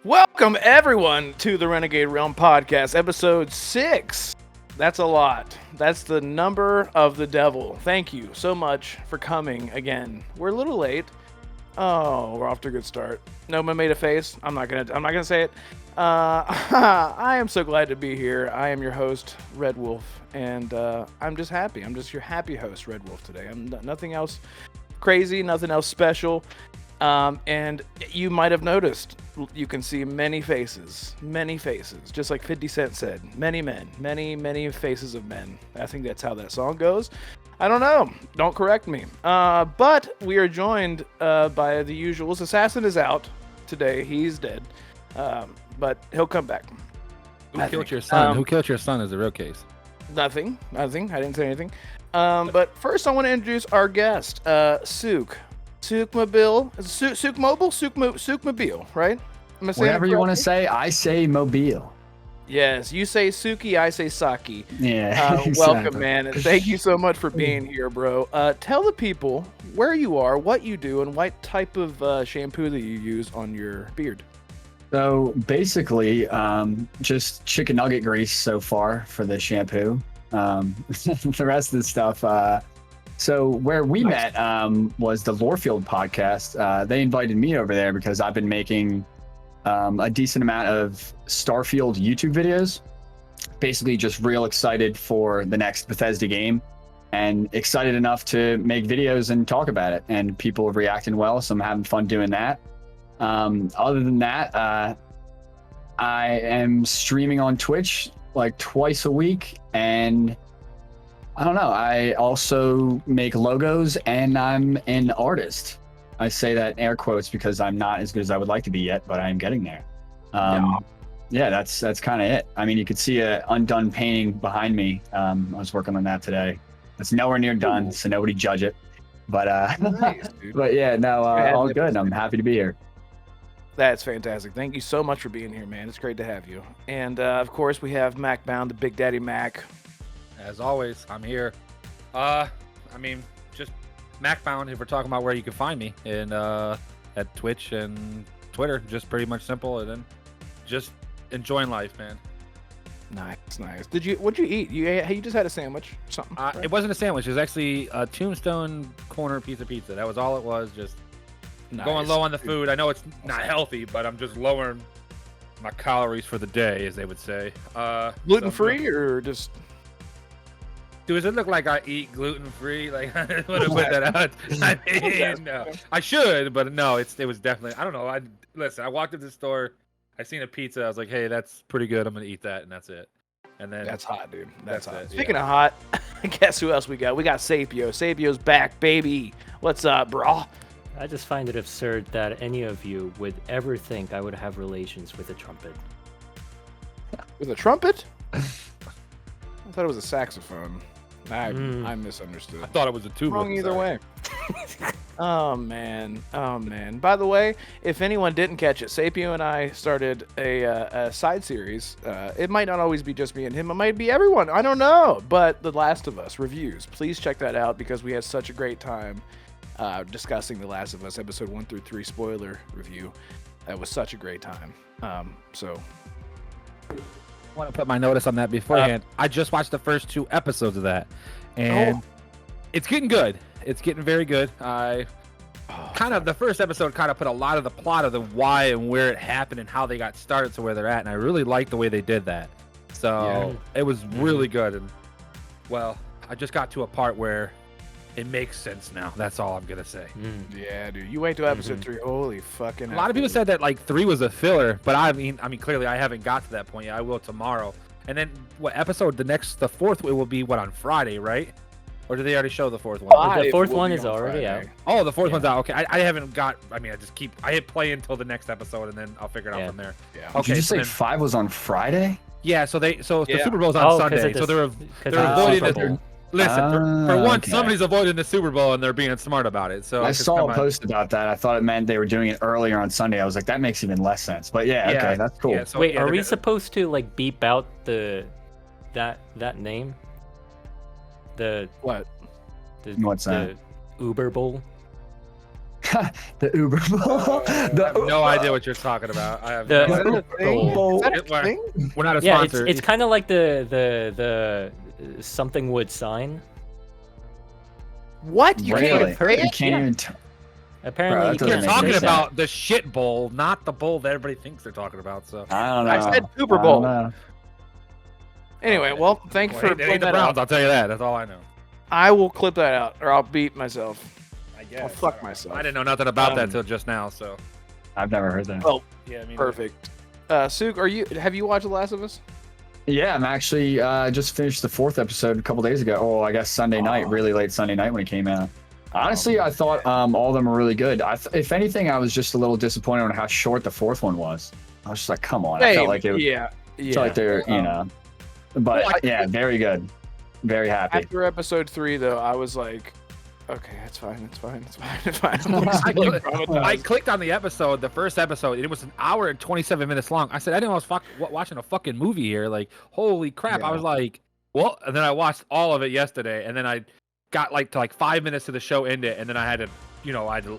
Welcome, everyone, to the Renegade Realm Podcast, episode 6. That's a lot. That's the number of the devil. Thank you so much for coming again. We're a little late. Oh, we're off to a good start. No one made a face. I'm not gonna say it. I am so glad to be here. I am your host, Red Wolf, and I'm just happy. I'm just your happy host, Red Wolf, today. I'm nothing else crazy, nothing else special. And you might have noticed, you can see many faces, just like 50 Cent said, many men, many faces of men. I think that's how that song goes. I don't know. Don't correct me. But we are joined by the usuals. Assassin is out today. He's dead. But he'll come back. Who killed your son? Who killed your son is the real case. Nothing. I didn't say anything. But first I want to introduce our guest, Suke. Sukemobile, Sukemobile, right? Whatever you want to say, I say mobile. Yes, you say Suki, I say Saki. Yeah, exactly. Welcome, man, and thank you so much for being here, bro. Tell the people where you are, what you do, and what type of shampoo that you use on your beard. So basically, just chicken nugget grease so far for the shampoo. The rest of the stuff. So where we met was the Lorefield podcast. They invited me over there because I've been making a decent amount of Starfield YouTube videos. Basically just real excited for the next Bethesda game and excited enough to make videos and talk about it. And people are reacting well, so I'm having fun doing that. Other than that, I am streaming on Twitch like twice a week, and I don't know. I also make logos, and I'm an artist. I say that in air quotes because I'm not as good as I would like to be yet, but I am getting there. Yeah, that's kind of it. I mean, you could see an undone painting behind me. I was working on that today. It's nowhere near done, so nobody judge it. But Nice, but yeah, no, all good. I'm happy to be here. That's fantastic. Thank you so much for being here, man. It's great to have you. And of course, we have Macbound, the Big Daddy Mac. As always, I'm here. Just Macbound, if we're talking about where you can find me, and at Twitch and Twitter, just pretty much simple, and then just enjoying life, man. Nice. What'd you eat? You just had a sandwich, something? Right? It wasn't a sandwich. It was actually a Tombstone corner piece of pizza. That was all it was. Just going low on the food. I know it's not healthy, but I'm just lowering my calories for the day, as they would say. Gluten-free or just... Does it look like I eat gluten-free? Like, I want to put that out. I mean, no. I should, but no, it was definitely, I don't know. Listen, I walked into the store, I seen a pizza, I was like, hey, that's pretty good. I'm going to eat that, and that's it. And then That's hot, dude. That's hot. it, Speaking of hot, guess who else we got? We got Sapio. Sapio's back, baby. What's up, bro? I just find it absurd that any of you would ever think I would have relations with a trumpet. With a trumpet? I thought it was a saxophone. I misunderstood. I thought it was a tuba. Wrong either way. Oh man. By the way, if anyone didn't catch it, Sapio and I started a side series. It might not always be just me and him. It might be everyone. I don't know. But The Last of Us reviews. Please check that out because we had such a great time discussing The Last of Us episode 1 through 3 spoiler review. That was such a great time. So. I want to put my notice on that beforehand. I just watched the first 2 episodes of that, and it's getting good. It's getting very good. The first episode kind of put a lot of the plot of the why and where it happened and how they got started to where they're at, and I really liked the way they did that. So it was really good. And well, I just got to a part where it makes sense now. That's all I'm gonna say. Yeah, dude. You wait till episode 3. Holy fucking. A lot of people said that like 3 was a filler, but I mean, clearly I haven't got to that point yet. I will tomorrow. And then what episode? The fourth it will be on Friday, right? Or did they already show the fourth one? The fourth one is already out. Oh, the fourth one's out. Okay, I haven't got. I hit play until the next episode, and then I'll figure it out from there. Yeah. Okay, did you say 5 was on Friday? Yeah. So the Super Bowl's on Sunday. So they're avoiding it. Listen, for once, somebody's avoiding the Super Bowl and they're being smart about it. So I saw a post about that. I thought it meant they were doing it earlier on Sunday. I was like, that makes even less sense. But okay, that's cool. So, wait, are we supposed to like beep out that name? What? What's that? The Uber Bowl. The Uber Bowl. I have no idea what you're talking about. I have The- no Is that idea. a thing? Bowl. Is that a thing? We're not a Yeah, sponsor. it's kind of like the something wood sign. What? You Really? can't even say You it? can't even. Apparently, Bro, that you doesn't You're make can't talking any say sense. about the shit bowl, not the bowl that everybody thinks they're talking about. So I don't know. I said Super I Bowl. don't know. Anyway, well, thanks Well, for it ain't putting the that Browns. out. I'll tell you that. That's all I know. I will clip that out, or I'll beat myself. I guess. I'll fuck myself. I didn't know nothing about that Um, till just now. So I've never heard that. Oh, yeah, I mean, perfect. Suke, have you watched The Last of Us? Yeah, I'm actually just finished the 4th episode a couple days ago. Oh, I guess Sunday night, really late Sunday night when it came out. Honestly, I thought all of them were really good. If anything, I was just a little disappointed on how short the 4th one was. I was just like, come on. I felt like it. Yeah. Felt like they're, But Well, yeah, very good. Very happy. After episode 3, though, I was like, okay, it's fine. I'm I, really cl- traumatized. I clicked on the episode, the first episode, and it was an hour and 27 minutes long. I said, I didn't know I was watching a fucking movie here. Like, holy crap. I Yeah. was like, well, and then I watched all of it yesterday, and then I got to 5 minutes to the show ended, and then I had to,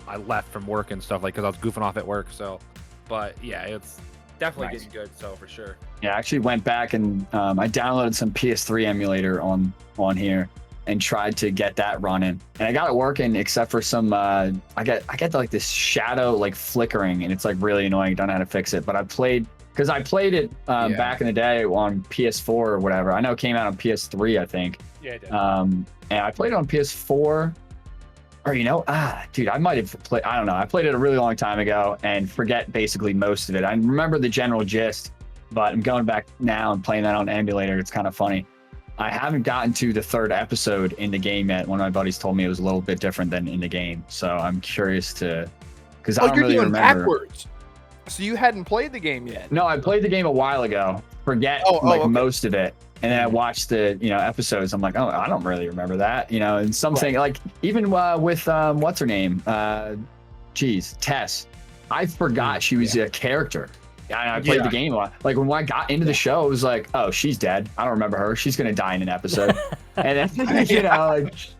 I left from work and stuff, because I was goofing off at work. So, but yeah, it's definitely Nice. getting good. So for sure. Yeah, I actually went back and I downloaded some PS3 emulator on here and tried to get that running, and I got it working except for some I get like this shadow like flickering, and it's like really annoying. Don't know how to fix it, but I played it back in the day on PS4 or whatever. I know it came out on PS3, I think. Yeah, it did. And I played it on PS4. Or dude, I might have played. I don't know. I played it a really long time ago and forget basically most of it. I remember the general gist, but I'm going back now and playing that on emulator. It's kind of funny. I haven't gotten to the 3rd episode in the game yet. One of my buddies told me it was a little bit different than in the game, so I'm curious because I don't you're really doing remember. backwards. So you hadn't played the game yet. No, I played the game a while ago. Forget okay. most of it. And then I watched the episodes. I'm like, oh, I don't really remember that. And something like even with what's her name? Tess. I forgot she was a character. I played the game a lot. Like when I got into the show, it was like, oh, she's dead. I don't remember her. She's gonna die in an episode. And then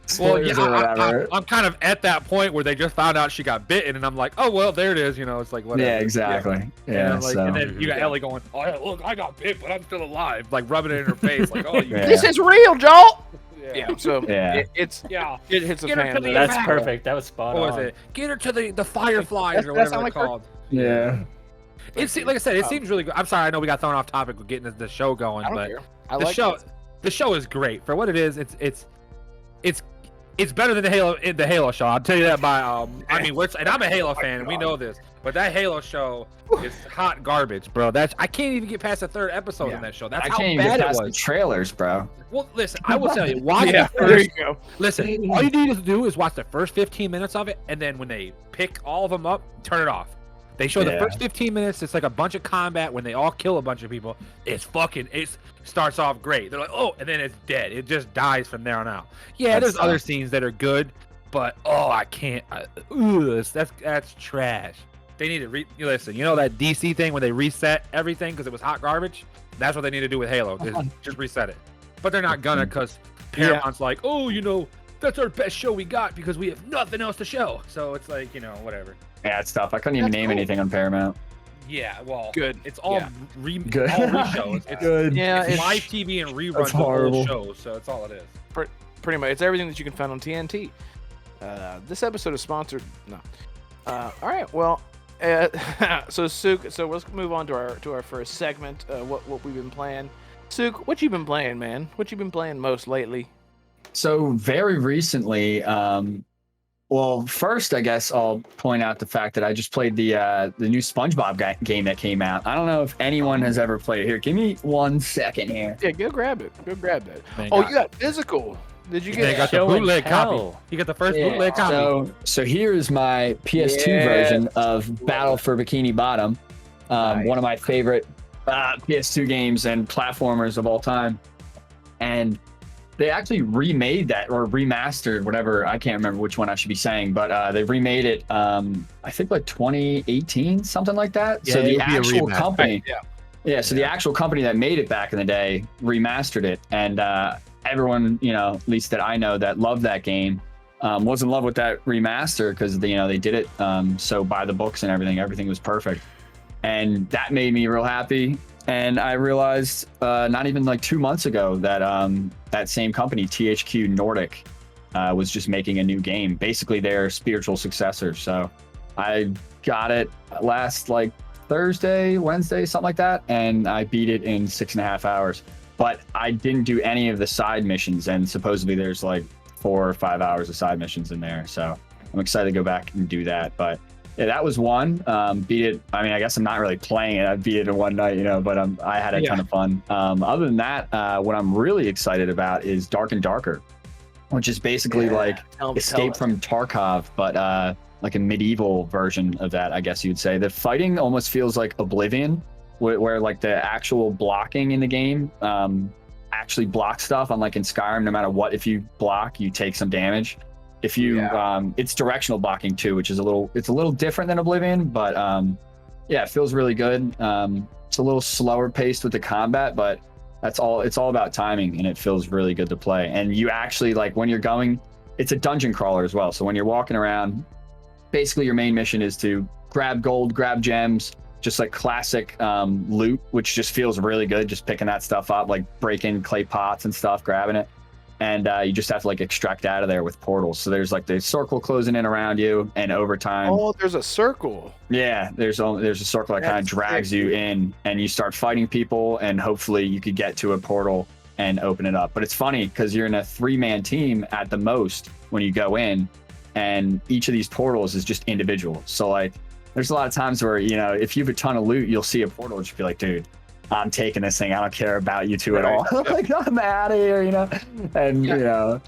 spoilers or whatever. I'm kind of at that point where they just found out she got bitten, and I'm like, oh well, there it is. It's like whatever. Yeah, exactly. Yeah, Yeah. and then you got Ellie going, oh yeah, look, I got bit, but I'm still alive, like rubbing it in her face, like, oh, you. Yeah. This is real, Joel. Yeah. So Yeah. it hits a Get her fan. to the though. That's back. perfect. That was spot What was on. it? Get her to the fireflies or That whatever sound they're like her? called. Yeah. It's like I said, it seems really good. I'm sorry, I know we got thrown off topic with getting the show going, I don't but care. I the like show it. the show is great for what it is. It's better than the Halo show. I'll tell you that by I mean, and I'm a Halo fan, and we know this, but that Halo show is hot garbage, bro. I can't even get past the 3rd episode in that show. That's I how can't even bad get it past the was. trailers, bro. Well, listen, I will tell you, watch Yeah, the there first. you go. Listen, all you need to do is watch the first 15 minutes of it, and then when they pick all of them up, turn it off. They show the Yeah. first 15 minutes. It's like a bunch of combat when they all kill a bunch of people. It starts off great. They're like, oh, and then it's dead. It just dies from there on out. Yeah, That's there's other tough. scenes that are good, but I can't. That's trash. They need to listen. You know that DC thing where they reset everything because it was hot garbage? That's what they need to do with Halo. Just reset it. But they're not gonna because Paramount's like, oh, that's our best show we got because we have nothing else to show. So it's like, whatever. Yeah, it's tough. I couldn't even That's name cool. anything on Paramount. Yeah, well, Good. It's all Yeah. all reshows. It's, Good. Yeah, it's it's live TV and reruns That's of old horrible. shows, so that's all it is. pretty much. It's everything that you can find on TNT. This episode is sponsored. No. All right. Well, so Suke. So let's move on to our first segment. What we've been playing. Suke, what you been playing, man? What you been playing most lately? So very recently, well, first I guess I'll point out the fact that I just played the new SpongeBob game that came out. I don't know if anyone has ever played it. Here, give me 1 second here. Yeah, go grab it. Go grab that. Man, Oh, got- you got physical. Did you They get? got the Show and bootleg copy. tell. You got the first bootleg copy. So here is my PS2 Yes. version of Battle for Bikini Bottom, Nice. one of my favorite PS2 games and platformers of all time. And they actually remade that or remastered, whatever. I can't remember which one I should be saying, but they remade it. I think like 2018, something like that. Yeah, so it the would be a actual remaster. company, Yeah. yeah. So the actual company that made it back in the day remastered it, and everyone, at least that I know that loved that game, Was in love with that remaster because they did it so by the books and everything was perfect, and that made me real happy. And I realized not even like 2 months ago that that same company, THQ Nordic, was just making a new game, basically their spiritual successor. So I got it last like Thursday, Wednesday, something like that, and I beat it in 6.5 hours. But I didn't do any of the side missions, and supposedly there's like 4 or 5 hours of side missions in there. So I'm excited to go back and do that. But yeah, that was one. Beat it. I mean, I guess I'm not really playing it. I beat it in one night, but I had a ton of fun. Other than that, what I'm really excited about is Dark and Darker, which is basically like Escape from Tarkov, but like a medieval version of that, I guess you'd say. The fighting almost feels like Oblivion, where like the actual blocking in the game actually block stuff, unlike in Skyrim. No matter what, if you block, you take some damage. If you it's directional blocking too, which is a little different than Oblivion, but yeah, it feels really good. It's a little slower paced with the combat, but it's all about timing, and it feels really good to play. And you actually, like, when you're going, it's a dungeon crawler as well, so when you're walking around, basically your main mission is to grab gold, grab gems, just like classic loot, which just feels really good, just picking that stuff up, like breaking clay pots and stuff, grabbing it. And you just have to like extract out of there with portals. So there's like the circle closing in around you, and over time. Oh, there's a circle. Yeah, there's a circle that kind of drags you in, and you start fighting people, and hopefully you could get to a portal and open it up. But it's funny because you're in a 3-man team at the most when you go in, and each of these portals is just individual. So like, there's a lot of times where, if you have a ton of loot, you'll see a portal and just be like, dude, I'm taking this thing. I don't care about you two at all. Like, I'm out of here, And so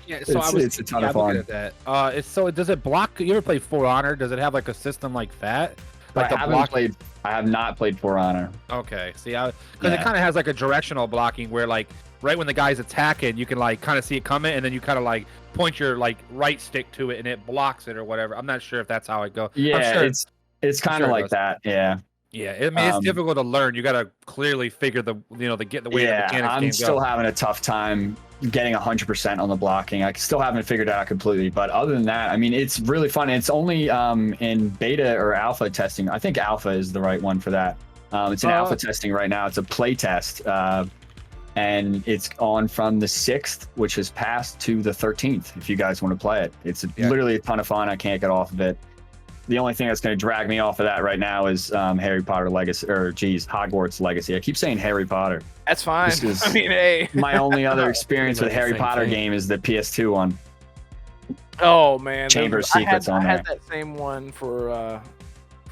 it's a ton of fun. At that. So does it block? You ever play For Honor? Does it have like a system like that? Like I have not played For Honor. Okay, see, because it kind of has like a directional blocking where like right when the guy's attacking, you can like kind of see it coming, and then you kind of like point your like right stick to it, and it blocks it or whatever. I'm not sure if that's how it goes. Yeah, it's kind of like that. Yeah. Yeah, I mean, it's difficult to learn. You got to clearly figure the way the mechanics I'm still having a tough time getting 100% on the blocking. I still haven't figured it out completely, but other than that, I mean, it's really fun. It's only in beta or alpha testing. I think alpha is the right one for that. It's in alpha testing right now. It's a play test, and it's on from the 6th, which has passed, to the 13th. If you guys want to play it, it's literally a ton of fun. I can't get off of it. The only thing that's going to drag me off of that right now is Harry Potter Legacy, Hogwarts Legacy. I keep saying Harry Potter. That's fine. I mean, hey. My only other experience with Harry Potter game is the PS2 one. Oh man, Chamber Secrets on there. I had that same one for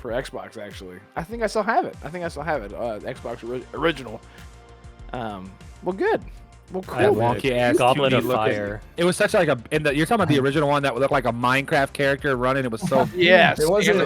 Xbox actually. I think I still have it. Xbox original. Well, good. Well, cool. That wonky ass Goblet 2D of looking. Fire. It was such like you're talking about the original one that would look like a Minecraft character running. It was so yes. It wasn't.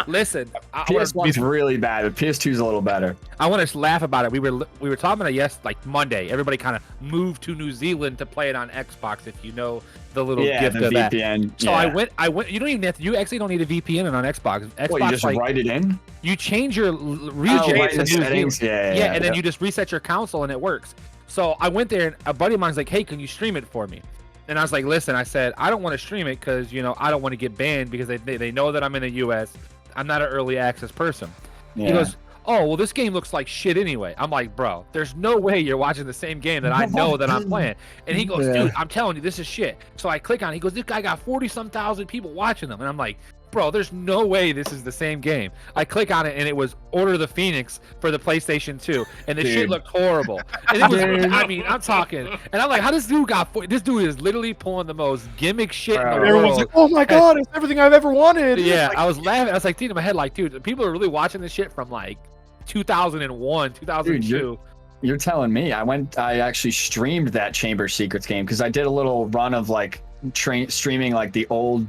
Listen, PS1's really bad, but PS2's a little better. I want to laugh about it. We were talking about it like Monday. Everybody kind of moved to New Zealand to play it on Xbox. If you know the little gift the of VPN. that. So I went. You don't even have to. You actually don't need a VPN on Xbox. What, you just write it in? You change your region to New Zealand. And then you just reset your console and it works. So I went there, and a buddy of mine's like, "Hey, can you stream it for me?" And I was like, "Listen," I said, "I don't want to stream it because I don't want to get banned because they know that I'm in the U.S. I'm not an early access person." Yeah. He goes, "Oh, well, this game looks like shit anyway." I'm like, "Bro, there's no way you're watching the same game that I know that I'm playing." And he goes, "Dude, I'm telling you, this is shit." So I click on it. He goes, "This guy got 40-some thousand people watching them," and I'm like, bro, there's no way this is the same game. I click on it and it was Order of the Phoenix for the PlayStation 2, and the shit looked horrible. And it was, I mean, I'm talking, and I'm like, how this dude this dude is literally pulling the most gimmick shit in the world. Everyone's like, oh my god, it's everything I've ever wanted. Yeah, like, I was laughing. I was like, in my head, like, dude, people are really watching this shit from like 2001, 2002. Dude, you're telling me. I actually streamed that Chamber Secrets game because I did a little run of like streaming like the old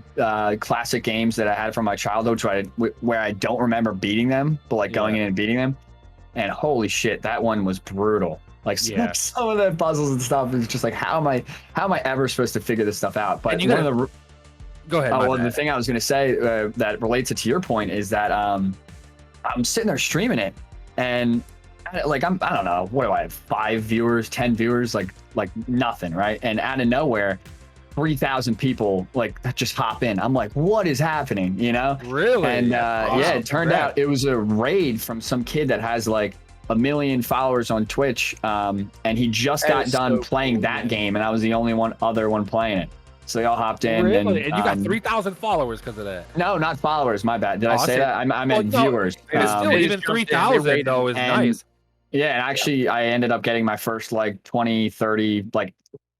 classic games that I had from my childhood where I don't remember beating them, but like going in and beating them. And holy shit, that one was brutal. Like some of the puzzles and stuff is just like, how am I ever supposed to figure this stuff out? But go ahead. The thing I was going to say that relates it to your point is that I'm sitting there streaming it, and like I don't know, what do I have, 5 viewers, 10 viewers, like nothing, right? And out of nowhere, 3,000 people like that just hop in. I'm like, what is happening? You know? Really? And Awesome. yeah, it turned out it was a raid from some kid that has like 1 million followers on Twitch. And he just got done playing that game, and I was the only other one playing it. So they all hopped in. Really? And you got 3,000 followers because of that? No, not followers. My bad. Did I say that? I meant viewers. It's still even 3,000 though is nice. Yeah, and actually, I ended up getting my first like 20, 30 like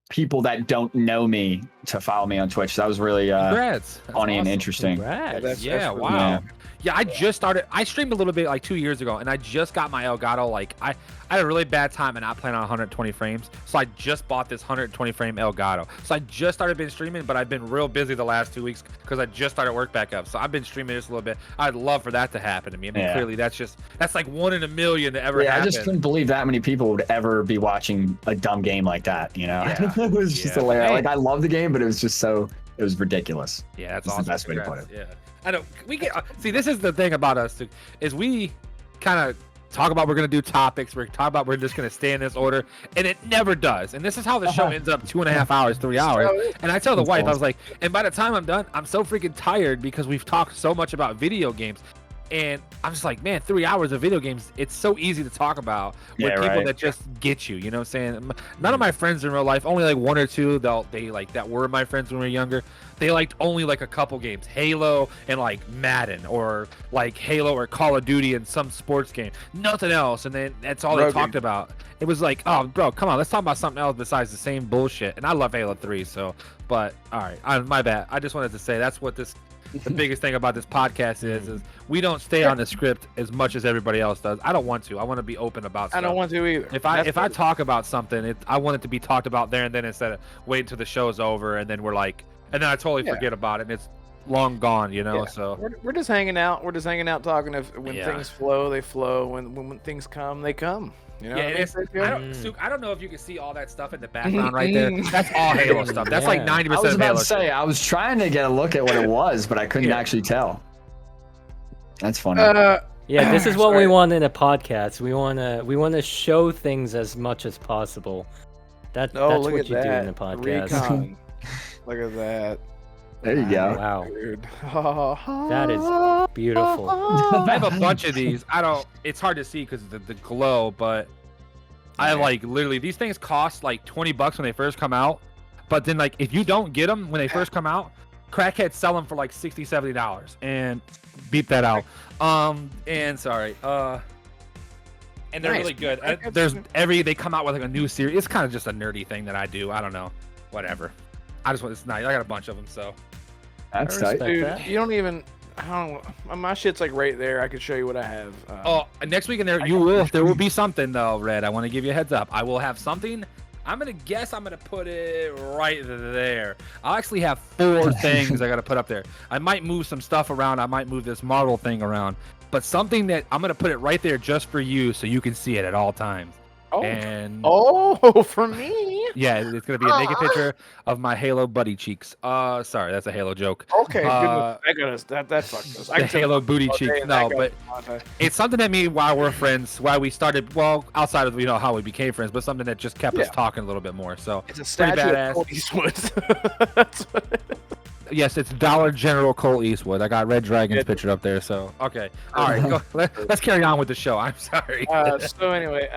people that don't know me to follow me on Twitch. So that was really funny and interesting. Yeah, wow. Yeah, I just started. I streamed a little bit like 2 years ago, and I just got my Elgato. Like I had a really bad time and not playing on 120 frames, so I just bought this 120 frame Elgato. So I just started been streaming, but I've been real busy the last 2 weeks because I just started work back up. So I've been streaming just a little bit. I'd love for that to happen to me. I mean, clearly that's like 1 in a million to ever happen. I just couldn't believe that many people would ever be watching a dumb game like that. You know, it was just hilarious. Like I love the game, but it was just it was ridiculous. Yeah, that's awesome. The best way to put it. Yeah. I know we get see. This is the thing about us too, is we kind of talk about we're gonna do topics. We're talking about we're just gonna stay in this order, and it never does. And this is how the show ends up 2.5 hours, 3 hours. And I tell the wife, I was like, and by the time I'm done, I'm so freaking tired because we've talked so much about video games. And I'm just like, man, 3 hours of video games, it's so easy to talk about with people that just get you, you know what I'm saying? None of my friends in real life, only like 1 or 2, they like that were my friends when we were younger. They liked only like a couple games, Halo and like Madden, or like Halo or Call of Duty and some sports game, nothing else. And then that's all they talked about. It was like, oh, bro, come on, let's talk about something else besides the same bullshit. And I love Halo 3, so, but all right, my bad. I just wanted to say that's what the biggest thing about this podcast is we don't stay on the script as much as everybody else does. I don't want to. I want to be open about stuff. I don't want to either. If I talk about something, I want it to be talked about there and then, instead of waiting till the show's over and then and then I totally forget about it and it's long gone, you know. So we're just hanging out. We're just hanging out talking. When things flow, they flow. When things come, they come. You know, I don't know if you can see all that stuff in the background right there. That's all Halo stuff. That's like 90% of Halo. I was about to say, I was trying to get a look at what it was, but I couldn't actually tell. That's funny. Yeah, this is what we want in a podcast. We wanna show things as much as possible. That's what you do in a podcast. Look at that. There you go. Wow. Dude. That is beautiful. I have a bunch of these. It's hard to see because of the glow, but I like literally these things cost like $20 when they first come out. But then like if you don't get them when they first come out, crackheads sell them for like $60, $70 and beep that out. And sorry. And they're really good. They come out with like a new series. It's kind of just a nerdy thing that I do. I don't know. Whatever. It's nice. I got a bunch of them, so. That's tight. Dude, you don't even. My shit's like right there. I could show you what I have. Next week there will be something though, Red. I want to give you a heads up. I will have something. I'm gonna put it right there. I'll actually have 4 things I gotta put up there. I might move some stuff around. I might move this Marvel thing around, but something that I'm gonna put it right there just for you, so you can see it at all times. For me? Yeah, it's gonna be a naked picture of my Halo buddy cheeks. Sorry, that's a Halo joke. Okay, goodness. That fucked us. The Halo booty cheeks. No, but it's something that while we're friends, why we started, well, outside of how we became friends, but something that just kept us talking a little bit more. So it's a statue of Colt Eastwood. That's what it is. Yes, it's Dollar General Colt Eastwood. I got Red Dragon's picture up there. So okay, all right, go. Let's carry on with the show. I'm sorry. So anyway,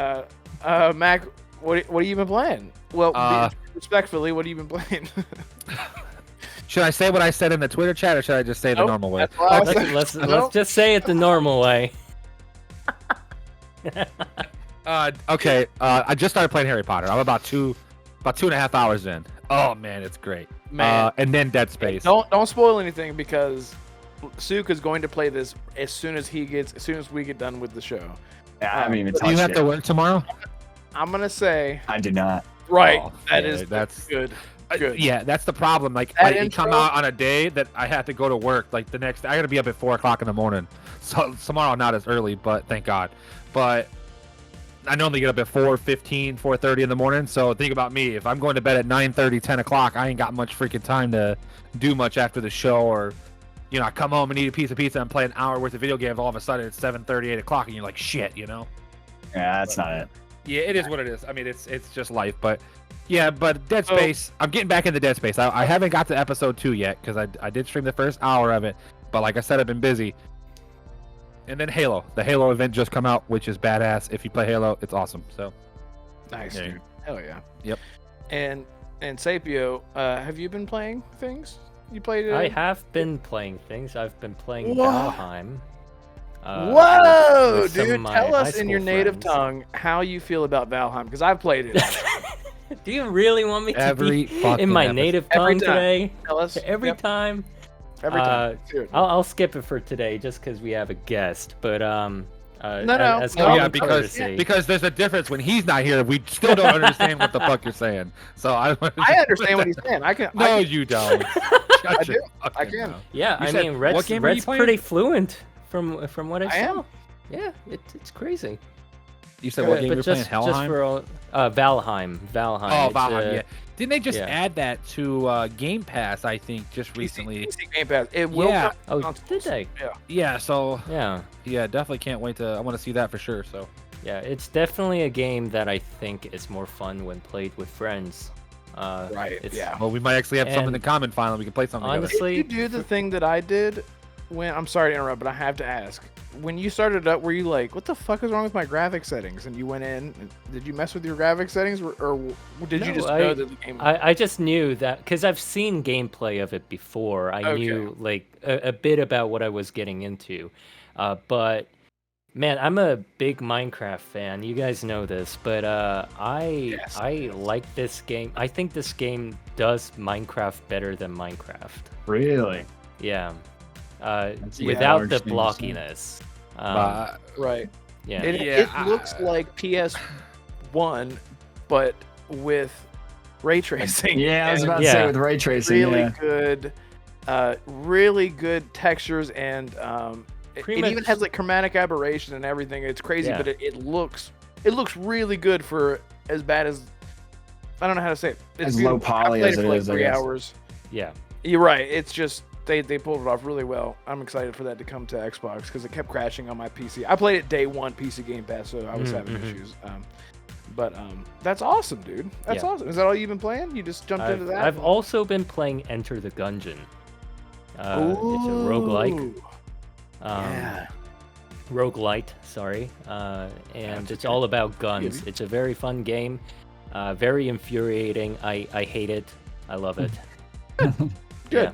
Mac, what have you been playing? Well, respectfully, what have you been playing? Should I say what I said in the Twitter chat, or should I just say the normal way? Let's just say it the normal way. Okay. I just started playing Harry Potter. I'm about 2.5 hours in. Oh man, it's great. Man, and then Dead Space. Don't spoil anything because Suke is going to play this as soon as we get done with the show. Yeah, I haven't even touched it. Do you have to work tomorrow? I'm gonna say I do not. Right. Oh, that's good. Good. Yeah, that's the problem. Like, I come out on a day that I have to go to work. Like the next, I gotta be up at 4:00 in the morning. So tomorrow not as early, but thank God. But I normally get up at 4:15, 4:30 in the morning. So think about me. If I'm going to bed at 9:30, 10 o'clock, I ain't got much freaking time to do much after the show. Or, I come home and eat a piece of pizza and play an hour worth of video games. All of a sudden it's 7:30, 8 o'clock, and you're like, shit, Yeah, that's not it. Yeah, it is what it is. I mean, it's just life. But Yeah, but Dead Space, I'm getting back into Dead Space. I haven't got to episode 2 yet because I did stream the first hour of it, but like I said, I've been busy. And then Halo. The Halo event just come out, which is badass. If you play Halo, it's awesome. So nice, dude. Hell yeah. Yep. And Sapio, have you been playing things? You played it? I have been playing things. I've been playing Valheim. Whoa, with dude! Tell us in your native tongue how you feel about Valheim, because I've played it. Do you really want me to Every be fucking in my episode. native tongue today? Tell us. Every time. Every time. I'll skip it for today just because we have a guest. But No. Yeah, because there's a difference when he's not here. We still don't understand what the fuck you're saying. So I understand what he's saying. No, you don't. I do. I can. Yeah, You I said, mean, what Red's game are you playing? pretty fluent from what I saw. am. Yeah, it's crazy. You said what game you're playing? Just Hellheim? for Valheim. Oh, It's, Valheim, yeah. Didn't they just yeah. add that to Game Pass, I think, just recently? PC Game Pass. It will Yeah. come Oh, on did they? Yeah. Yeah, so Yeah. definitely can't wait to. I want to see that for sure. So Yeah, it's definitely a game that I think is more fun when played with friends. Right. Yeah. well, we might actually have something in And common finally. We can play something together. honestly, Did you do the thing that I did when I'm sorry to interrupt, but I have to ask. When you started up, were you like, "What the fuck is wrong with my graphic settings?" And you went in. And did you mess with your graphic settings, or did you No, just know that the game? I just knew that because I've seen gameplay of it before. I knew like a bit about what I was getting into, but man, I'm a big Minecraft fan. You guys know this, but I like this game. I think this game does Minecraft better than Minecraft. Really? Yeah, That's without the interesting to say. blockiness. Right. Yeah. It looks like PS1, but with ray tracing. Yeah, I was and about to say with ray tracing. really good textures, and it Pretty even much- has like chromatic aberration and everything. It's crazy, Yeah. but it looks really good for as bad as I don't know how to say it. It's As beautiful. low poly I played as it it for like is, I 3 guess. hours. Yeah. You're right. It's just they pulled it off really well. I'm excited for that to come to Xbox because it kept crashing on my PC. I played it day one PC Game Pass, so I was having issues. But that's awesome, dude. That's Yeah. awesome. Is that all you've been playing? You just jumped into that? I've also been playing Enter the Gungeon. It's a roguelike. Roguelite, sorry. And it's all about guns. It's a very fun game. Very infuriating. I hate it. I love it. Good. Yeah.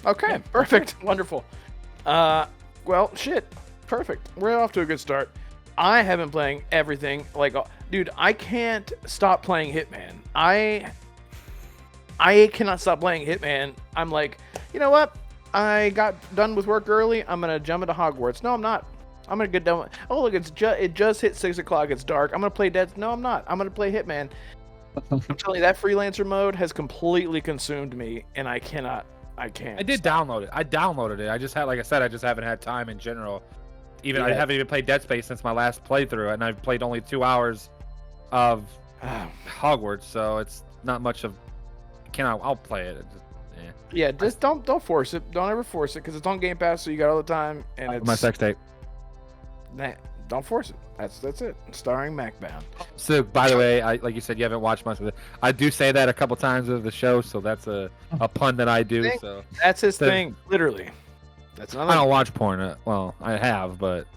Okay, perfect. Wonderful. Well, shit. Perfect. We're off to a good start. I have been playing everything. Like, dude, I can't stop playing Hitman. I cannot stop playing Hitman. I'm like, you know what? I got done with work early. I'm gonna jump into Hogwarts. No, I'm not. I'm gonna get done with... Oh, look, it just hit 6 o'clock. It's dark. I'm gonna play Dead... No, I'm not. I'm gonna play Hitman. I'm telling you, that freelancer mode has completely consumed me, and I can't. I did download it. I downloaded it. I just had, like I said, I just haven't had time in general. I haven't even played Dead Space since my last playthrough, and I've played only 2 hours of Hogwarts, so it's not much of. I'll play it. Yeah, just don't force it. Don't ever force it because it's on Game Pass, so you got all the time, and it's My sex tape. Nah, don't force it. That's it. Starring Macbound. So, by the way, like you said, you haven't watched much of it. I do say that a couple times of the show, so that's a pun that I do. So That's his thing, literally. That's another. I don't watch porn. Well, I have, but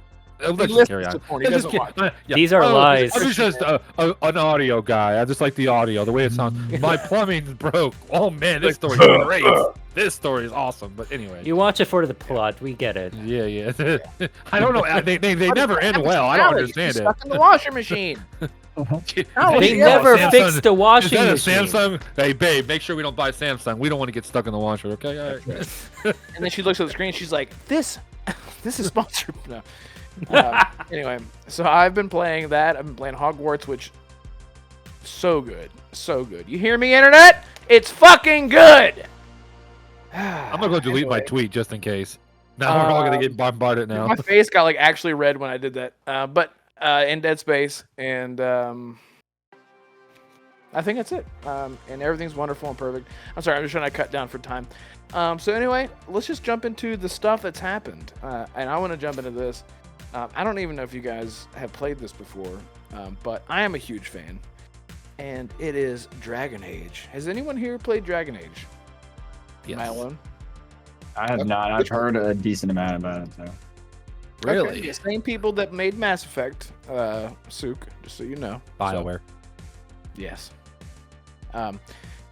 let's He just carry listens on. to porn. He Let's doesn't just watch. These are lies. I'm just an audio guy. I just like the audio, the way it sounds. My plumbing's broke. Oh man, this story is great. This story is awesome. But anyway. You watch it for the plot. We get it. Yeah. I don't know. They never end well. I don't understand it. Stuck in the washing machine. They never fixed the washing Is that a machine. Samsung? Hey, babe, make sure we don't buy Samsung. We don't want to get stuck in the washer, okay? All right. And then she looks at the screen. She's like, "This is sponsored." No. Anyway, so I've been playing that. I've been playing Hogwarts, which so good. You hear me, internet? It's fucking good. I'm gonna go delete my tweet just in case. Now we're all gonna get bombarded now. My face got like actually red when I did that. But in Dead Space, and I think that's it. And everything's wonderful and perfect. I'm sorry, I'm just trying to cut down for time. So anyway, let's just jump into the stuff that's happened. And I want to jump into this. I don't even know if you guys have played this before, but I am a huge fan. and it is Dragon Age. Has anyone here played Dragon Age? Yes. Am I alone? I have not. I've heard a decent amount about it. So. Really? Okay, the same people that made Mass Effect, Suke, just so you know. BioWare. So, yes.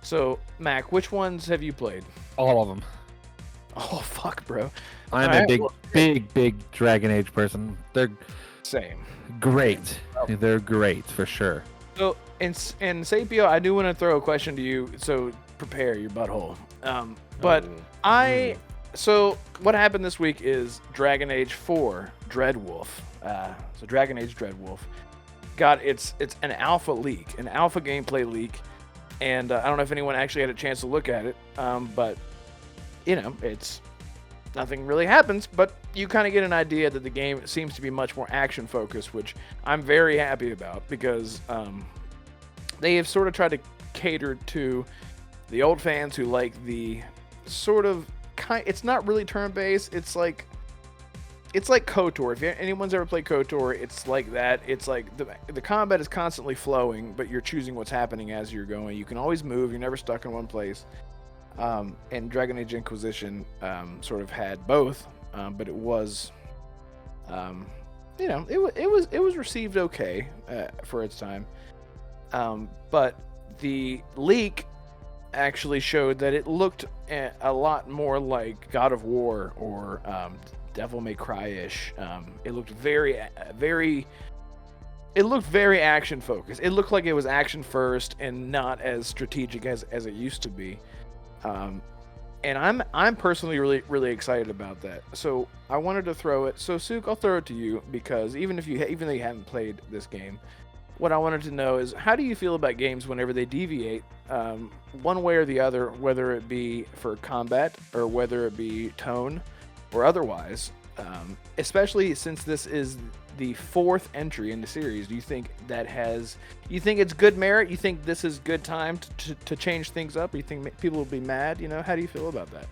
So, Mac, which ones have you played? All of them. Oh, fuck, bro. I'm All a right, big Dragon Age person. They're Same. great. They're great for sure. So, in Sapio, I do want to throw a question to you, so prepare your butthole. But so what happened this week is Dragon Age 4 Dreadwolf. So Dragon Age Dreadwolf got it's an alpha leak, an alpha gameplay leak, and I don't know if anyone actually had a chance to look at it, but you know, it's nothing really happens, but you kind of get an idea that the game seems to be much more action focused, which I'm very happy about because they have sort of tried to cater to the old fans who like the sort of it's not really turn-based. It's like KOTOR. If anyone's ever played KOTOR, it's like that. It's like the combat is constantly flowing, but you're choosing what's happening as you're going. You can always move. You're never stuck in one place. And Dragon Age Inquisition sort of had both, but it was, it was received okay for its time. But the leak actually showed that it looked a lot more like God of War or Devil May Cry-ish. It looked very action focused. It looked like it was action first and not as strategic as it used to be. And I'm personally really excited about that. So I wanted to throw it. So Suke, I'll throw it to you because even though you haven't played this game, what I wanted to know is how do you feel about games whenever they deviate one way or the other, whether it be for combat or whether it be tone or otherwise, especially since this is the fourth entry in the series. Do you think you think it's good merit? You think this is good time to change things up? Or you think people will be mad? You know, how do you feel about that?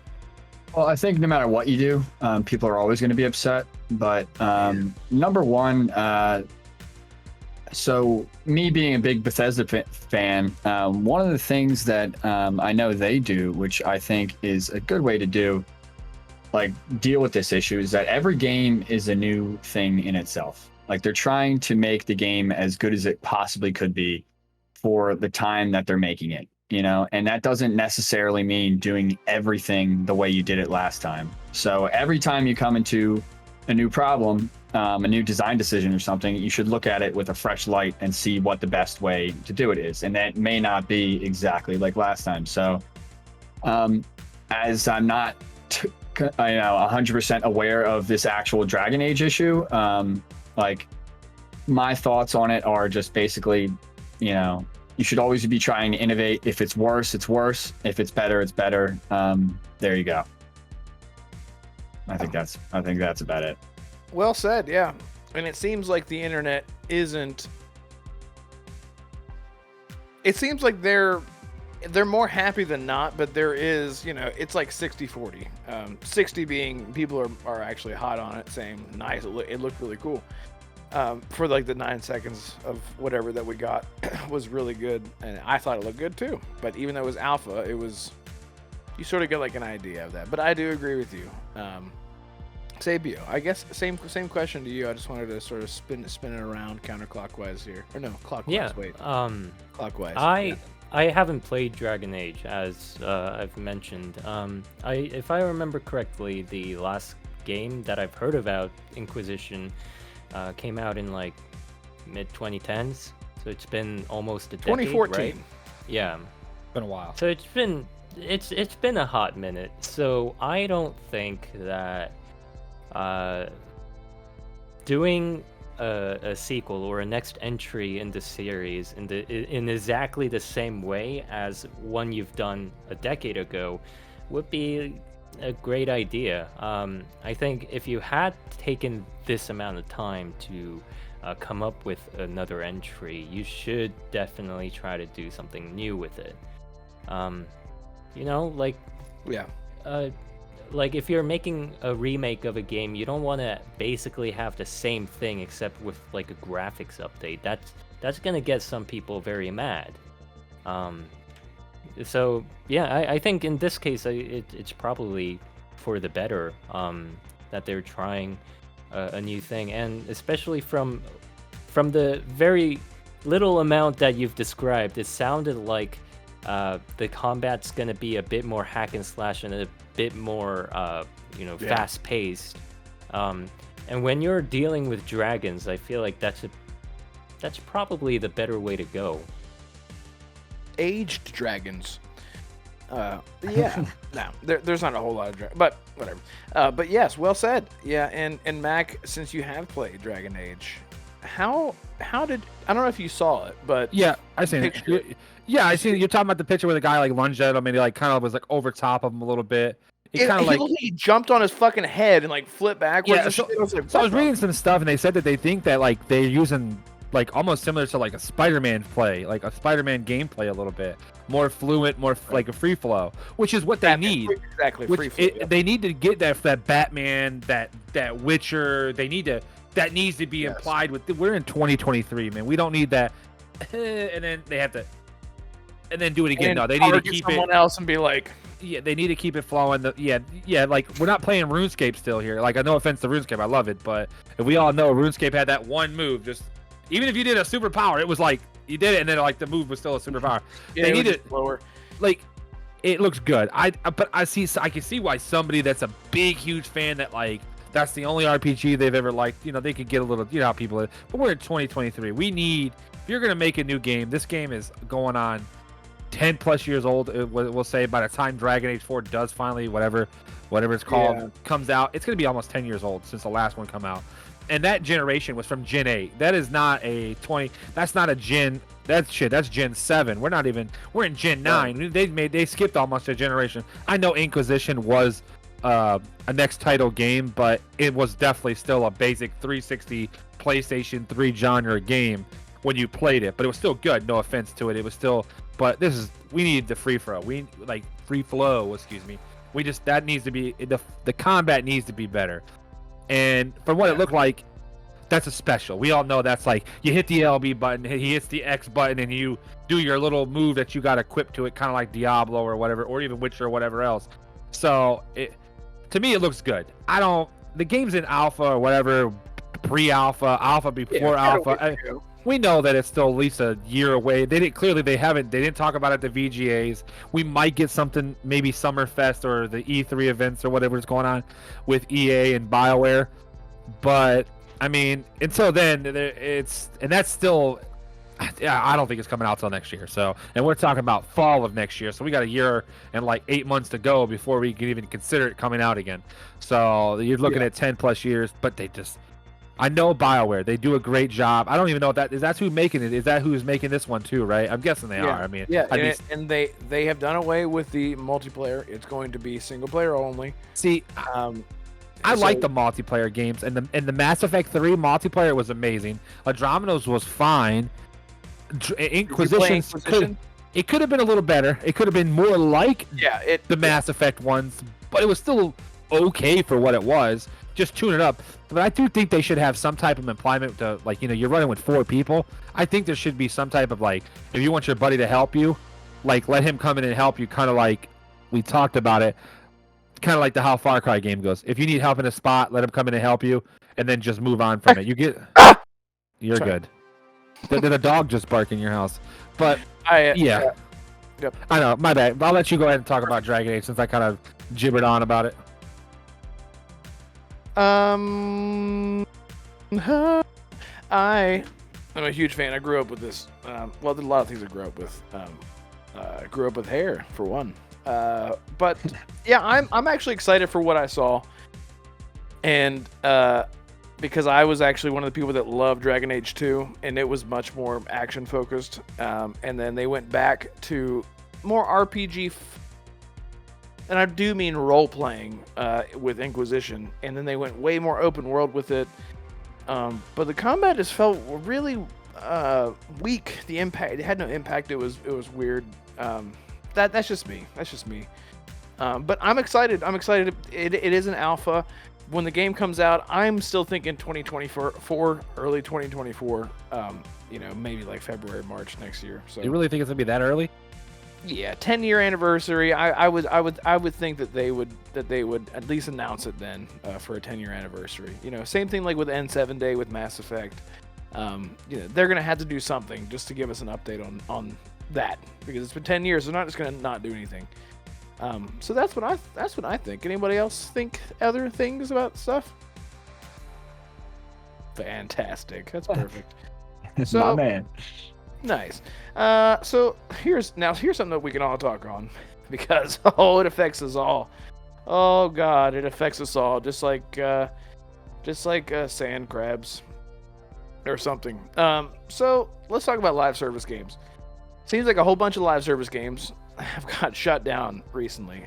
Well, I think no matter what you do, people are always going to be upset. But number one, so me being a big Bethesda fan, one of the things that I know they do, which I think is a good way to do, like deal with this issue, is that every game is a new thing in itself. Like they're trying to make the game as good as it possibly could be for the time that they're making it, you know, and that doesn't necessarily mean doing everything the way you did it last time. So every time you come into a new problem, a new design decision or something, you should look at it with a fresh light and see what the best way to do it is. And that may not be exactly like last time. So as I'm not 100% aware of this actual Dragon Age issue, like my thoughts on it are just basically, you know, you should always be trying to innovate. If it's worse, it's worse. If it's better, it's better. There you go. I think that's about it. Well said, yeah. And it seems like the internet isn't. It seems like they're more happy than not, but there is, you know, it's like 60-40. 60 being people are actually hot on it, saying nice, it looked really cool. For like the 9 seconds of whatever that we got was really good, and I thought it looked good too. But even though it was alpha, you sort of get like an idea of that. But I do agree with you. Sapio, I guess same question to you. I just wanted to sort of spin it around counterclockwise here, or no, clockwise. Yeah. Wait. Clockwise. I haven't played Dragon Age, as I've mentioned. If I remember correctly, the last game that I've heard about, Inquisition, came out in like mid 2010s. So it's been almost a decade, 2014. right? Yeah, Been a while. so it's been a hot minute. So I don't think that doing a sequel or a next entry in the series in exactly the same way as one you've done a decade ago would be a great idea. I think if you had taken this amount of time to come up with another entry, you should definitely try to do something new with it. You know, like, Yeah. like if you're making a remake of a game, you don't want to basically have the same thing except with like a graphics update. That's gonna get some people very mad. So yeah, I think in this case it's probably for the better that they're trying a new thing, and especially from the very little amount that you've described, it sounded like the combat's gonna be a bit more hack and slash and a bit more fast paced. And when you're dealing with dragons, I feel like that's probably the better way to go. Aged dragons. Yeah. No, there's not a whole lot of dragons, but whatever. But yes, well said. Yeah, and Mac, since you have played Dragon Age, how did, I don't know if you saw it, but yeah, I seen it. Yeah, I seen it. You're talking about the picture where the guy like lunged at him and he like kind of was like over top of him a little bit. It kind of like he jumped on his fucking head and like flipped backwards. Yeah, so I was reading some stuff and they said that they think that like they're using like almost similar to like a Spider-Man play, like a Spider-Man gameplay a little bit more fluent, more like a free flow, which is what they need. Exactly, free flow. They need to get that Batman, that Witcher. They need to. That needs to be implied with. We're in 2023, man. We don't need that. And then they have to. And then do it again. No, they need to keep someone else and be like. Yeah, they need to keep it flowing. Yeah, like we're not playing RuneScape still here. Like, no offense to RuneScape, I love it, but if we all know RuneScape had that one move, just even if you did a superpower, it was like you did it, and then like the move was still a superpower. Yeah, they need it lower. Like, it looks good. But I can see why somebody that's a big, huge fan that like that's the only RPG they've ever liked. You know, they could get a little. You know how people are. But we're in 2023. We need. If you're gonna make a new game, this game is going on 10 plus years old. We'll say by the time Dragon Age 4 does finally whatever it's called comes out, it's gonna be almost 10 years old since the last one come out. And that generation was from Gen 8. That is not a 20. That's not a Gen. That's Gen 7. We're in Gen 9. They skipped almost a generation. I know Inquisition was a next title game, but it was definitely still a basic 360 PlayStation 3 genre game when you played it. But it was still good. No offense to it. It was still. But we need the free flow. Free flow. Excuse me. That needs to be the combat needs to be better. And from what it looked like, that's a special. We all know that's like you hit the LB button, he hits the X button, and you do your little move that you got equipped to it, kind of like Diablo or whatever, or even Witcher or whatever else. So to me, it looks good. The game's in alpha or whatever, pre-alpha, alpha before alpha. We know that it's still at least a year away. They didn't talk about it at the VGAs. We might get something, maybe Summerfest or the E3 events or whatever's going on with EA and BioWare. But I mean, until then, that's still. I don't think it's coming out till next year. So, and we're talking about fall of next year. So we got a year and like 8 months to go before we can even consider it coming out again. So you're looking at 10 plus years. But I know BioWare. They do a great job. I don't even know if that's who's making it. Is that who's making this one too, right? I'm guessing they are. I mean, and they have done away with the multiplayer. It's going to be single player only. See, I like the multiplayer games, and the Mass Effect 3 multiplayer was amazing. Andromeda's was fine. Inquisition it could have been a little better. It could have been more like the Mass Effect ones, but it was still okay for what it was. Just tune it up. But I do think they should have some type of employment to, like, you're running with 4 people. I think there should be some type of, like, if you want your buddy to help you, like, let him come in and help you, kind of like we talked about it, kind of like how Far Cry game goes. If you need help in a spot, let him come in and help you, and then just move on from it. You're good. Did a dog just bark in your house? But, yeah. Yep. I know, my bad. I'll let you go ahead and talk about Dragon Age since I kind of gibbered on about it. I'm a huge fan. I grew up with this. Well, there's a lot of things I grew up with. I grew up with hair, for one. But yeah, I'm actually excited for what I saw, and because I was actually one of the people that loved Dragon Age 2, and it was much more action focused. And then they went back to more RPG. And I do mean role-playing with Inquisition, and then they went way more open world with it. But the combat just felt really weak. The impact, it had no impact. It was weird. That's just me. But I'm excited. It is an alpha. when the game comes out, I'm still thinking 2024, early 2024. Maybe like February, March next year. So You really think it's gonna be that early? yeah, 10-year anniversary. I would think that they would at least announce it then for a 10-year anniversary. Same thing like with N7 Day with Mass Effect. They're gonna have to do something just to give us an update on that, because it's been 10 years. They're not just gonna not do anything. So that's what I think. Anybody else think other things about stuff? Fantastic. That's perfect. So, my man. Nice. So here's something that we can all talk on, because it affects us all. Oh God, it affects us all, just like sand crabs or something. So let's talk about live service games. Seems like a whole bunch of live service games have got shut down recently.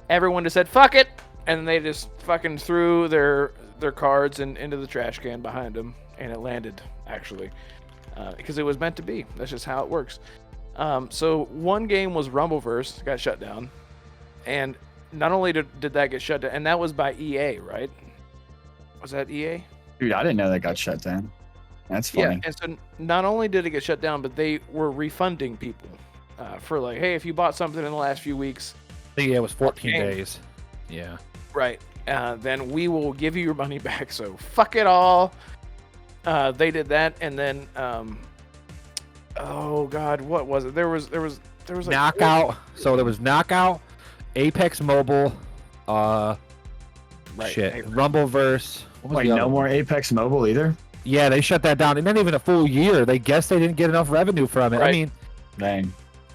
Everyone just said fuck it, and they just fucking threw their cards into the trash can behind them, and it landed actually. Because it was meant to be. That's just how it works. So one game was Rumbleverse, got shut down. And not only did that get shut down, and that was by EA, right? Was that EA? Dude, I didn't know that got shut down. That's funny. Yeah, and so not only did it get shut down, but they were refunding people for like, hey, if you bought something in the last few weeks. I think it was 14 days. Yeah. Right. Then we will give you your money back. So fuck it all. They did that, and then oh God, what was it? There was like Knockout. So there was Knockout, Apex Mobile, right, Rumbleverse. Wait, no more Apex Mobile either? Yeah, they shut that down. And not even a full year. They guess they didn't get enough revenue from it. Right. Dang.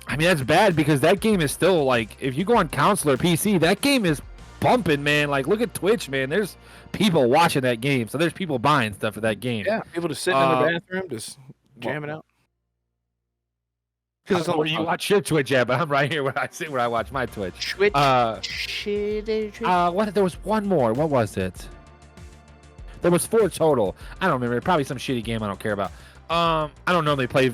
I mean, that's bad, because that game is still like, if you go on console or PC, that game is bumping, man. Like, look at Twitch, man. There's people watching that game, so there's people buying stuff for that game. Yeah, people just sitting in the bathroom, just jamming out. Because where you watch your Twitch at, but I'm right here where I watch my Twitch. Twitch. There was one more. What was it? There was 4 total. I don't remember. Probably some shitty game I don't care about. I don't normally play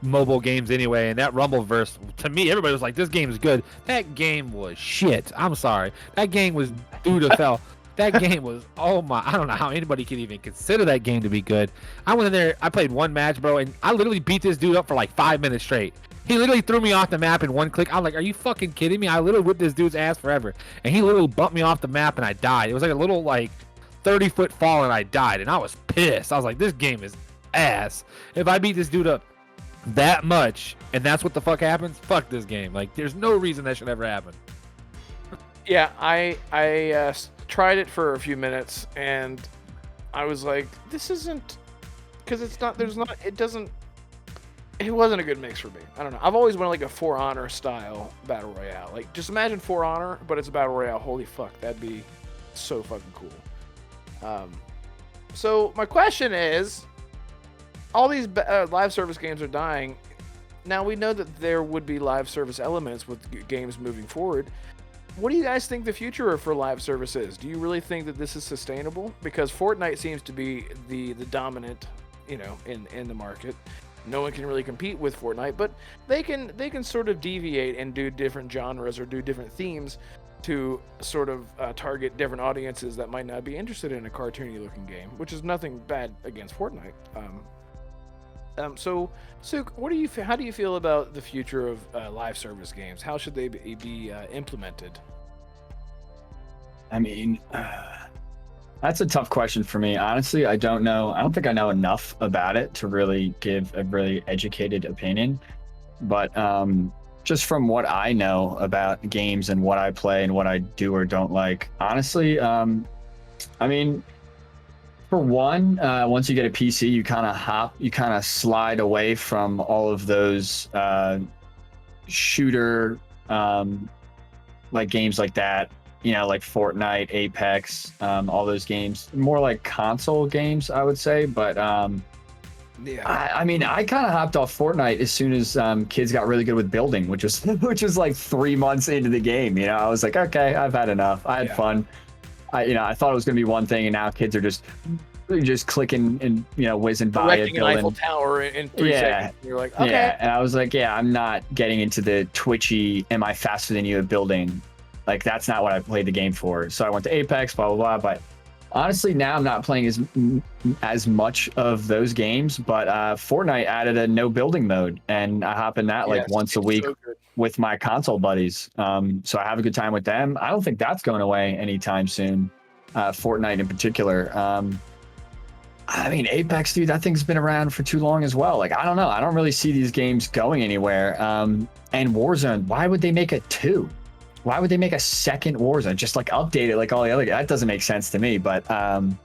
mobile games anyway, and that Rumbleverse, to me, everybody was like, this game is good. That game was shit. I'm sorry. That game was due to hell. That game was, oh my, I don't know how anybody can even consider that game to be good. I went in there, I played one match, bro, and I literally beat this dude up for like 5 minutes straight. He literally threw me off the map in one click. I'm like, are you fucking kidding me? I literally whipped this dude's ass forever. And he literally bumped me off the map and I died. It was like a little like 30-foot fall and I died. And I was pissed. I was like, this game is ass. If I beat this dude up that much and that's what the fuck happens, fuck this game. Like, there's no reason that should ever happen. Yeah, I tried it for a few minutes and I was like, this isn't, because it wasn't a good mix for me. I don't know. I've always wanted like a For Honor style battle royale. Like, just imagine For Honor, but it's a battle royale. Holy fuck, that'd be so fucking cool. So my question is, all these live service games are dying. Now we know that there would be live service elements with games moving forward. What do you guys think the future for live service is? Do you really think that this is sustainable? Because Fortnite seems to be the dominant, in the market. No one can really compete with Fortnite, but they can sort of deviate and do different genres or do different themes to sort of target different audiences that might not be interested in a cartoony looking game, which is nothing bad against Fortnite. So Suke, how do you feel about the future of live service games? How should they be implemented? I mean, that's a tough question for me. Honestly, I don't know. I don't think I know enough about it to really give a really educated opinion. But just from what I know about games and what I play and what I do or don't like, honestly, I mean, for one, once you get a PC, you kind of slide away from all of those shooter like games like that. Like Fortnite, Apex, all those games, more like console games, I would say. But yeah, I mean, I kind of hopped off Fortnite as soon as kids got really good with building, which was like 3 months into the game. I was like, okay, I've had enough. I had fun. I thought it was gonna be one thing, and now kids are just clicking and whizzing by it, building an Eiffel Tower in 3 seconds. You're like, okay. Yeah, and I was like, yeah, I'm not getting into the twitchy, am I faster than you at building? Like, that's not what I played the game for. So I went to Apex, blah, blah, blah. But Honestly, now I'm not playing as much of those games, but Fortnite added a no building mode, and I hop in that like once a week with my console buddies. So I have a good time with them. I don't think that's going away anytime soon. Fortnite in particular. I mean, Apex, dude, that thing's been around for too long as well. Like, I don't know. I don't really see these games going anywhere. And Warzone, why would they make a 2? Why would they make a second Warzone? Just like update it like all the other. That doesn't make sense to me. But I'm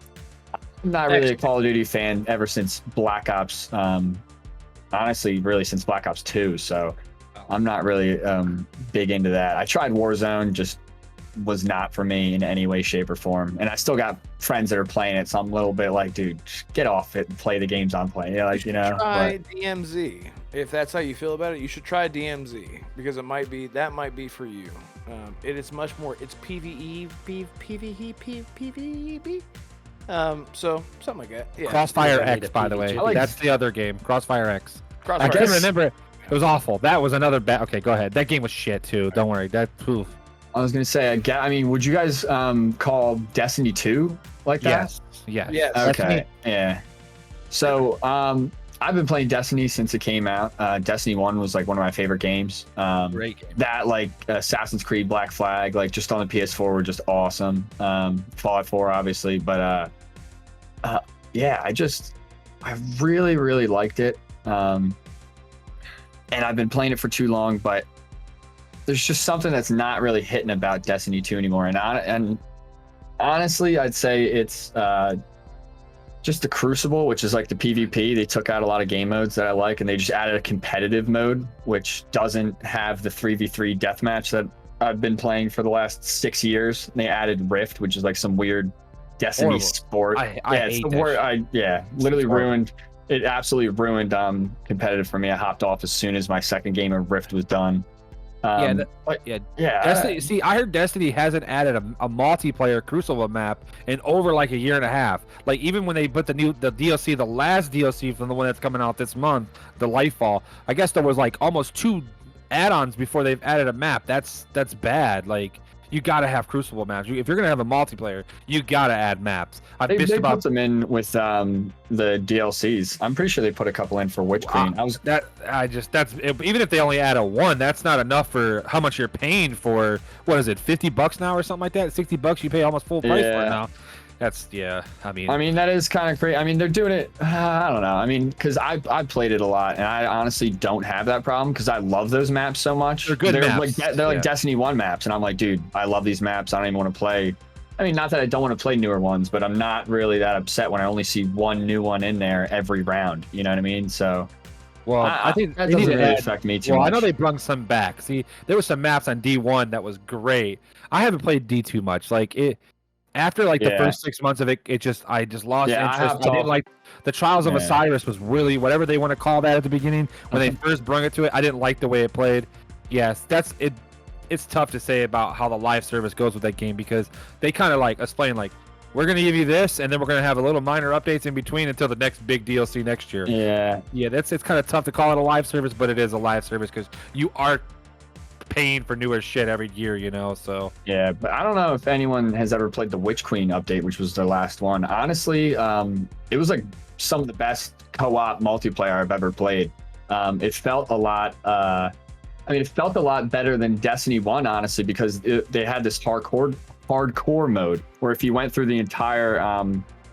not really a Call of Duty fan ever since Black Ops. Honestly, really since Black Ops 2. So I'm not really big into that. I tried Warzone, just was not for me in any way, shape, or form. And I still got friends that are playing it, so I'm a little bit like, dude, get off it and play the games I'm playing. Yeah, like, you know. Try DMZ. If that's how you feel about it, you should try DMZ because that might be for you. It is much more. It's PVE, PVE. So something like that. Yeah. Crossfire X, by the way. That's the other game. Crossfire X. Crossfire I can't remember it. It was awful. That was another bad. Okay, go ahead. That game was shit too. Don't worry. Oof. I was gonna say, I mean, would you guys call Destiny 2 like that? Yes. Okay. Yeah. So I've been playing Destiny since it came out. Destiny 1 was like one of my favorite games. Great game. That, like Assassin's Creed Black Flag, like just on the PS4 were just awesome. Fallout 4 obviously, but yeah, I really, really liked it. And I've been playing it for too long, but there's just something that's not really hitting about Destiny 2 anymore. And honestly, I'd say it's just the Crucible, which is like the PvP. They took out a lot of game modes that I like, and they just added a competitive mode, which doesn't have the 3v3 deathmatch that I've been playing for the last 6 years. And they added Rift, which is like some weird Destiny sport. Literally ruined. It absolutely ruined competitive for me. I hopped off as soon as my second game of Rift was done. Destiny, see, I heard Destiny hasn't added a multiplayer Crucible map in over like a year and a half. Like even when they put the DLC, the last DLC from the one that's coming out this month, the Lightfall, I guess there was like almost 2 add-ons before they've added a map. That's bad. Like you gotta have Crucible maps. If you're gonna have a multiplayer, you gotta add maps. They put them in with the DLCs. I'm pretty sure they put a couple in for Witch Queen. Even if they only add a 1, that's not enough for how much you're paying for. What is it, $50 now or something like that? $60 you pay almost full price for it now. I mean that is kind of crazy. I mean, they're doing it. I don't know. I mean, because I played it a lot, and I honestly don't have that problem because I love those maps so much. They're good maps. They're like Destiny 1 maps, and I'm like, dude, I love these maps. I don't even want to play. I mean, not that I don't want to play newer ones, but I'm not really that upset when I only see one new one in there every round. You know what I mean? So. Well, I think that doesn't really affect me too much. I know they brought some back. See, there was some maps on D1 that was great. I haven't played D2 much. Like it. After like the first 6 months of it, I just lost interest. I didn't like the Trials of Osiris was really whatever they want to call that at the beginning when they first brought it to it. I didn't like the way it played. Yes, that's it. It's tough to say about how the live service goes with that game because they kind of like explain like we're gonna give you this and then we're gonna have a little minor updates in between until the next big DLC next year. It's kind of tough to call it a live service, but it is a live service because you are paying for newer shit every year, you know. So yeah, but I don't know if anyone has ever played the Witch Queen update, which was the last one. Honestly, it was like some of the best co-op multiplayer I've ever played. It felt a lot it felt a lot better than Destiny 1, honestly, because they had this hardcore mode where if you went through the entire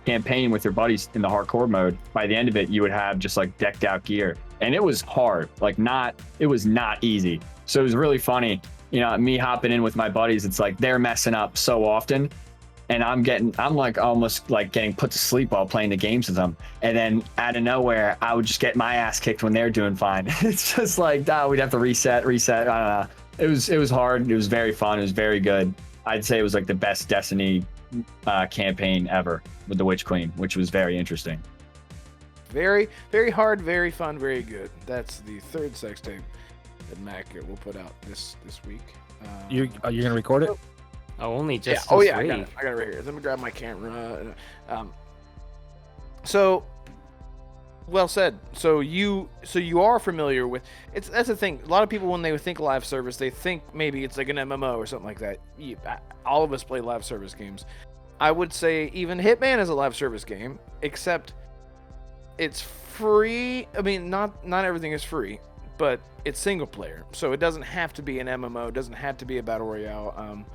campaign with your buddies in the hardcore mode, by the end of it you would have just like decked out gear, and it was hard. It was not easy. So it was really funny, you know, me hopping in with my buddies. It's like they're messing up so often, and I'm like almost like getting put to sleep while playing the games with them. And then out of nowhere, I would just get my ass kicked when they're doing fine. It's just like, we'd have to reset. I don't know. It was hard. It was very fun. It was very good. I'd say it was like the best Destiny campaign ever with the Witch Queen, which was very interesting. Very, very hard, very fun, very good. That's the third sex tape that Mac will put out this week. You're gonna record it? Oh, only just. I got it right here. Let me grab my camera. So, well said. So you are familiar with it's. That's the thing. A lot of people when they think live service, they think maybe it's like an MMO or something like that. All of us play live service games. I would say even Hitman is a live service game, except it's free. I mean, not everything is free, but it's single player, so it doesn't have to be an MMO. It doesn't have to be a battle royale.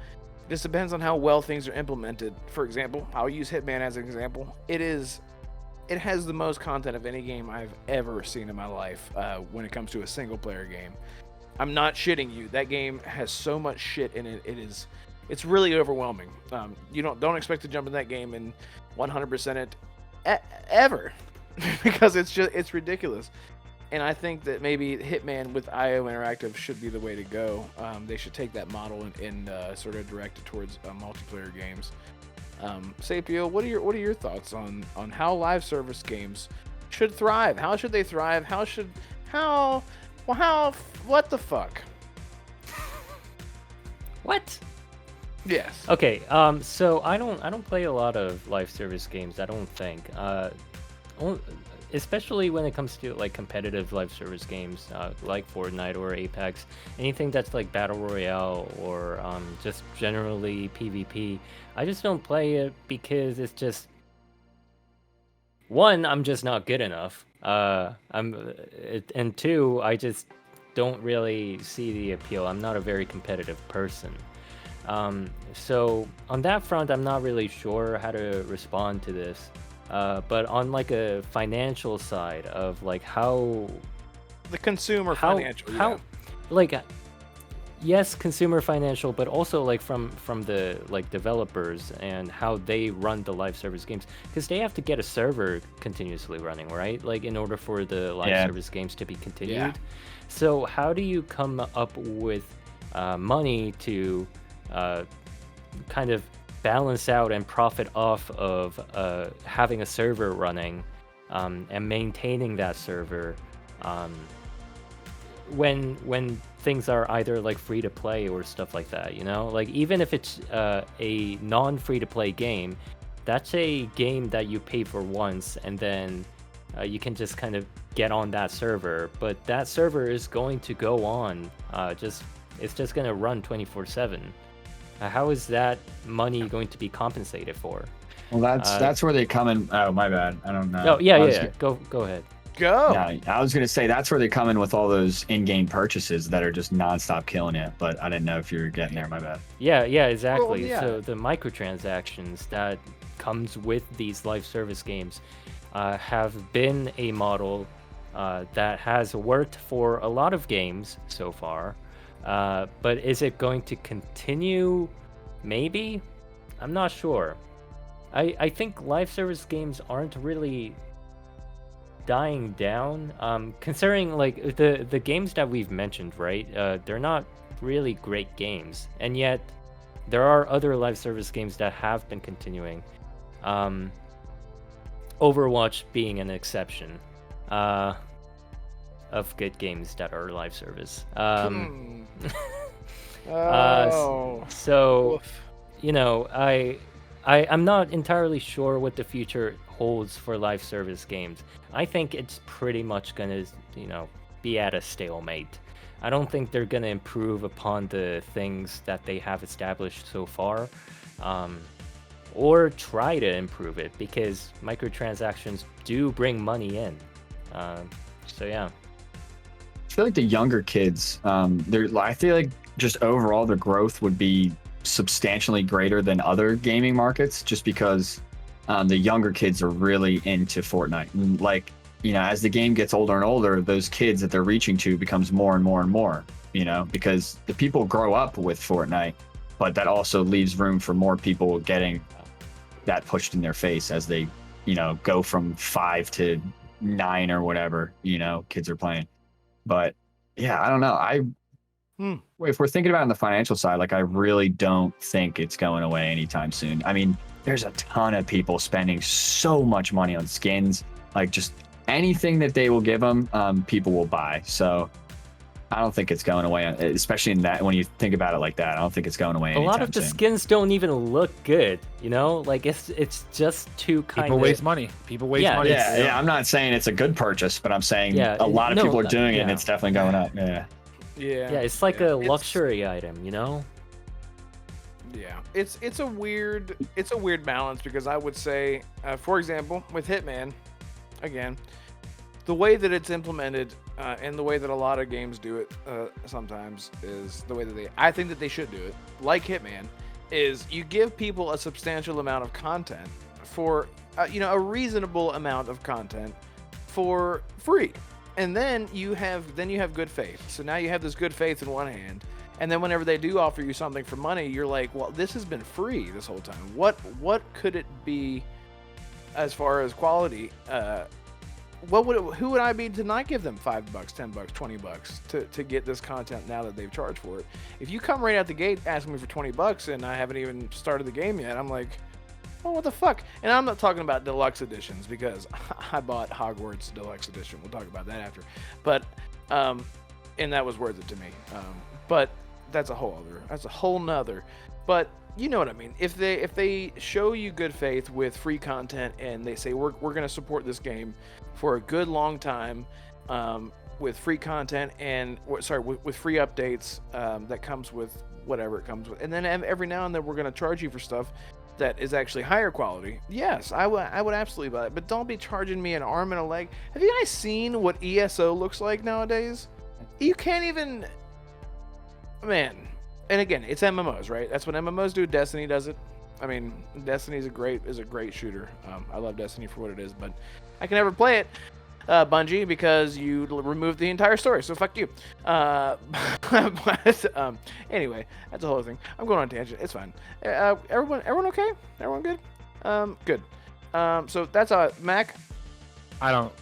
This depends on how well things are implemented. For example, I'll use Hitman as an example. It has the most content of any game I've ever seen in my life when it comes to a single player game. I'm not shitting you. That game has so much shit in it. It's really overwhelming. You don't expect to jump in that game and 100% it ever because it's ridiculous. And I think that maybe Hitman with IO Interactive should be the way to go. They should take that model and sort of direct it towards multiplayer games. Sapio, what are your thoughts on how live service games should thrive? How should they thrive? What the fuck? What? Yes. Okay. So I don't play a lot of live service games. I don't think. Especially when it comes to like competitive live service games, like Fortnite or Apex, anything that's like battle royale or just generally PvP. I just don't play it because it's just one, I'm just not good enough. And two, I just don't really see the appeal. I'm not a very competitive person. So on that front, I'm not really sure how to respond to this. But on like a financial side of like how the consumer financial, like yes, consumer financial, but also like from the like developers and how they run the live service games, because they have to get a server continuously running, right? Like in order for the live service games to be continued. Yeah. So how do you come up with money to kind of balance out and profit off of having a server running and maintaining that server when things are either like free to play or stuff like that, you know? Like even if it's a non-free to play game, that's a game that you pay for once and then you can just kind of get on that server, but that server is going to go on it's just going to run 24/7. How is that money going to be compensated for? Well, that's where they come in. Oh, my bad. I don't know. Oh, yeah. Go ahead. Go. Yeah, I was gonna say that's where they come in with all those in-game purchases that are just nonstop killing it. But I didn't know if you were getting there. My bad. Yeah, exactly. Well, yeah. So the microtransactions that comes with these live service games have been a model that has worked for a lot of games so far. But is it going to continue? Maybe? I'm not sure. I think live service games aren't really dying down. Considering like the games that we've mentioned, right? They're not really great games, and yet there are other live service games that have been continuing. Overwatch being an exception. Of good games that are live service. So, you know, I'm not entirely sure what the future holds for live service games. I think it's pretty much gonna, be at a stalemate. I don't think they're gonna improve upon the things that they have established so far, or try to improve it, because microtransactions do bring money in. So yeah. I feel like the younger kids, I feel like just overall the growth would be substantially greater than other gaming markets, just because the younger kids are really into Fortnite. And like, as the game gets older and older, those kids that they're reaching to becomes more and more and more, because the people grow up with Fortnite, but that also leaves room for more people getting that pushed in their face as they, go from 5 to 9 or whatever, kids are playing. But yeah, I don't know. If we're thinking about it on the financial side, like I really don't think it's going away anytime soon. I mean, there's a ton of people spending so much money on skins, like just anything that they will give them, people will buy. So I don't think it's going away, especially in that when you think about it like that. I don't think it's going away anytime soon. A lot of the skins don't even look good, like it's just too kind of... People waste money. Yeah, I'm not saying it's a good purchase, but I'm saying a lot of people are doing it, and it's definitely going up. Yeah, it's like a luxury item, Yeah, it's a weird balance because I would say, for example, with Hitman, again, the way that it's implemented and the way that a lot of games do it sometimes is the way that I think that they should do it. Like Hitman, is you give people a substantial amount of content for a reasonable amount of content for free, and then you have good faith. So now you have this good faith in one hand. And then whenever they do offer you something for money, you're like, well, this has been free this whole time. What could it be as far as quality? Who would I be to not give them $5, $10, $20 to get this content now that they've charged for it? If you come right out the gate asking me for $20 and I haven't even started the game yet, I'm like, oh, what the fuck? And I'm not talking about deluxe editions because I bought Hogwarts Deluxe Edition. We'll talk about that after. But and that was worth it to me. But that's a whole nother. But you know what I mean. If they show you good faith with free content and they say we're going to support this game for a good long time with free content and with free updates that comes with whatever it comes with, and then every now and then we're going to charge you for stuff that is actually higher quality. Yes, I would absolutely buy it, but don't be charging me an arm and a leg. Have you guys seen what ESO looks like nowadays? You can't even. Man, and again, it's MMOs, right? That's what MMOs do. Destiny does it. I mean, Destiny is a great shooter. I love Destiny for what it is, but I can never play it, Bungie, because you removed the entire story. So fuck you. But anyway, that's the whole thing. I'm going on a tangent. It's fine. Everyone okay? Everyone good? Good. So that's Mac. I don't.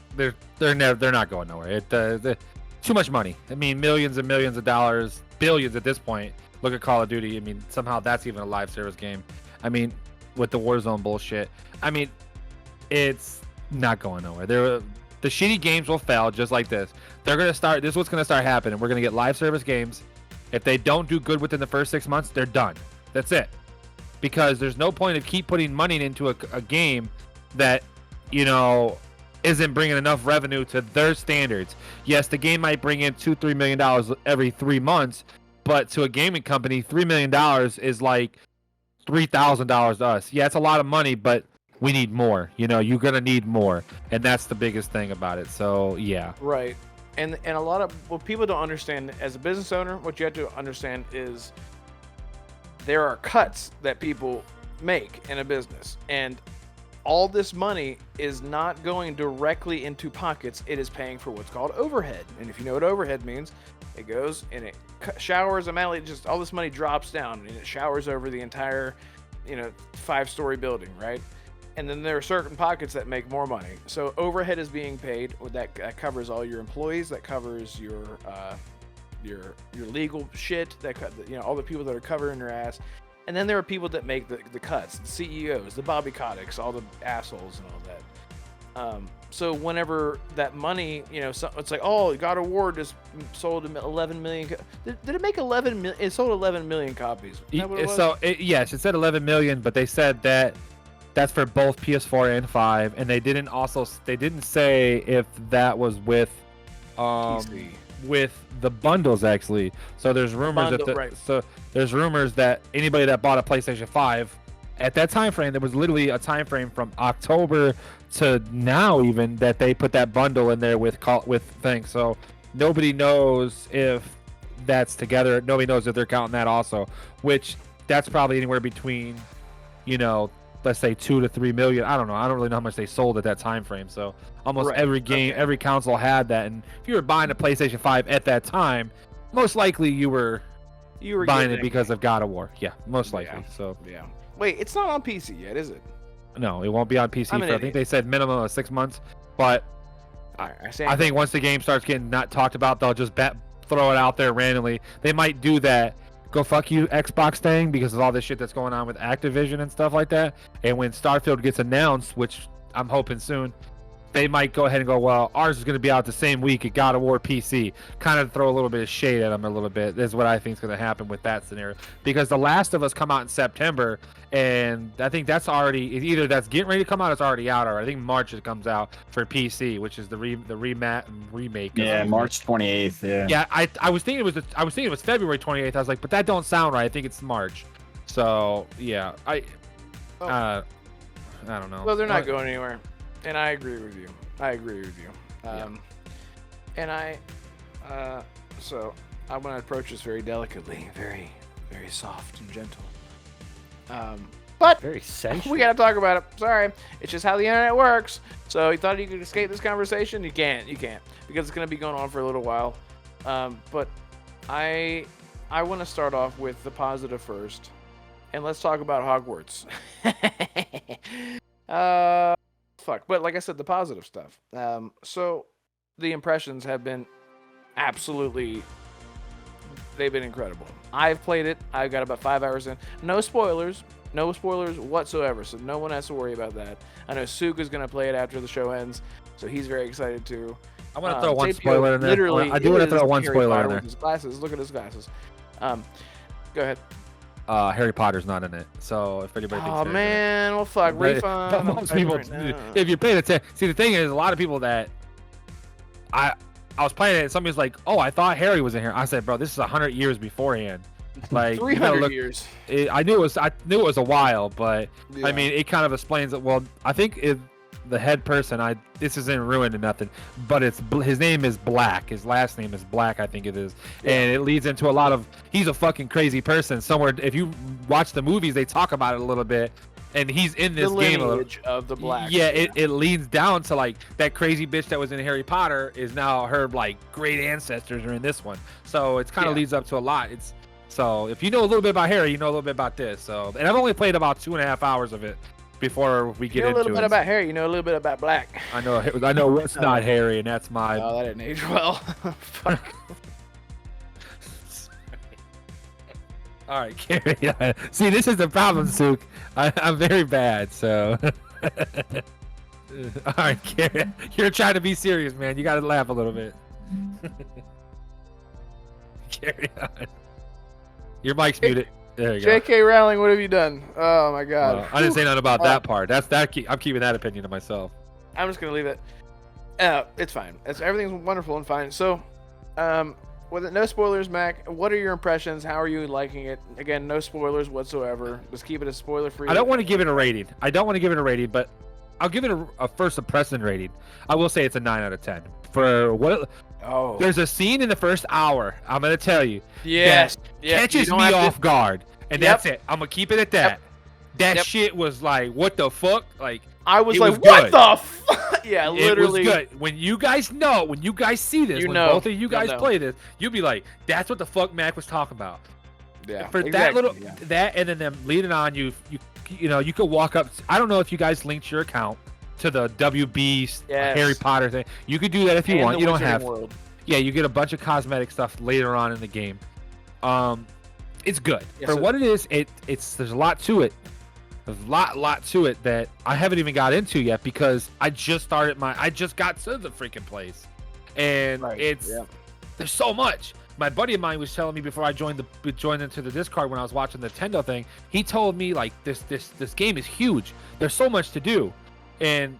They're not going nowhere. Too much money. I mean, millions and millions of dollars. Billions at this point. Look at Call of Duty. I mean, somehow that's even a live service game. I mean, with the Warzone bullshit. I mean, it's not going nowhere. The shitty games will fail just like this. They're gonna start. This is what's gonna start happening. We're gonna get live service games. If they don't do good within the first 6 months, they're done. That's it. Because there's no point of keep putting money into a game that isn't bringing enough revenue to their standards. Yes, the game might bring in $2-3 million every 3 months, but to a gaming company, $3 million is like $3,000 to us. Yeah, it's a lot of money, but we need more. You're gonna need more, and that's the biggest thing about it. So yeah, right. And a lot of what people don't understand as a business owner, what you have to understand is there are cuts that people make in a business, and all this money is not going directly into pockets. It is paying for what's called overhead. And if you know what overhead means, it goes and it showers just all this money drops down and it showers over the entire 5-story building, right? And then there are certain pockets that make more money. So overhead is being paid. That covers all your employees. That covers your legal shit. All the people that are covering your ass. And then there are people that make the cuts, the CEOs, the Bobby Koticks, all the assholes and all that. So whenever that money, it's like, oh, God of War just sold 11 million. Did it make 11 million? It sold 11 million copies. Is that what it was? So yes, it said 11 million, but they said that's for both PS4 and 5, and they didn't say if that was with PC. With the bundles actually. So there's rumors there's rumors that anybody that bought a PlayStation 5 at that time frame, there was literally a time frame from October to now even that they put that bundle in there with things. So nobody knows if that's together. Nobody knows if they're counting that also, which that's probably anywhere between, let's say 2 to 3 million. I don't know. I don't really know how much they sold at that time frame. So almost every game, every console had that. And if you were buying a PlayStation 5 at that time, most likely you were buying it because of God of War. Yeah, most likely. Yeah. So yeah. Wait, it's not on PC yet, is it? No, it won't be on PC I think they said minimum of 6 months. But I think once the game starts getting not talked about, they'll just throw it out there randomly. They might do that. Go fuck you Xbox thing because of all this shit that's going on with Activision and stuff like that. And when Starfield gets announced, which I'm hoping soon, they might go ahead and go, well, ours is going to be out the same week at God of War PC. Kind of throw a little bit of shade at them a little bit. That's what I think is going to happen with that scenario. Because The Last of Us come out in September, and I think that's already, either that's getting ready to come out, it's already out already. I think March it comes out for PC, which is the remake. Yeah, March 28th. Yeah. Yeah, I was thinking it was February 28th. I was like, but that don't sound right. I think it's March. So yeah, I Oh. don't know. Well, they're not going anywhere, and I agree with you. And so I'm gonna approach this very delicately, very, very soft and gentle. But Very sensual. we gotta talk about it. Sorry, it's just how the internet works. So you thought you could escape this conversation? You can't, because it's gonna be going on for a little while. But I want to start off with the positive first, and let's talk about Hogwarts. But like I said, the positive stuff. So the impressions have been absolutely, they've been incredible. I've played it. I've got about 5 hours in. No spoilers whatsoever, so no one has to worry about that. I know Suke is going to play it after the show ends, so he's very excited too. I want to throw one Sapio spoiler in there. literally I do want to throw one Harry spoiler Potter in there. with his glasses. Look at his glasses. Go ahead. Harry Potter's not in it, so if anybody thinks Oh Harry man, well fuck, But- refund. but I'm most typing people, right now. if you're paying attention, see the thing is, a lot of people that I was playing it, and somebody's like, "Oh, I thought Harry was in here." I said, "Bro, this is 100 years beforehand." Like, you gotta 300 look. years. I knew it was a while, but Yeah. I mean, it kind of explains it. Well, I think the head person, this isn't ruined or nothing, but his name is Black. His last name is Black, I think it is, and it leads into a lot of, he's a fucking crazy person. Somewhere, if you watch the movies, they talk about it a little bit, and he's in this the game a little. lineage of the Blacks. Yeah, it leads down to like that crazy bitch that was in Harry Potter is now her like great ancestors are in this one. So it's kind of leads up to a lot. So if you know a little bit about Harry, you know a little bit about this. So, and I've only played about 2.5 hours of it before we get You know a into little bit it. about Harry. You know a little bit about Black. I know what's not Harry, and that's my. Oh, that didn't age well. Fuck. All right, carry on. See, this is the problem, Suke. I'm very bad, so. All right, carry on. You're trying to be serious, man. You got to laugh a little bit. Carry on. Your mic's muted. There you go. J.K. Rowling, what have you done? Oh my God. Well, I didn't say nothing about that part. I'm keeping that opinion to myself. I'm just gonna leave it. It's fine. Everything's wonderful and fine. So, with it, no spoilers, Mac. What are your impressions? How are you liking it? Again, no spoilers whatsoever. Just keep it a spoiler-free. I don't want to give it a rating. But I'll give it a first impression rating. I will say it's a 9 out of 10. For what? Oh. There's a scene in the first hour, I'm gonna tell you, Yes. catches me off guard, and Yep. that's it. I'm gonna keep it at that. Yep. That Yep. shit was like, what the fuck? Like, I was it like, was what good. the fuck? Yeah, literally. It was good. When you guys see this, when both of you guys play this, you'll be like, that's what the fuck Mac was talking about. Yeah. For exactly, that little, yeah. that, and then them leading on, you could walk up. I don't know if you guys linked your account to the WB Yes. Harry Potter thing. You could do that if you And want. the You don't Wizarding have. World. Yeah, you get a bunch of cosmetic stuff later on in the game. It's good Yeah, for so- what it is. There's a lot to it. There's a lot to it that I haven't even got into yet because I just got to the freaking place, and Right, there's so much. My buddy of mine was telling me before I joined into the Discord when I was watching the Nintendo thing. He told me like this game is huge. There's so much to do, and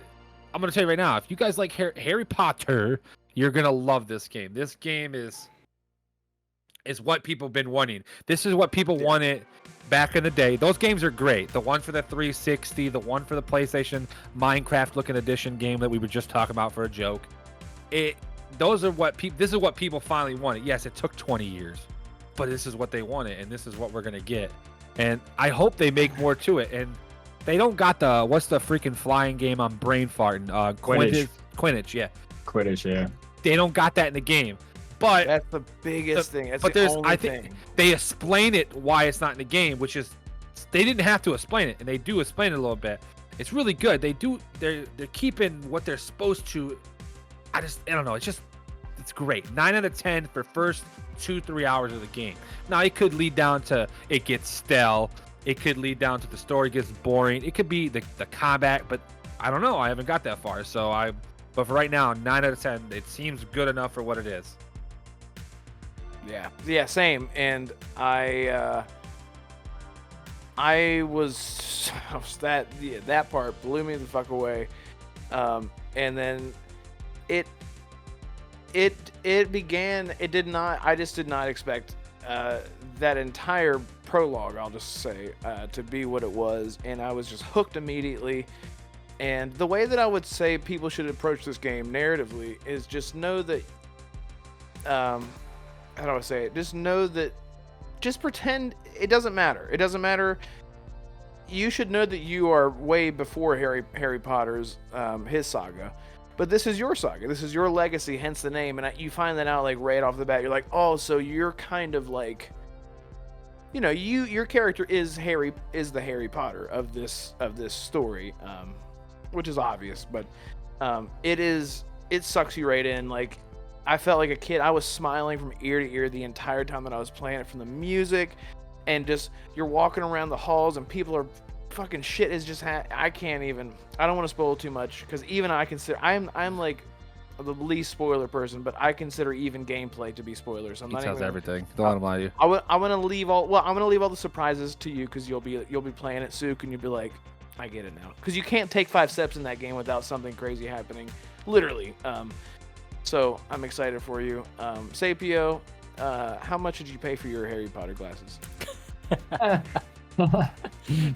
I'm gonna tell you right now, if you guys like Harry Potter, you're gonna love this game. This game is what people have been wanting. This is what people wanted back in the day. Those games are great. The one for the 360, the one for the PlayStation, Minecraft looking edition game that we were just talking about for a joke. This is what people finally wanted. Yes, it took 20 years, but this is what they wanted, and this is what we're gonna get. And I hope they make more to it. And they don't got what's the freaking flying game I'm brain farting? Quidditch, yeah. Quidditch, yeah. They don't got that in the game. But That's the biggest thing. That's but the there's only I think thing. they explain it why it's not in the game, which is they didn't have to explain it, and they do explain it a little bit. It's really good. They're keeping what they're supposed to. I don't know. It's great. 9 out of 10 for first 2-3 hours of the game. Now it could lead down to it gets stale. It could lead down to the story gets boring. It could be the combat, but I don't know. I haven't got that far, but for right now, 9 out of 10. It seems good enough for what it is. Yeah, same. And I was that part blew me the fuck away. And then I just did not expect that entire prologue, I'll just say, to be what it was, and I was just hooked immediately. And the way that I would say people should approach this game narratively is just know that, how do I say it? Just pretend it doesn't matter. It doesn't matter. You should know that you are way before Harry Potter's his saga, but this is your saga. This is your legacy, hence the name. And you find that out like right off the bat. You're like, oh, so you're kind of like, your character is the Harry Potter of this story, which is obvious, but it sucks you right in. Like, I felt like a kid. I was smiling from ear to ear the entire time that I was playing it, from the music, and just you're walking around the halls and people are fucking shit is just I don't want to spoil too much, because even I consider I'm like the least spoiler person, but I consider even gameplay to be spoilers. I'm not even everything. Don't let him lie to you. I'm gonna leave all the surprises to you, because you'll be playing it, Suke, and you'll be like, I get it now, because you can't take 5 steps in that game without something crazy happening, literally. So I'm excited for you. Sapio, how much did you pay for your Harry Potter glasses?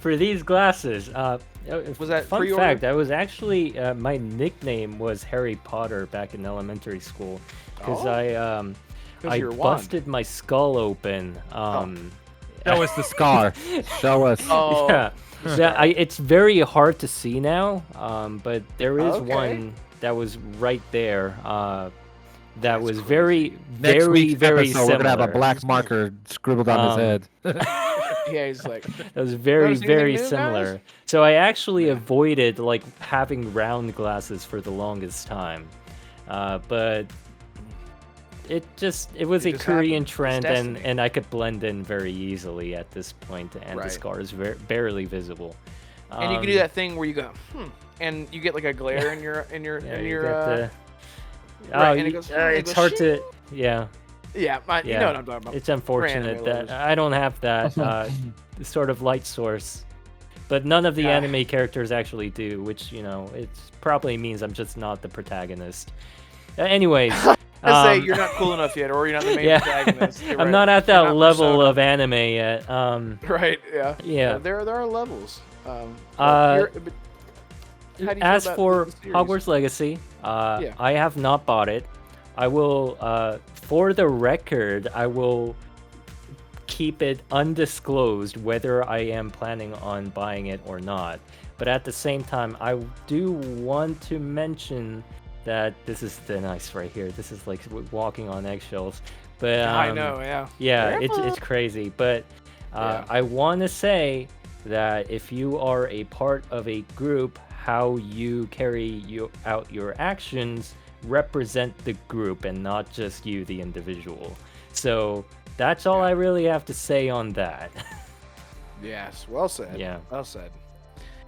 For these glasses, was that fun pre-order? fact? I was actually my nickname was Harry Potter back in elementary school, because I busted my skull open. Show us the scar. Show us. Oh. Yeah, it's very hard to see now, but there is Okay. one that was right there. That was Next very episode, similar. we're gonna have a black marker scribbled on his head. Yeah, he's like, That was very Notice anything new, similar. guys? So I actually avoided like having round glasses for the longest time, but it was It a just Korean happened. It's trend, and destiny. I could blend in very easily at this point, and Right. the scar is barely visible. and you can do that thing where you go, and you get like a glare in your Yeah, you your got the- right, and it goes, it it's goes hard shing. to. Yeah, yeah, you Yeah. know what I'm talking about. it's unfortunate anime that lovers. I don't have that sort of light source, but none of the Yeah. anime characters actually do, which it probably means I'm just not the protagonist. Anyways, I say you're not cool enough yet, or you're not the main yeah, protagonist. You're I'm right. not at You're that not level Persona. of anime yet. Right, yeah. Yeah. There are levels. Uh, but how do you feel As about for the series? Hogwarts Legacy, Yeah. I have not bought it. I will, for the record, I will keep it undisclosed whether I am planning on buying it or not. But at the same time, I do want to mention that this is thin ice right here. This is like walking on eggshells. But I know, yeah. yeah, Careful. it's crazy. But Yeah. I want to say that if you are a part of a group, how you carry out your actions represent the group and not just you, the individual. So that's all I really have to say on that. Yes, well said. Yeah. Well said.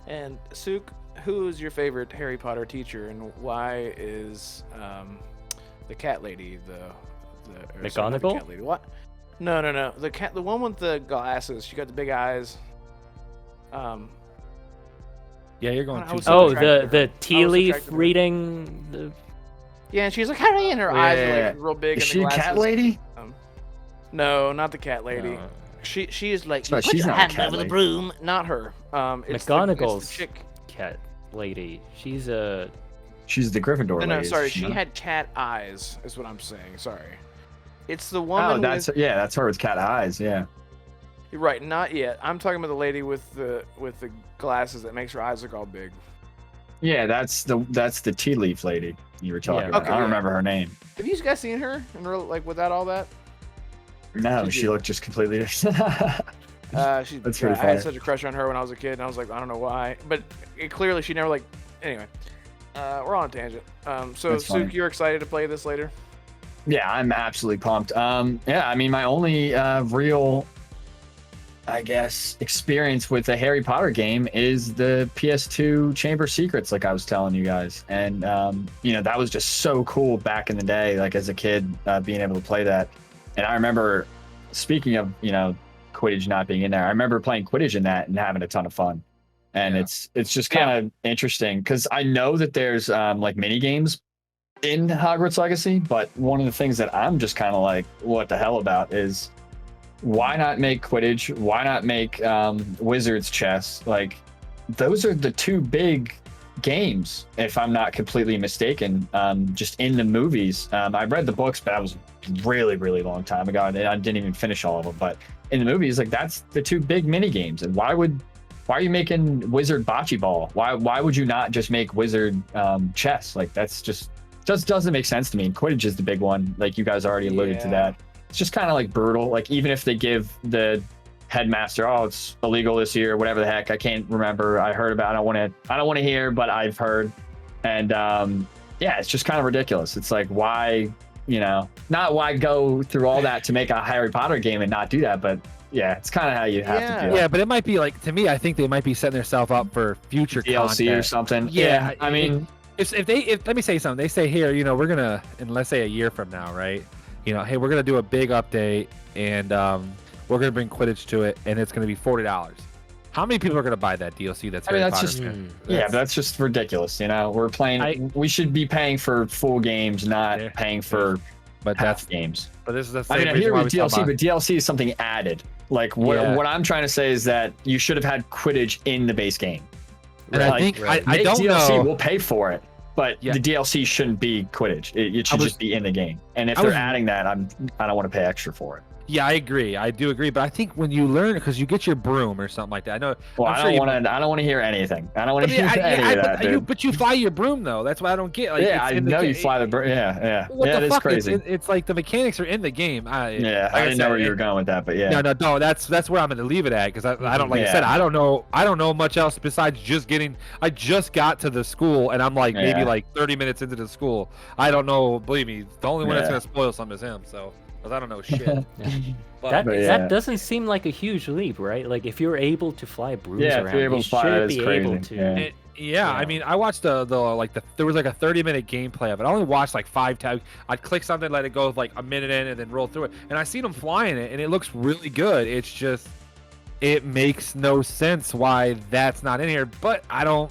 And Suke, who is your favorite Harry Potter teacher, and why is the cat lady or sorry, not the McGonagall? cat lady. What? No. The one with the glasses. She got the big eyes. Yeah, you're going I too. was far. Oh, attracted to the her. tea I was leaf attracted to her. reading. Yeah, and she's like, Harry, and her eyes are like real big. Is and she the a glasses. cat lady? No, not the cat lady. No. She is like, No, "You put she's your not a hand cat over the lady. broom. Not her. It's McGonagall's the chick. cat lady. She's She's the Gryffindor No, lady. sorry. is She not? had cat eyes. Is what I'm saying. Sorry. It's the Oh, woman. that's that's her with cat eyes. Yeah. You're right. Not yet. I'm talking about the lady with the glasses that makes her eyes look all big. Yeah, that's the tea leaf lady you were talking Yeah. about. Okay, I don't yeah. remember her name. Have you guys seen her in real, like, without all that? No, She's she good. looked just completely different. She's. That's Yeah, pretty I had funny. such a crush on her when I was a kid, and I was like, I don't know why, but clearly she never like. Anyway, we're on a tangent. So That's funny. Suke, you're excited to play this later? Yeah, I'm absolutely pumped. Yeah, I mean, my only real, I guess, experience with a Harry Potter game is the PS2 Chamber Secrets, like I was telling you guys, and that was just so cool back in the day, like as a kid, being able to play that. And I remember, speaking of Quidditch not being in there, I remember playing Quidditch in that and having a ton of fun. And Yeah. it's just kind of interesting because I know that there's like mini games in Hogwarts Legacy, but one of the things that I'm just kind of like, what the hell about is why not make Quidditch? Why not make Wizards chess? Like, those are the two big games, if I'm not completely mistaken, just in the movies. I read the books, but that was really, really long time ago, and I didn't even finish all of them. But in the movies, like, that's the two big mini games. And why are you making Wizard bocce ball? Why would you not just make Wizard chess? Like, that's just doesn't make sense to me. And Quidditch is the big one, like you guys already alluded to that. It's just kind of like brutal. Like, even if they give the headmaster, oh, it's illegal this year, whatever the heck, I can't remember. I heard about. I don't want to hear, but I've heard. And yeah, it's just kind of ridiculous. It's like, why, not why go through all that to make a Harry Potter game and not do that, but yeah, it's kind of how you have to do it. Yeah, but it might be like, to me, I think they might be setting themselves up for future DLC content or something. Yeah, I mean, if let me say something. They say here, we're gonna, and let's say a year from now, right? Hey, we're gonna do a big update, and we're gonna bring Quidditch to it, and it's gonna be $40. How many people are gonna buy that DLC? That's Harry Potter just but that's just ridiculous. We're playing. We should be paying for full games, not paying for half games. But this is the same. I hear with DLC, but DLC is something added. Like, what I'm trying to say is that you should have had Quidditch in the base game. And I think I don't DLC, know. We'll pay for it, but the DLC shouldn't be Quidditch. It should just be in the game. And if they're adding that, I don't want to pay extra for it. Yeah, I agree. I do agree. But I think when you learn, because you get your broom or something like that. I know. Well, I don't want to hear anything. I don't want to hear any of that, dude. But you fly your broom though. That's what I don't get. Like, I know you fly the broom. Yeah. What the fuck? It is crazy. It's like the mechanics are in the game. I didn't know where you were going with that, but yeah. No. That's where I'm going to leave it at, because I don't, like I said, I don't know much else besides just getting. I just got to the school, and I'm like maybe like 30 minutes into the school. I don't know. Believe me, the only one that's going to spoil some is him. So. I don't know shit. That doesn't seem like a huge leap, right? Like, if you're able to fly brooms around, you should be able to. Yeah, I mean, I watched there was like a 30-minute gameplay of it. I only watched like 5 times. I'd click something, let it go like a minute in, and then roll through it. And I seen them flying it, and it looks really good. It's just, it makes no sense why that's not in here. But I don't.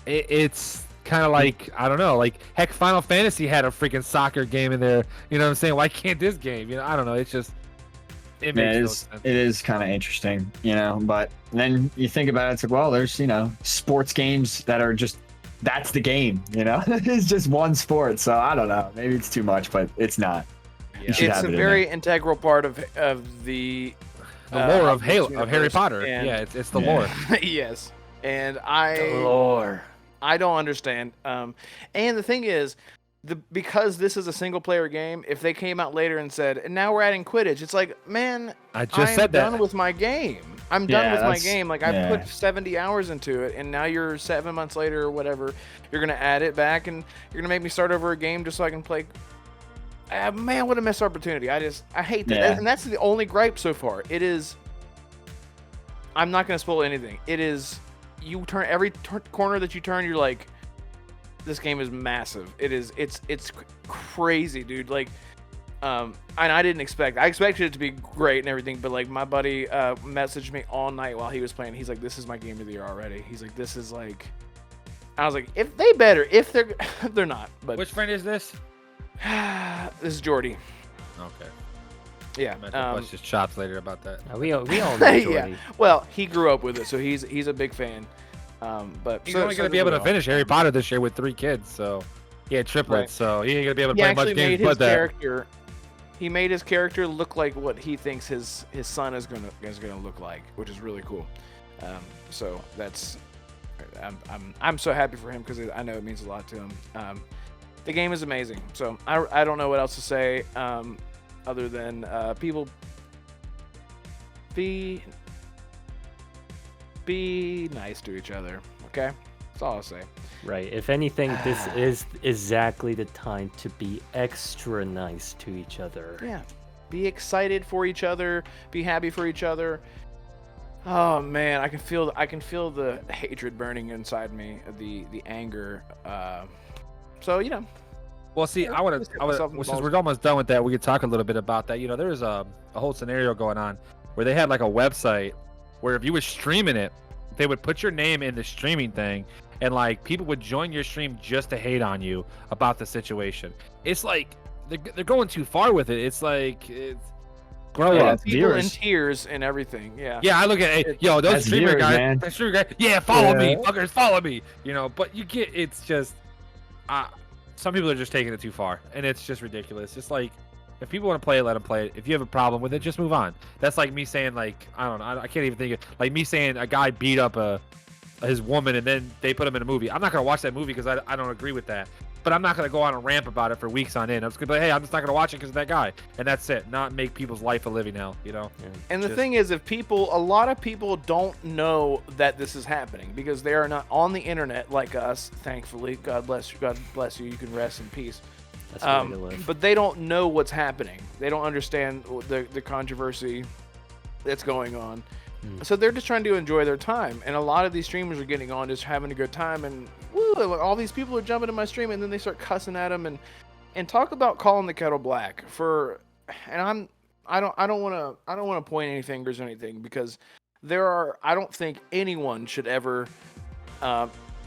It's kind of like, I don't know, like, heck, Final Fantasy had a freaking soccer game in there. You know what I'm saying? Why can't this game? I don't know. It's just, it makes no sense. It is kind of interesting, but then you think about it, it's like, well, there's, sports games that are just, that's the game, it's just one sport. So I don't know. Maybe it's too much, but it's not. Yeah. It's a very integral part of the lore of Harry Potter. Yeah, it's the lore. Yes. And the lore. I don't understand. And the thing is, because this is a single player game, if they came out later and said, and now we're adding Quidditch, it's like, man, I'm done with my game. I'm done with my game. Like, I put 70 hours into it, and now you're 7 months later or whatever, you're going to add it back, and you're going to make me start over a game just so I can play. Man, what a missed opportunity. I hate that. Yeah. And that's the only gripe so far. It is, I'm not going to spoil anything. It is, you turn every corner that you turn, you're like, this game is massive. It's crazy, dude. Like, and I expected it to be great and everything, but like, my buddy messaged me all night while he was playing. He's like, this is my game of the year already. He's like, this is like, I was like, if they're not. But which friend is this? This is Jordy. Okay. Yeah. Bust his chops later about that. We all know Jordy. Yeah. Well, he grew up with it, so he's a big fan. But he's only going to be able to finish Harry Potter this year with 3 kids, so he had triplets, right. So he ain't going to be able to play much games. But that. He made his character look like what he thinks his son is gonna look like, which is really cool. So that's, I'm so happy for him, because I know it means a lot to him. The game is amazing, so I don't know what else to say, other than people be nice to each other, okay? That's all I'll say. Right. If anything, this is exactly the time to be extra nice to each other. Yeah. Be excited for each other. Be happy for each other. Oh man, I can feel the hatred burning inside me, the anger. So Well, see, since we're almost done with that, we could talk a little bit about that. There was a whole scenario going on where they had like a website where if you were streaming it, they would put your name in the streaming thing, and like people would join your stream just to hate on you about the situation. It's like they're going too far with it. It's like Grow Yeah, up. people in Viewers. tears and everything. Yeah. Yeah, I look at it. Yo, those That's streamer viewers, guys. man. That streamer guy. Yeah, follow me, Yeah. fuckers, follow me. You know, but you get it's just, some people are just taking it too far, and it's just ridiculous. Just like, if people want to play it, let them play it. If you have a problem with it, just move on. That's like me saying, like, I don't know, I can't even think of, like me saying a guy beat up his woman and then they put him in a movie. I'm not gonna watch that movie because I don't agree with that. But I'm not gonna go on a rant about it for weeks on end. I'm just gonna be like, hey, I'm just not gonna watch it because of that guy, and that's it. Not make people's life a living hell, you know. And the Just- thing is, a lot of people don't know that this is happening because they are not on the internet like us. Thankfully, God bless you. God bless you. You can rest in peace. That's the way to live. But they don't know what's happening. They don't understand the controversy that's going on. So they're just trying to enjoy their time. And a lot of these streamers are getting on just having a good time. And woo, all these people are jumping in my stream, and then they start cussing at them and talk about calling the kettle black for. And I don't want to point any fingers or anything because I don't think anyone should ever.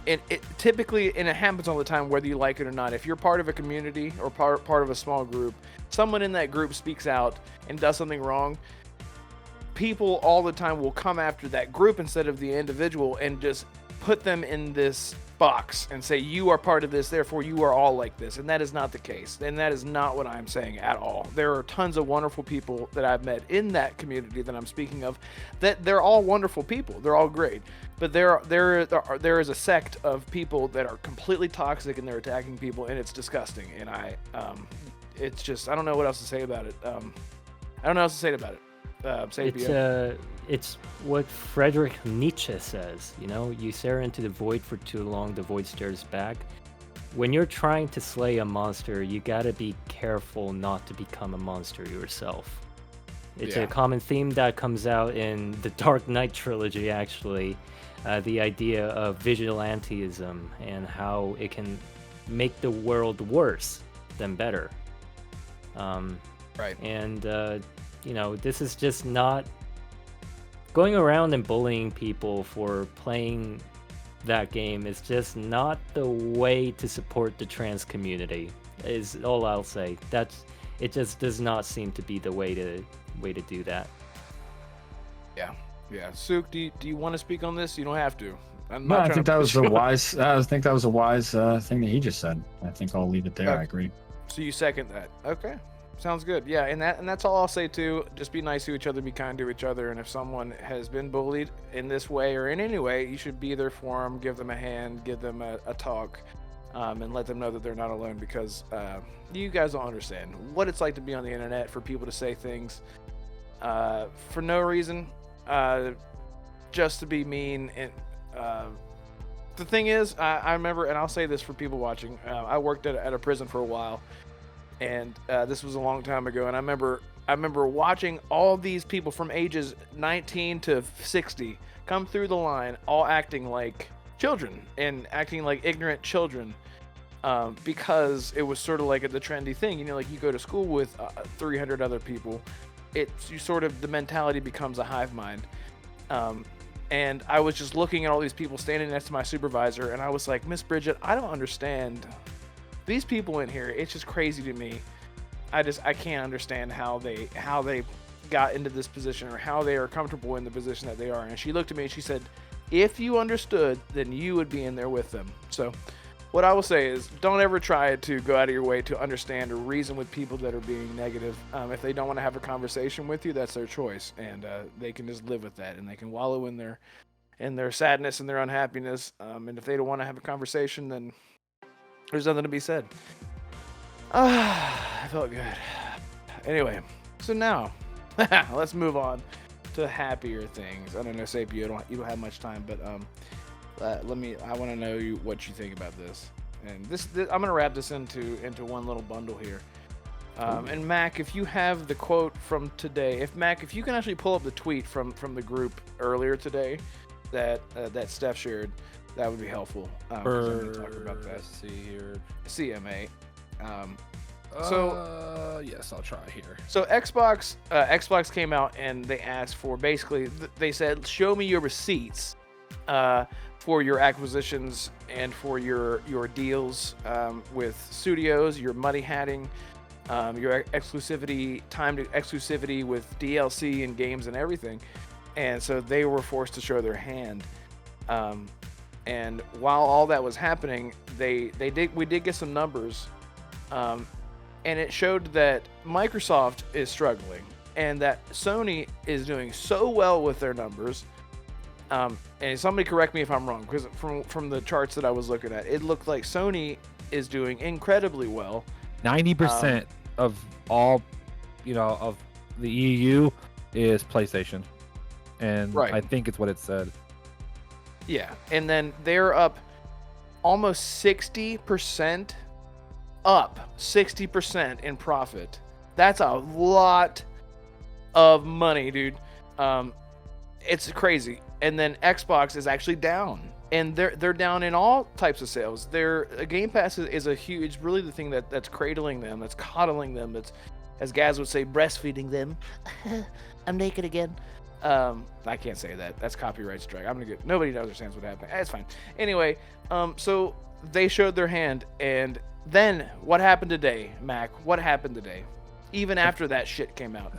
It typically, and it happens all the time, whether you like it or not. If you're part of a community or part of a small group, someone in that group speaks out and does something wrong, people all the time will come after that group instead of the individual and just put them in this box and say, you are part of this, therefore you are all like this. And that is not the case. And that is not what I'm saying at all. There are tons of wonderful people that I've met in that community that I'm speaking of, that they're all wonderful people. They're all great. But there is a sect of people that are completely toxic and they're attacking people, and it's disgusting. And it's just, I don't know what else to say about it. I don't know what else to say about it. Sapio. It's what Friedrich Nietzsche says. You know, you stare into the void for too long, the void stares back. When you're trying to slay a monster, you gotta be careful not to become a monster yourself. It's a common theme that comes out in the Dark Knight trilogy, actually. The idea of vigilantism and how it can make the world worse than better. Right. And, you know, this is just not going around and bullying people for playing that game is just not the way to support the trans community, is all I'll say. It just does not seem to be the way to do that. Yeah. Suke, do you want to speak on this? You don't have to. No, I think that was a wise. I think that was a wise thing that he just said. I think I'll leave it there. Okay. I agree. So you second that? Okay, sounds good. Yeah, and that's all I'll say too. Just be nice to each other, be kind to each other, and if someone has been bullied in this way or in any way, you should be there for them, give them a hand, give them a talk, and let them know that they're not alone because you guys don't understand what it's like to be on the internet, for people to say things for no reason, just to be mean. And the thing is, I remember, and I'll say this for people watching, I worked at a prison for a while, and this was a long time ago, and I remember watching all these people from ages 19 to 60 come through the line, all acting like children and acting like ignorant children, because it was sort of like the trendy thing, you know, like you go to school with 300 other people, the mentality becomes a hive mind. And I was just looking at all these people standing next to my supervisor, and I was like, Miss Bridget, I don't understand these people in here. It's just crazy to me. I can't understand how they got into this position, or how they are comfortable in the position that they are. And she looked at me and she said, if you understood, then you would be in there with them. So what I will say is, don't ever try to go out of your way to understand or reason with people that are being negative. If they don't want to have a conversation with you, that's their choice, and they can just live with that, and they can wallow in their sadness and their unhappiness. And if they don't want to have a conversation, then there's nothing to be said. I felt good. Anyway, so now let's move on to happier things. I don't know, Sapio, you don't have much time, but I want to know what you think about this. And this I'm gonna wrap this into one little bundle here. And Mac, if you have the quote from today, if you can actually pull up the tweet from the group earlier today that Steph shared, that would be helpful. 'Cause I'm gonna talk about that. Let's see here. CMA. Yes, I'll try here. So Xbox came out and they asked for, basically they said, show me your receipts for your acquisitions and for your deals with studios, your money hatting, your exclusivity, timed exclusivity with DLC and games and everything. And so they were forced to show their hand. And while all that was happening, we did get some numbers, and it showed that Microsoft is struggling and that Sony is doing so well with their numbers. And somebody correct me if I'm wrong, because from the charts that I was looking at, it looked like Sony is doing incredibly well. 90% of all, of the EU is PlayStation, and Right. I think it's what it said. Yeah, and then they're up almost 60%, up 60% in profit. That's a lot of money, dude. It's crazy. And then Xbox is actually down, and they're down in all types of sales. Their Game Pass is a huge, really the thing that's cradling them, that's coddling them, that's, as Gaz would say, breastfeeding them. I'm naked again. I can't say that. That's copyright strike. I'm gonna get. Nobody understands what happened. It's fine. Anyway, so they showed their hand, and then what happened today, Mac? What happened today? Even after that shit came out.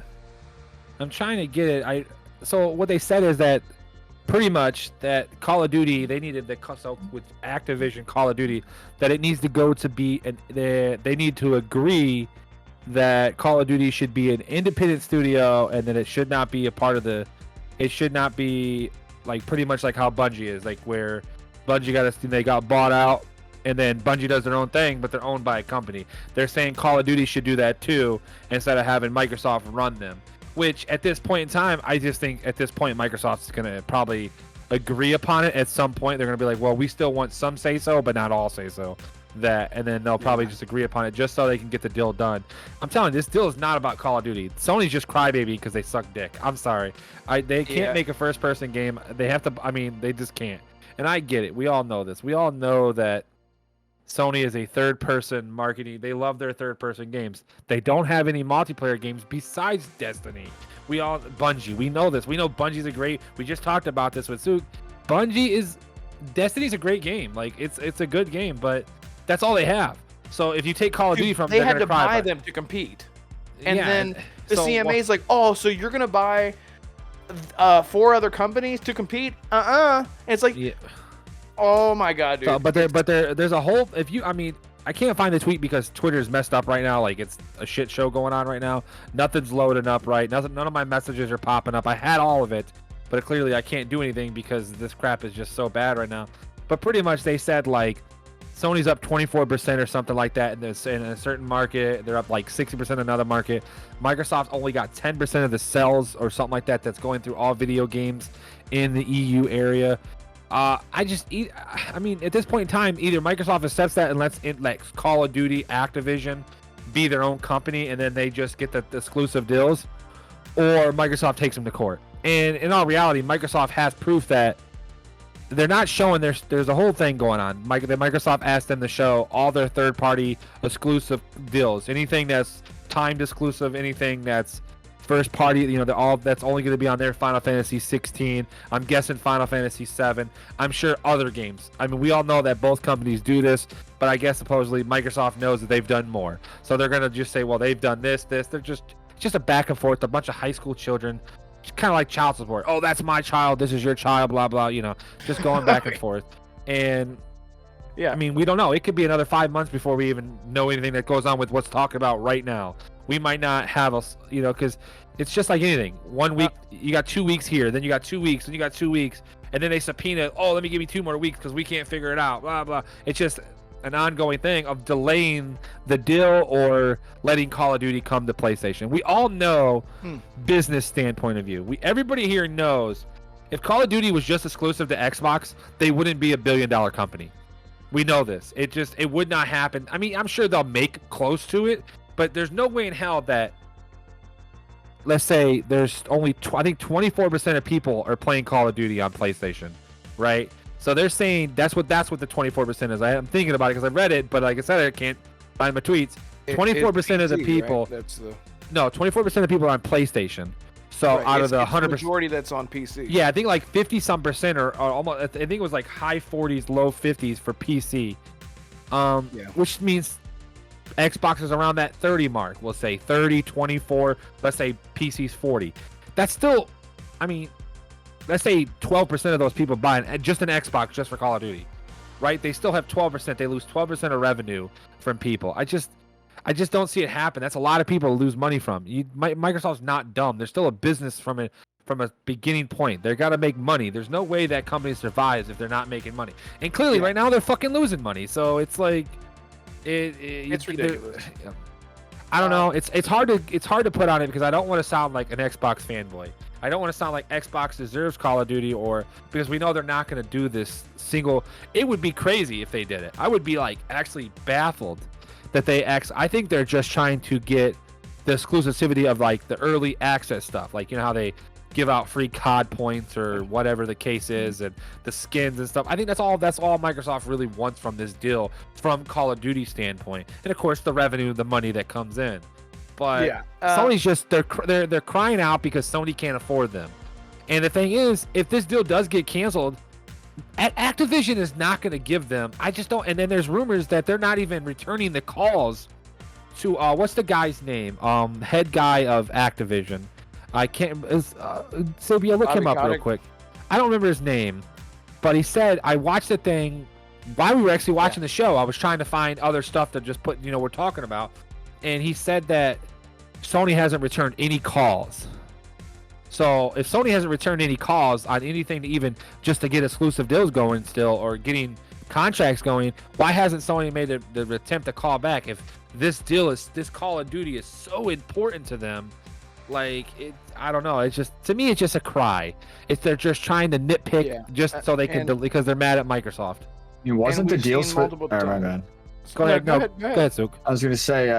I'm trying to get it. So what they said is that pretty much that Call of Duty, they needed with Activision Call of Duty, that it needs to go to be they need to agree that Call of Duty should be an independent studio, and that it should not be a part of it should not be like pretty much like how Bungie is, like where Bungie they got bought out, and then Bungie does their own thing, but they're owned by a company. They're saying Call of Duty should do that too, instead of having Microsoft run them. Which at this point in time, I just think at this point Microsoft's gonna probably agree upon it. At some point, they're gonna be like, well, we still want some say so, but not all say so. And then they'll probably just agree upon it just so they can get the deal done. I'm telling you, this deal is not about Call of Duty. Sony's just crybaby because they suck dick. I'm sorry. They can't make a first-person game. They have to. I mean, they just can't. And I get it. We all know this. We all know that Sony is a third-person marketing. They love their third-person games. They don't have any multiplayer games besides Destiny. Bungie. We know this. We know Bungie's a great. We just talked about this with Suke. Destiny's a great game. Like it's a good game, but that's all they have. So if you take Call of Duty from them, they had to buy them to compete, and then the CMA is like, oh, so you're gonna buy 4 other companies to compete? And it's like. Yeah. Oh my god, dude! So, but there's a whole. I can't find the tweet because Twitter's messed up right now. Like it's a shit show going on right now. Nothing's loading up right. None of my messages are popping up. I had all of it, but clearly I can't do anything because this crap is just so bad right now. But pretty much they said like Sony's up 24% or something like that in a certain market. They're up like 60% in another market. Microsoft only got 10% of the sales or something like that that's going through all video games in the EU area. At this point in time, either Microsoft accepts that and lets Call of Duty, Activision be their own company, and then they just get the exclusive deals, or Microsoft takes them to court. And in all reality, Microsoft has proof that they're not showing. There's a whole thing going on. Microsoft asked them to show all their third-party exclusive deals, anything that's timed exclusive, anything that's first party, that's only going to be on their Final Fantasy 16. I'm guessing Final Fantasy 7. I'm sure other games. I mean, we all know that both companies do this, but I guess supposedly Microsoft knows that they've done more. So they're going to just say, well, they've done this. They're just a back and forth, a bunch of high school children, kind of like child support. Oh, that's my child. This is your child, blah, blah, just going back and forth. And yeah, I mean, we don't know. It could be another 5 months before we even know anything that goes on with what's talking about right now. We might not have because it's just like anything. 1 week, you got 2 weeks here, then you got 2 weeks, then you got 2 weeks, and then they subpoena, let me give you 2 more weeks because we can't figure it out, blah, blah. It's just an ongoing thing of delaying the deal or letting Call of Duty come to PlayStation. We all know business standpoint of view. Everybody here knows if Call of Duty was just exclusive to Xbox, they wouldn't be $1 billion company. We know this. It would not happen. I mean, I'm sure they'll make close to it, but there's no way in hell that, let's say there's only, I think 24% of people are playing Call of Duty on PlayStation, right? So they're saying that's what the 24% is. I'm thinking about it because I read it, but like I said, I can't find my tweets. 24% of the people, right? 24% of people are on PlayStation. So out of the 100%, majority that's on PC. Yeah, I think like 50-some% or almost. I think it was like high 40s, low 50s for PC. Which means Xbox is around that 30 mark. We'll say 30, 24. Let's say PC's 40. That's still, I mean, let's say 12% of those people buying just an Xbox just for Call of Duty, right? They still have 12%. They lose 12% of revenue from people. I just don't see it happen. That's a lot of people to lose money from. Microsoft's not dumb. They're still a business from a beginning point. They got to make money. There's no way that company survives if they're not making money. And clearly, right now they're fucking losing money. So it's like, it's ridiculous. I don't know. It's hard to put on it because I don't want to sound like an Xbox fanboy. I don't want to sound like Xbox deserves Call of Duty, or because we know they're not going to do this single. It would be crazy if they did it. I would be like actually baffled that I think they're just trying to get the exclusivity of like the early access stuff, like how they give out free COD points or whatever the case is, and the skins and stuff. I think that's all Microsoft really wants from this deal from Call of Duty standpoint, and of course the revenue, the money that comes in. But Sony's just they're crying out because Sony can't afford them. And the thing is, if this deal does get canceled, Activision is not going to give them. I just don't. And then there's rumors that they're not even returning the calls to what's the guy's name? Head guy of Activision. I can't. Sylvia, look him up real quick. I don't remember his name, but he said I watched the thing while we were actually watching the show. I was trying to find other stuff to just put we're talking about, and he said that Sony hasn't returned any calls. So if Sony hasn't returned any calls on anything to even just to get exclusive deals going still, or getting contracts going, why hasn't Sony made the attempt to call back? If this Call of Duty is so important to them, I don't know. It's just, to me, it's just a cry. They're just trying to nitpick just so they can because they're mad at Microsoft. It wasn't the deal split. Go ahead, Suke. I was gonna say,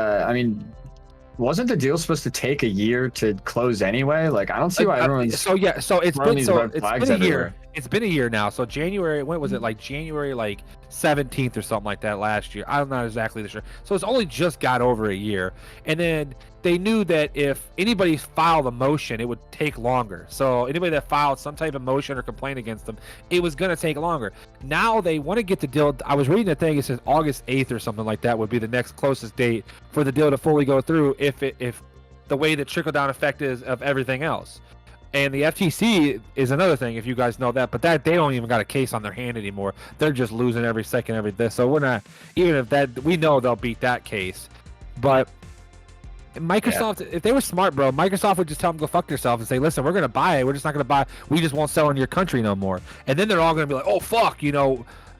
wasn't the deal supposed to take a year to close anyway? Like, I don't see why everyone's so it's been a year. everywhere. It's been a year now. So January, when was it? Like January 17th or something like that last year. I'm not exactly sure. So it's only just got over a year. And then they knew that if anybody filed a motion, it would take longer. So anybody that filed some type of motion or complaint against them, it was going to take longer. Now they want to get the deal. I was reading the thing. It says August 8th or something like that would be the next closest date for the deal to fully go through if the way the trickle-down effect is of everything else. And the FTC is another thing, if you guys know that, but that they don't even got a case on their hand anymore. They're just losing every second, every this. So we're not, even if that, we know they'll beat that case. But Microsoft, if they were smart, bro, Microsoft would just tell them go fuck yourself and say, listen, we're going to buy it. We're just not going to buy it. We just won't sell in your country no more. And then they're all going to be like, oh, fuck,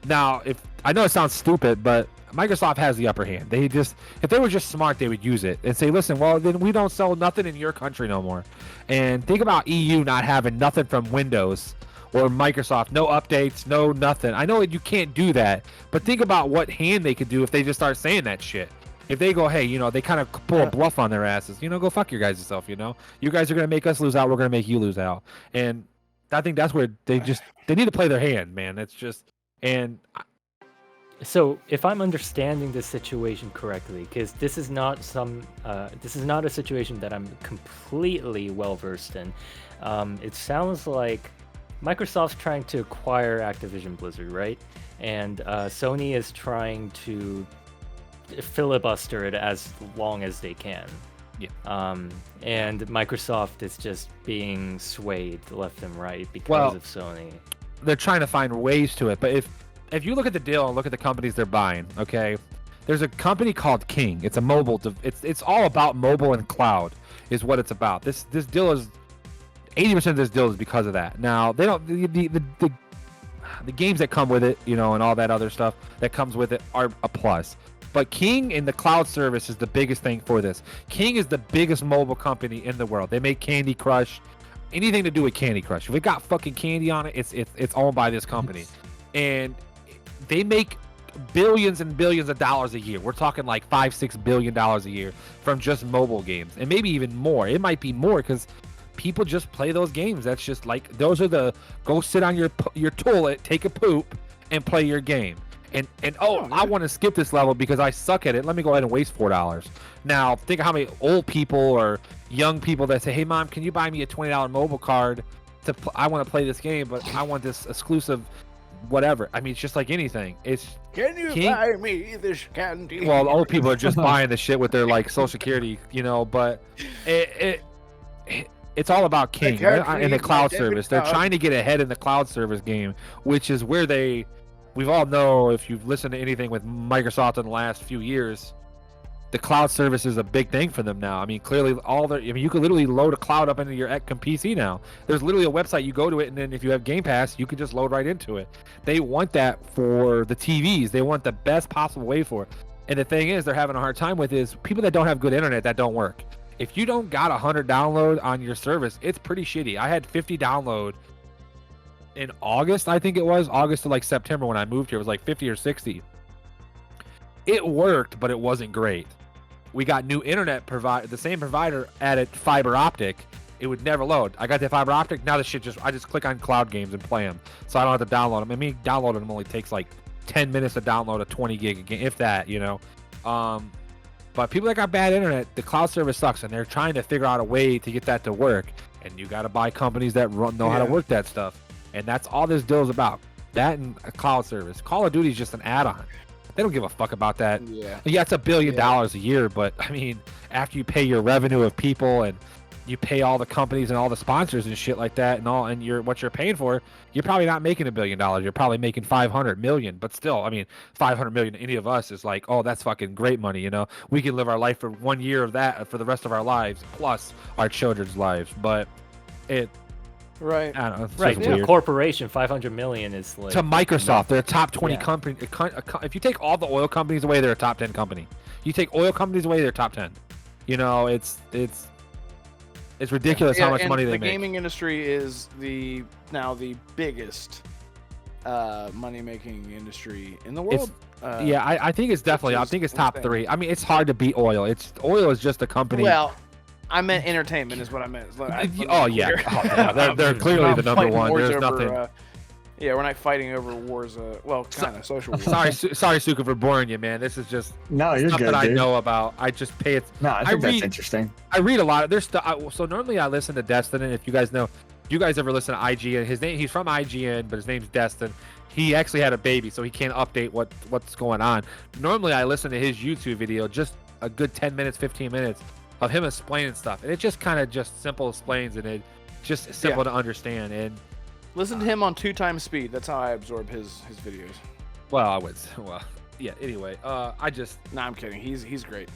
Now, if I know it sounds stupid, but Microsoft has the upper hand. If they were just smart, they would use it and say, listen, well, then we don't sell nothing in your country no more. And think about EU not having nothing from Windows or Microsoft, no updates, no nothing. I know you can't do that, but think about what hand they could do if they just start saying that shit. If they go, hey, they kind of pull a bluff on their asses, go fuck your guys yourself, You guys are going to make us lose out, we're going to make you lose out. And I think that's where they need to play their hand, man. It's just, So, if I'm understanding this situation correctly, because this is not a situation that I'm completely well versed in. It sounds like Microsoft's trying to acquire Activision Blizzard, right? And Sony is trying to filibuster it as long as they can. Yeah. And Microsoft is just being swayed left and right because of Sony. They're trying to find ways to it, but if you look at the deal and look at the companies they're buying, okay, there's a company called King. It's a mobile. It's all about mobile and cloud, is what it's about. This deal is 80% of this deal is because of that. Now they don't the games that come with it, and all that other stuff that comes with it are a plus. But King and the cloud service is the biggest thing for this. King is the biggest mobile company in the world. They make Candy Crush, anything to do with Candy Crush. If it got fucking candy on it, it's owned by this company, and they make billions and billions of dollars a year. We're talking like $5-6 billion a year from just mobile games, and maybe even more. It might be more because people just play those games. That's just like, those are go sit on your toilet, take a poop, and play your game. And I want to skip this level because I suck at it. Let me go ahead and waste $4. Now think of how many old people or young people that say, hey mom, can you buy me a $20 mobile card I want to play this game, but I want this exclusive whatever. I mean, it's just like anything. Can you buy me this candy? Well, old people are just buying the shit with their like Social Security, but it's all about King and the cloud service. They're trying to get ahead in the cloud service game, which is where we've all know, if you've listened to anything with Microsoft in the last few years, the cloud service is a big thing for them now. I mean, clearly you can literally load a cloud up into your PC now. There's literally a website, you go to it, and then if you have Game Pass, you can just load right into it. They want that for the TVs. They want the best possible way for it. And the thing is, they're having a hard time with is people that don't have good internet that don't work. If you don't got 100 download on your service, it's pretty shitty. I had 50 download in August, I think it was. August to like September when I moved here. It was like 50 or 60. It worked, but it wasn't great. We got new internet the same provider added fiber optic. It would never load. I got the fiber optic. Now the shit I just click on cloud games and play them. So I don't have to download them. I mean, downloading them only takes like 10 minutes to download a 20 gig game, if that, But people that got bad internet, the cloud service sucks, and they're trying to figure out a way to get that to work. And you got to buy companies that know how to work that stuff. And that's all this deal is about. That and a cloud service. Call of Duty is just an add-on. They don't give a fuck about that. Yeah, it's $1 billion a year, but I mean, after you pay your revenue of people and you pay all the companies and all the sponsors and shit like that, and what you're paying for, you're probably not making $1 billion. You're probably making 500 million. But still, I mean, 500 million to any of us is like, oh, that's fucking great money. We can live our life for 1 year of that for the rest of our lives, plus our children's lives. But right. I don't know. Right. To a corporation, 500 million is like to Microsoft. They're a top 20 company. If you take all the oil companies away, they're a top 10 company. You take oil companies away, they're top 10. It's ridiculous how much money they make. The gaming industry is now the biggest money-making industry in the world. I think it's definitely. I think it's top 3. I mean, it's hard to beat oil. Oil is just a company. Well, I meant entertainment is what I meant. They're clearly the number one. There's nothing. We're not fighting over wars. Kind of social wars. Sorry, Suke, for boring you, man. This is just you're stuff good, that I dude. know about. I just pay it. No, I think that's interesting. I read a lot of their stuff. So normally I listen to Destin. If you guys know, you guys ever listen to IGN? He's from IGN, but his name's Destin. He actually had a baby, so he can't update what's going on. Normally I listen to his YouTube video, just a good 10 minutes, 15 minutes of him explaining stuff, and it just kind of just simple explains, and it just simple to understand. And listen to him on 2x speed. That's how I absorb his videos. Anyway, I'm kidding. He's great.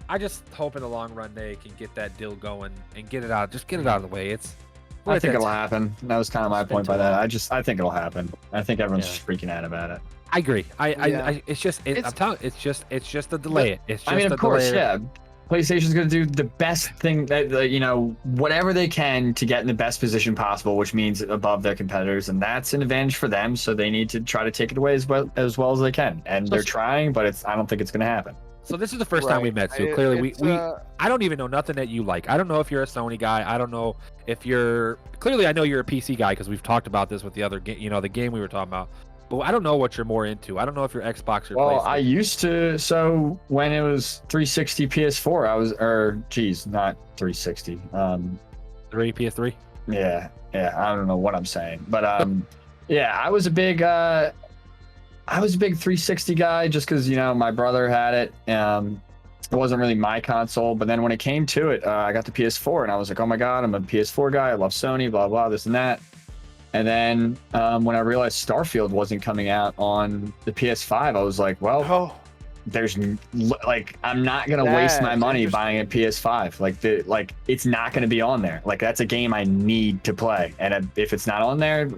I just hope in the long run they can get that deal going and get it out. Just get it out of the way. I think it'll happen. That was kind of my point by that. I think it'll happen. I think everyone's just freaking out about it. I agree. It's just a delay. Of course, PlayStation's going to do the best thing that, whatever they can to get in the best position possible, which means above their competitors, and that's an advantage for them. So they need to try to take it away as well as they can, and they're trying, but I don't think it's going to happen. So this is the first time we met. So clearly, I don't even know nothing that you like. I don't know if you're a Sony guy. I don't know if you're. Clearly, I know you're a PC guy because we've talked about this with the other game. The game we were talking about. But I don't know what you're more into. I don't know if you're Xbox or PlayStation. Well, I used to. So when it was 360 PS4, not 360. 3 PS3. Yeah. I don't know what I'm saying, but I was a big 360 guy just because my brother had it. It wasn't really my console, but then when it came to it, I got the PS4, and I was like, oh my god, I'm a PS4 guy. I love Sony, blah blah, this and that. And then when I realized Starfield wasn't coming out on the PS5, I was like, well, I'm not gonna waste my money buying a PS5. It's not gonna be on there. That's a game I need to play, and if it's not on there,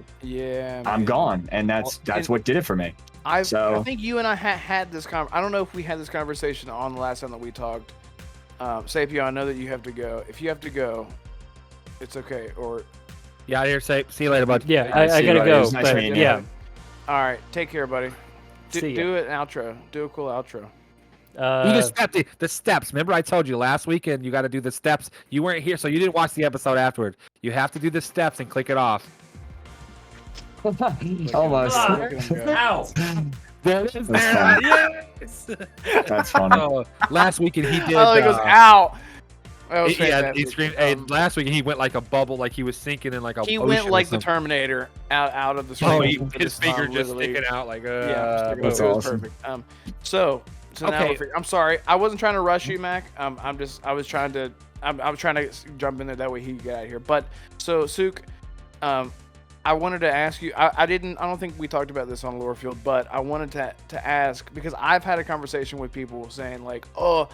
I'm gone. And that's what did it for me. I think you and I had this I don't know if we had this conversation on the last time that we talked. Sapio, I know that you have to go. If you have to go, it's okay. Or out here. See you later, bud. Yeah, I gotta go. Nice all right, take care, buddy. Do an outro. Do a cool outro. You just step the steps. Remember, I told you last weekend you got to do the steps. You weren't here, so you didn't watch the episode afterward. You have to do the steps and click it off. Almost. Ow! There it is. Yes. That's funny. Last weekend he did. Oh, he goes, ow. That was Yeah, fantastic. he screamed. Last week he went like a bubble, like he was sinking in like a. He ocean went or like the something. Terminator out of the screen. His finger just sticking out like. Yeah, that's it was awesome. perfect. So now Okay. I'm sorry. I wasn't trying to rush you, Mac. I was trying to jump in there that way he could get out of here. But so Suke, I wanted to ask you. I don't think we talked about this on Lorefield, but I wanted to ask because I've had a conversation with people saying like, oh,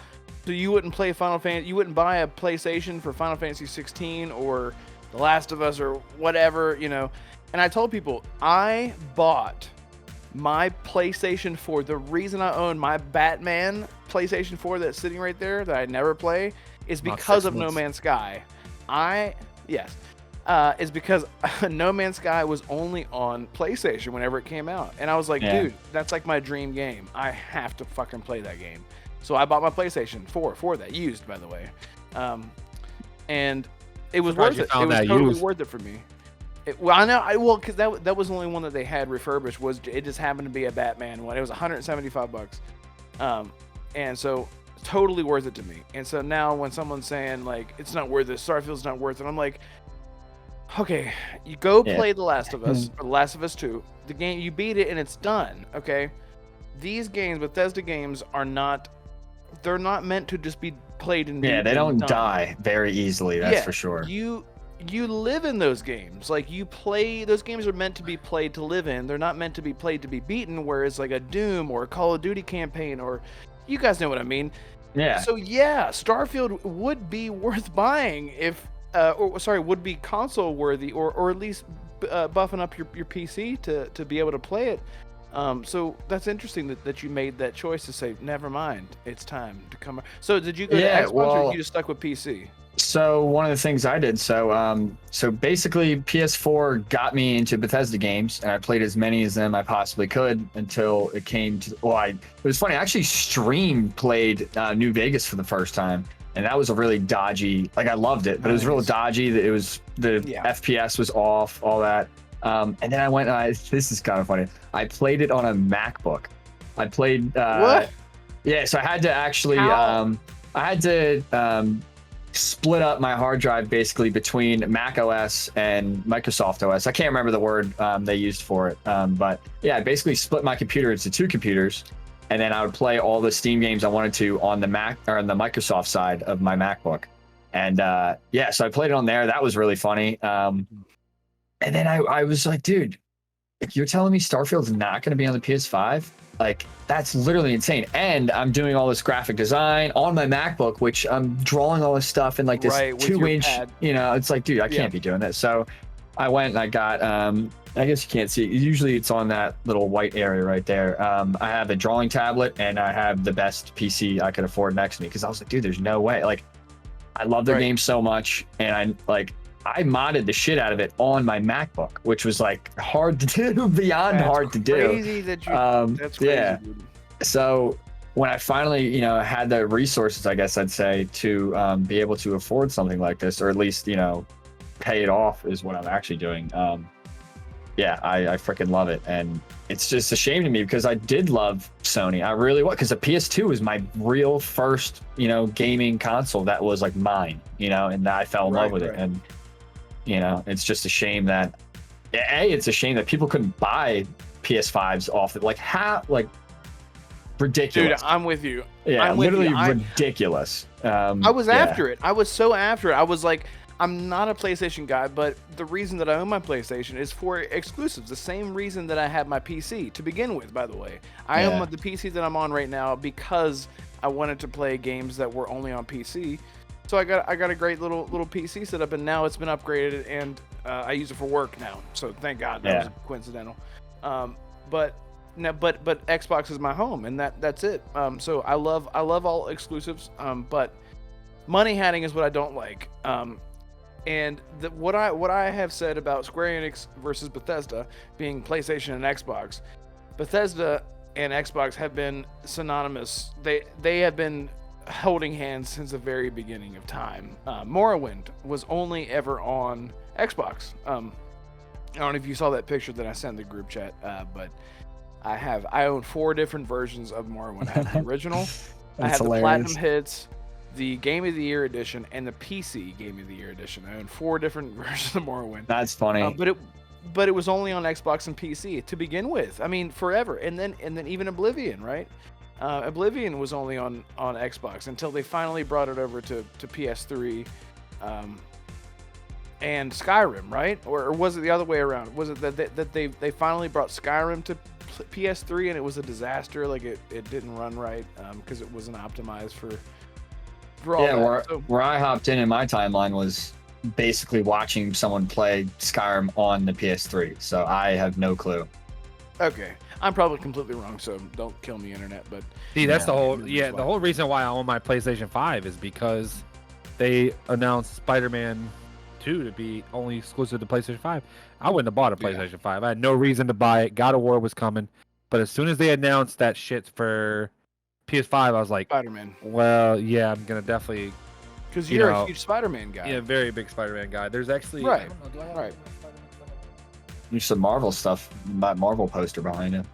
so you wouldn't play Final Fantasy, you wouldn't buy a PlayStation for Final Fantasy 16 or The Last of Us or whatever, you know. And I told people I bought my PlayStation 4. The reason I own my Batman PlayStation 4 that's sitting right there that I never play is because of No Man's Sky. Is because No Man's Sky was only on PlayStation whenever it came out. And I was like, dude, that's like my dream game. I have to fucking play that game. So I bought my PlayStation 4 for that, used, by the way. And it was worth it. It was totally worth it for me. I know, because that was the only one that they had refurbished. It just happened to be a Batman one. It was $175. And so totally worth it to me. And so now when someone's saying like it's not worth it, Starfield's not worth it, I'm like, okay, you go play The Last of Us, or The Last of Us 2. The game, you beat it and it's done. Okay, these games, Bethesda games, they're not meant to just be played and they don't die very easily. That's for sure. You live in those games. Like you play, those games are meant to be played to live in. They're not meant to be played to be beaten. Whereas like a Doom or a Call of Duty campaign, or you guys know what I mean. Yeah. So Starfield would be worth buying if. Would be console worthy, or at least buffing up your PC to be able to play it. So that's interesting that you made that choice to say, never mind, it's time to come. So did you go to Xbox or you just stuck with PC? So one of the things I did, so basically PS4 got me into Bethesda games, and I played as many as them I possibly could until it came to. It was funny. I actually played New Vegas for the first time. And that was a really dodgy, like I loved it, but it was real dodgy. It was the FPS was off, all that. And then I went, this is kind of funny. I played it on a MacBook. I played, what? Yeah, so I had to actually, split up my hard drive basically between Mac OS and Microsoft OS. I can't remember the word they used for it. But yeah, I basically split my computer into two computers. And then I would play all the Steam games I wanted to on the Mac or on the Microsoft side of my MacBook. And so I played it on there. That was really funny. And then I was like, dude, if you're telling me Starfield's not going to be on the PS5, like that's literally insane. And I'm doing all this graphic design on my MacBook, which I'm drawing all this stuff in like this 2-inch, it's like, dude, I can't be doing this. So I went and I got, I guess you can't see it. Usually it's on that little white area right there. I have a drawing tablet and I have the best PC I could afford next to me because I was like, dude, there's no way. Like, I love their game so much, and I modded the shit out of it on my MacBook, which was like hard to do, beyond hard to do. Crazy that you. That's crazy. Dude. So when I finally, had the resources, I guess I'd say, to be able to afford something like this, or at least, pay it off, is what I'm actually doing. I freaking love it. And it's just a shame to me because I did love Sony. I really was, because the PS2 was my real first, gaming console that was like mine, and I fell in love with it. And, it's just a shame that, it's a shame that people couldn't buy PS5s off it. Like, how, ridiculous. Dude, I'm with you. Yeah, literally ridiculous. I was after it. I was so after it. I was like, I'm not a PlayStation guy, but the reason that I own my PlayStation is for exclusives. The same reason that I had my PC to begin with, by the way. I own the PC that I'm on right now because I wanted to play games that were only on PC. So I got a great little PC set up, and now it's been upgraded, and I use it for work now. So thank God, that was coincidental. But Xbox is my home, and that's it. So I love all exclusives. But money hatting is what I don't like. And what I have said about Square Enix versus Bethesda being PlayStation and Xbox, Bethesda and Xbox have been synonymous. They have been holding hands since the very beginning of time. Morrowind was only ever on Xbox. I don't know if you saw that picture that I sent in the group chat, but I own 4 different versions of Morrowind. I have the original, I have the Platinum Hits, the Game of the Year edition and the PC Game of the Year edition. I own 4 different versions of Morrowind. That's funny. But it was only on Xbox and PC to begin with. I mean, forever. And then even Oblivion, right? Oblivion was only on Xbox until they finally brought it over to PS3 and Skyrim, right? Or was it the other way around? Was it that they finally brought Skyrim to PS3 and it was a disaster? Like it didn't run right because it wasn't optimized for all that. Where I hopped in my timeline was basically watching someone play Skyrim on the PS3, so I have no clue. Okay, I'm probably completely wrong, so don't kill me, internet. But see, that's the whole reason why I own my PlayStation 5 is because they announced Spider-Man 2 to be only exclusive to PlayStation 5. I wouldn't have bought a PlayStation 5. I had no reason to buy it. God of War was coming, but as soon as they announced that shit for PS5, I was like, Spider-Man. Well, yeah, I'm gonna definitely. Because you're a huge Spider-Man guy. Yeah, very big Spider-Man guy. There's actually right. There's some Marvel stuff, that Marvel poster behind it.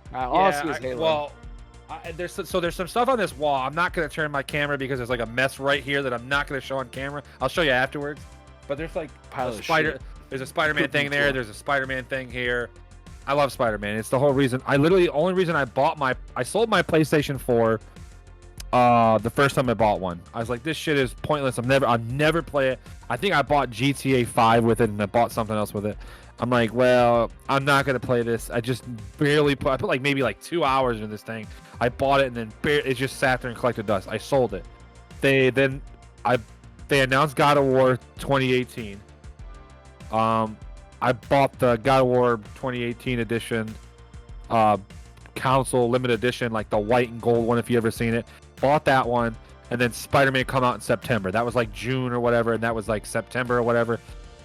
There's some stuff on this wall. I'm not gonna turn my camera because there's like a mess right here that I'm not gonna show on camera. I'll show you afterwards. But there's like there's a Spider-Man thing there. There's a Spider-Man thing here. I love Spider-Man. It's the whole reason. The only reason I sold my PlayStation 4. The first time I bought one, I was like, this shit is pointless. I'll never play it. I think I bought GTA 5 with it and I bought something else with it. I'm like, well, I'm not going to play this. I just barely I put like maybe 2 hours in this thing. I bought it and then it just sat there and collected dust. I sold it. They announced God of War 2018. I bought the God of War 2018 edition, console limited edition, like the white and gold one if you ever seen it. Bought that one, and then Spider-Man come out in September. That was like June or whatever, and that was like September or whatever.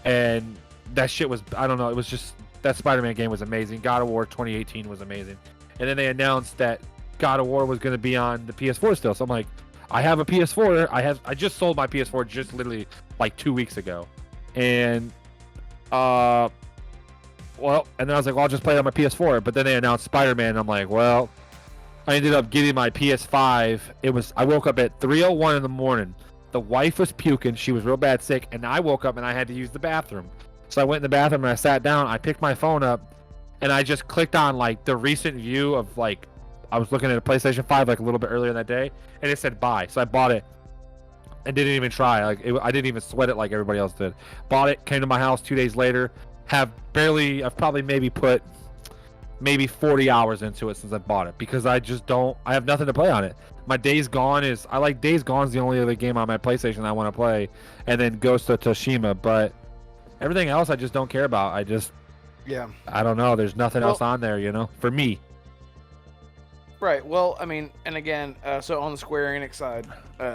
And that shit was, I don't know, it was just, that Spider-Man game was amazing. God of War 2018 was amazing. And then they announced that God of War was going to be on the PS4 still. So I'm like, I have a PS4. I just sold my PS4 just literally like 2 weeks ago. And, and then I was like, well, I'll just play it on my PS4. But then they announced Spider-Man, and I'm like, well, I ended up getting my PS5. I woke up at 3:01 in the morning. The wife was puking. She was real bad sick. And I woke up and I had to use the bathroom. So I went in the bathroom and I sat down. I picked my phone up and I just clicked on like the recent view of like, I was looking at a PlayStation 5 like a little bit earlier that day. And it said buy. So I bought it and didn't even try. I didn't even sweat it like everybody else did. Bought it, came to my house 2 days later. I've probably maybe put 40 hours into it since I bought it because I have nothing to play on it. My Days Gone is the only other game on my PlayStation I want to play, and then Ghost of Tsushima, but everything else I just don't care about. I don't know. There's nothing else on there, for me. Right. Well, I mean, and again, so on the Square Enix side,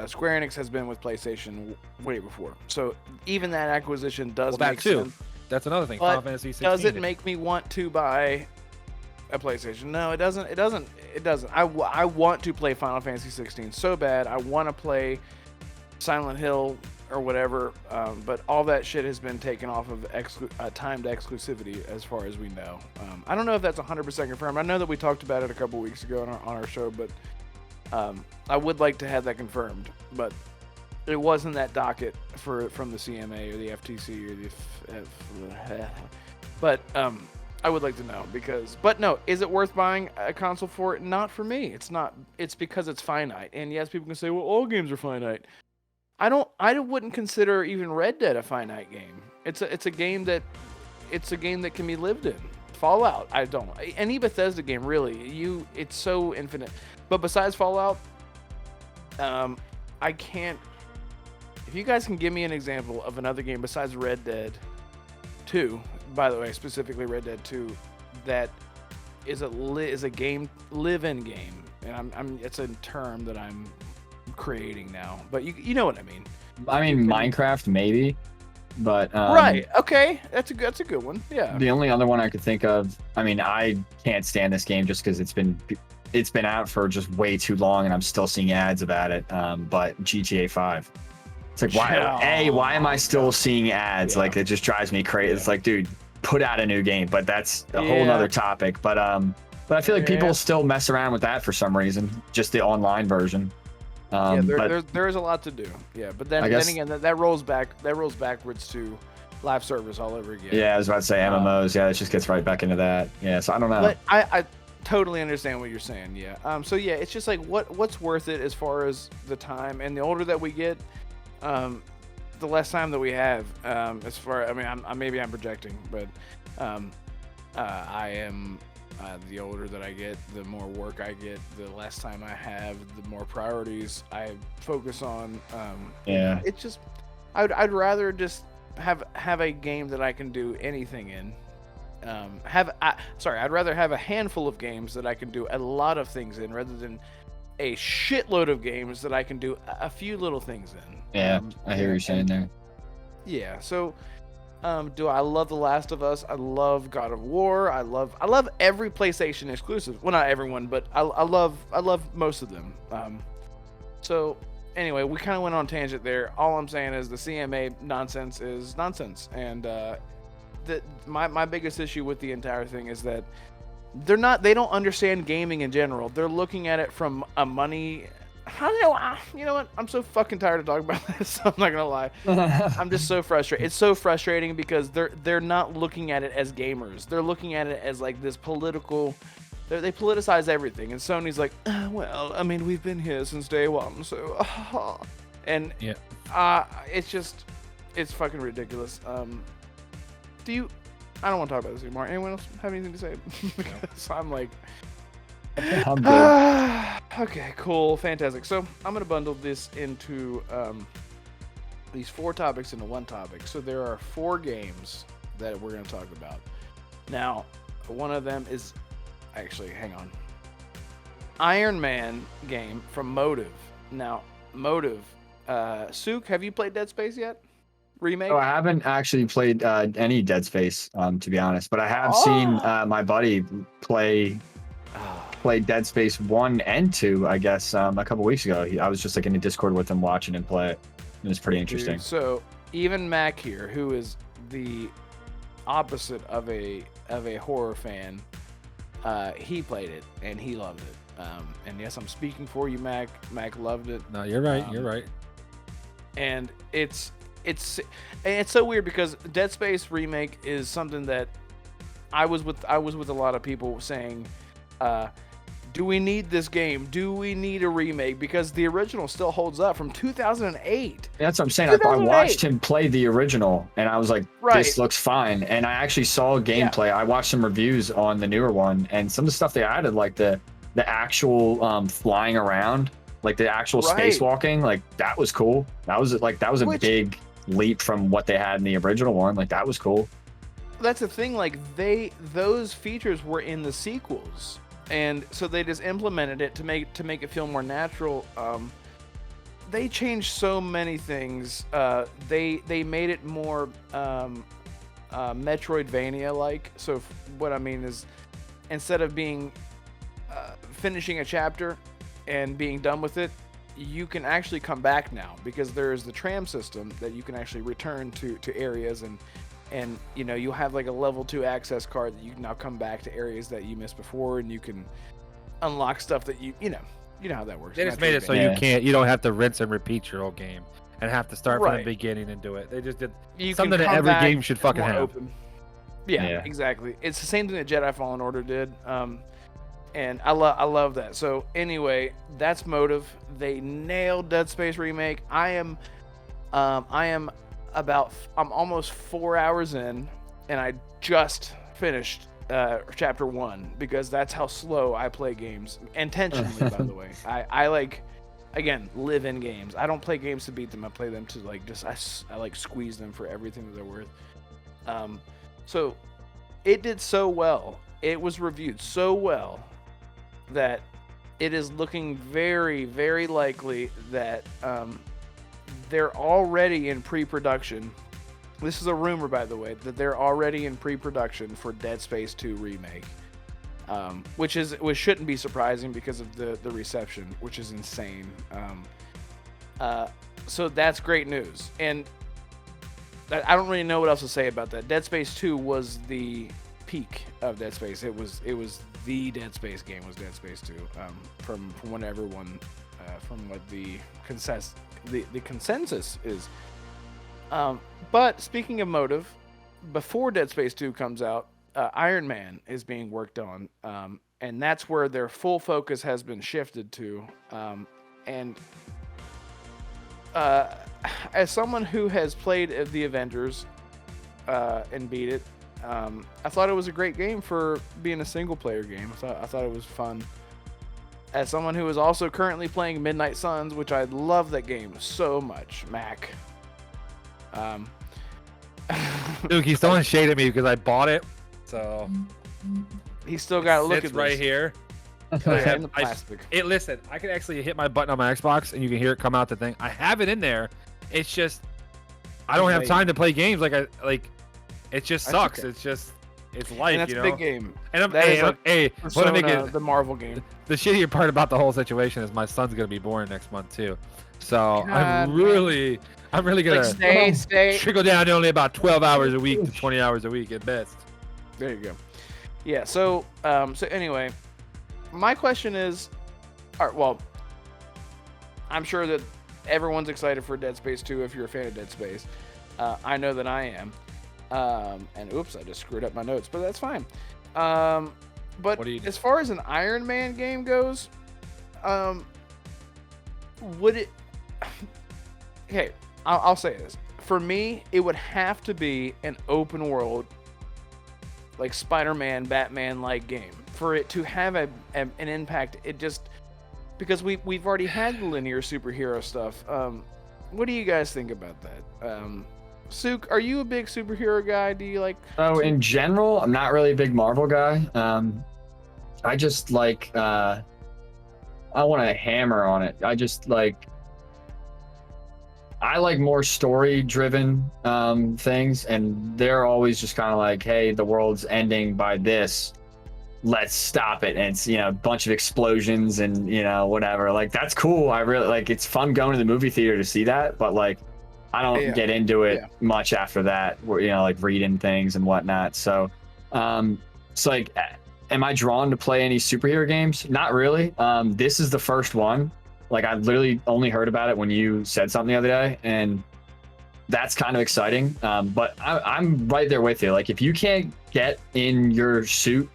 Square Enix has been with PlayStation way before. So even that acquisition does make sense. That's another thing. Final Fantasy 16. Does it make me want to buy a PlayStation? No, it doesn't. It doesn't. I want to play Final Fantasy 16 so bad. I want to play Silent Hill or whatever, but all that shit has been taken off of timed exclusivity as far as we know. I don't know if that's 100% confirmed. I know that we talked about it a couple weeks ago on our show, but I would like to have that confirmed. But it wasn't that docket from the CMA or the FTC or the but I would like to know but no, is it worth buying a console for? Not for me. It's not. It's because it's finite. And yes, people can say, well, all games are finite. I wouldn't consider even Red Dead a finite game. It's a game that can be lived in. Fallout, I don't. Any Bethesda game, really, it's so infinite. But besides Fallout, I can't. If you guys can give me an example of another game besides Red Dead 2, by the way, specifically Red Dead 2, that is a live-in game, and it's a term that I'm creating now, but you know what I mean. I mean, Minecraft maybe, but right, okay, that's a good one. Yeah. The only other one I could think of, I mean, I can't stand this game just because it's been out for just way too long, and I'm still seeing ads about it. But GTA 5. It's like, why am I still seeing ads? Like, it just drives me crazy. It's like, dude, put out a new game. But that's a whole nother topic. But I feel like people still mess around with that for some reason, just the online version. There is a lot to do. Yeah, but then again, that rolls backwards to live service all over again. Yeah, I was about to say MMOs. Yeah, it just gets right back into that. Yeah, so I don't know. But I totally understand what you're saying. Yeah. So yeah, it's just like what's worth it as far as the time, and the older that we get, the less time that we have. As far, I mean, I'm projecting, but I am. The older that I get, the more work I get, the less time I have, the more priorities I focus on. It's just, I'd rather just have a game that I can do anything in. I'd rather have a handful of games that I can do a lot of things in, rather than a shitload of games that I can do a few little things in. Yeah, I hear what you're saying there. Yeah, so. Do I love The Last of Us? I love God of War. I love every PlayStation exclusive. Well, not everyone, but I love most of them. So anyway, we kind of went on a tangent there. All I'm saying is the CMA nonsense is nonsense, and my biggest issue with the entire thing is that they don't understand gaming in general. They're looking at it from a money. You know what? I'm so fucking tired of talking about this. I'm not gonna lie. I'm just so frustrated. It's so frustrating because they're not looking at it as gamers. They're looking at it as like this political. They politicize everything, and Sony's like, well, I mean, we've been here since day one, so, and yeah, it's fucking ridiculous. I don't want to talk about this anymore. Anyone else have anything to say? Because I'm like. I'm good. Okay, cool, fantastic. So I'm gonna bundle this into these 4 topics into one topic. So there are 4 games that we're gonna talk about. Now, one of them is hang on. Iron Man game from Motive. Now, Motive. Suke, have you played Dead Space yet? Remake? Oh, I haven't actually played any Dead Space, to be honest. But I have seen my buddy play Dead Space 1 and 2, I guess, a couple weeks ago. I was just like in a Discord with him watching him play it. It was pretty interesting. Dude, so even Mac here, who is the opposite of a horror fan, he played it and he loved it. And yes, I'm speaking for you, Mac. Mac loved it. No, you're right. You're right. And it's so weird because Dead Space Remake is something that I was with a lot of people saying, do we need this game? Do we need a remake? Because the original still holds up from 2008. That's what I'm saying. I watched him play the original, and I was like, this looks fine. And I actually saw gameplay. Yeah. I watched some reviews on the newer one, and some of the stuff they added, like the actual flying around, like the actual spacewalking, like that was cool. That was a big leap from what they had in the original one. Like that was cool. That's the thing. Like those features were in the sequels. And so they just implemented it to make it feel more natural. They changed so many things. They made it more Metroidvania-like. So what I mean is, instead of finishing a chapter and being done with it, you can actually come back now because there is the tram system that you can actually return to areas and you know, you have like a level 2 access card that you can now come back to areas that you missed before, and you can unlock stuff that you know how that works. They just made it so you don't have to rinse and repeat your old game and have to start from the beginning and do it. They just did something that every game should fucking have. Yeah, exactly. It's the same thing that Jedi Fallen Order did. And I love that. So anyway, that's Motive. They nailed Dead Space Remake. I'm almost 4 hours in, and I just finished chapter 1 because that's how slow I play games. Intentionally, by the way. I like, again, live in games. I don't play games to beat them. I play them to like I like squeeze them for everything that they're worth. So it did so well. It was reviewed so well that it is looking very, very likely that they're already in pre-production. This is a rumor, by the way, that they're already in pre-production for Dead Space 2 Remake, which shouldn't be surprising because of the reception, which is insane. So that's great news, and I don't really know what else to say about that. Dead Space 2 was the peak of Dead Space. It was the Dead Space game was Dead Space 2, from what everyone from what the consensus is. But speaking of motive, before Dead Space 2 comes out, Iron Man is being worked on, and that's where their full focus has been shifted to. And as someone who has played the Avengers and beat it, I thought it was a great game for being a single-player game. I thought it was fun. As someone who is also currently playing Midnight Suns, which I love that game so much, Mac. Dude, he's throwing shade at me because I bought it, so He's still got to look at right this. here. Yeah, in the plastic. Listen, I can actually hit my button on my Xbox and you can hear it come out the thing. I have it in there. It's just I don't have time to play games it just sucks. Okay. It's life, And that's you know. a big game. And I'm That is like Persona, the Marvel game. the shittier part about the whole situation is my son's gonna be born next month too. So God, I'm really gonna Stay. trickle down to only about 12 hours a week to 20 hours a week at best. There you go. Yeah. So anyway, my question is, all right, well, I'm sure that everyone's excited for Dead Space 2 if you're a fan of Dead Space. I know that I am. And oops, I just screwed up my notes, but that's fine. But as far as an Iron Man game goes, would it? Okay, I'll say this. For me, it would have to be an open world, like Spider-Man, Batman-like game for it to have an impact. It just because we've already had the linear superhero stuff. What do you guys think about that? Suke, are you a big superhero guy? Do you like? Oh, in general, I'm not really a big Marvel guy. I just like I want to hammer on it. I like more story-driven things, and they're always just kind of like, hey, the world's ending by this. Let's stop it. And it's, a bunch of explosions and, whatever. Like, that's cool. I really like, it's fun going to the movie theater to see that, but like, I don't get into it much after that, where, like reading things and whatnot. So, it's like, am I drawn to play any superhero games? Not really. This is the first one. Like, I literally only heard about it when you said something the other day, and that's kind of exciting. But I'm right there with you. Like, if you can't get in your suit,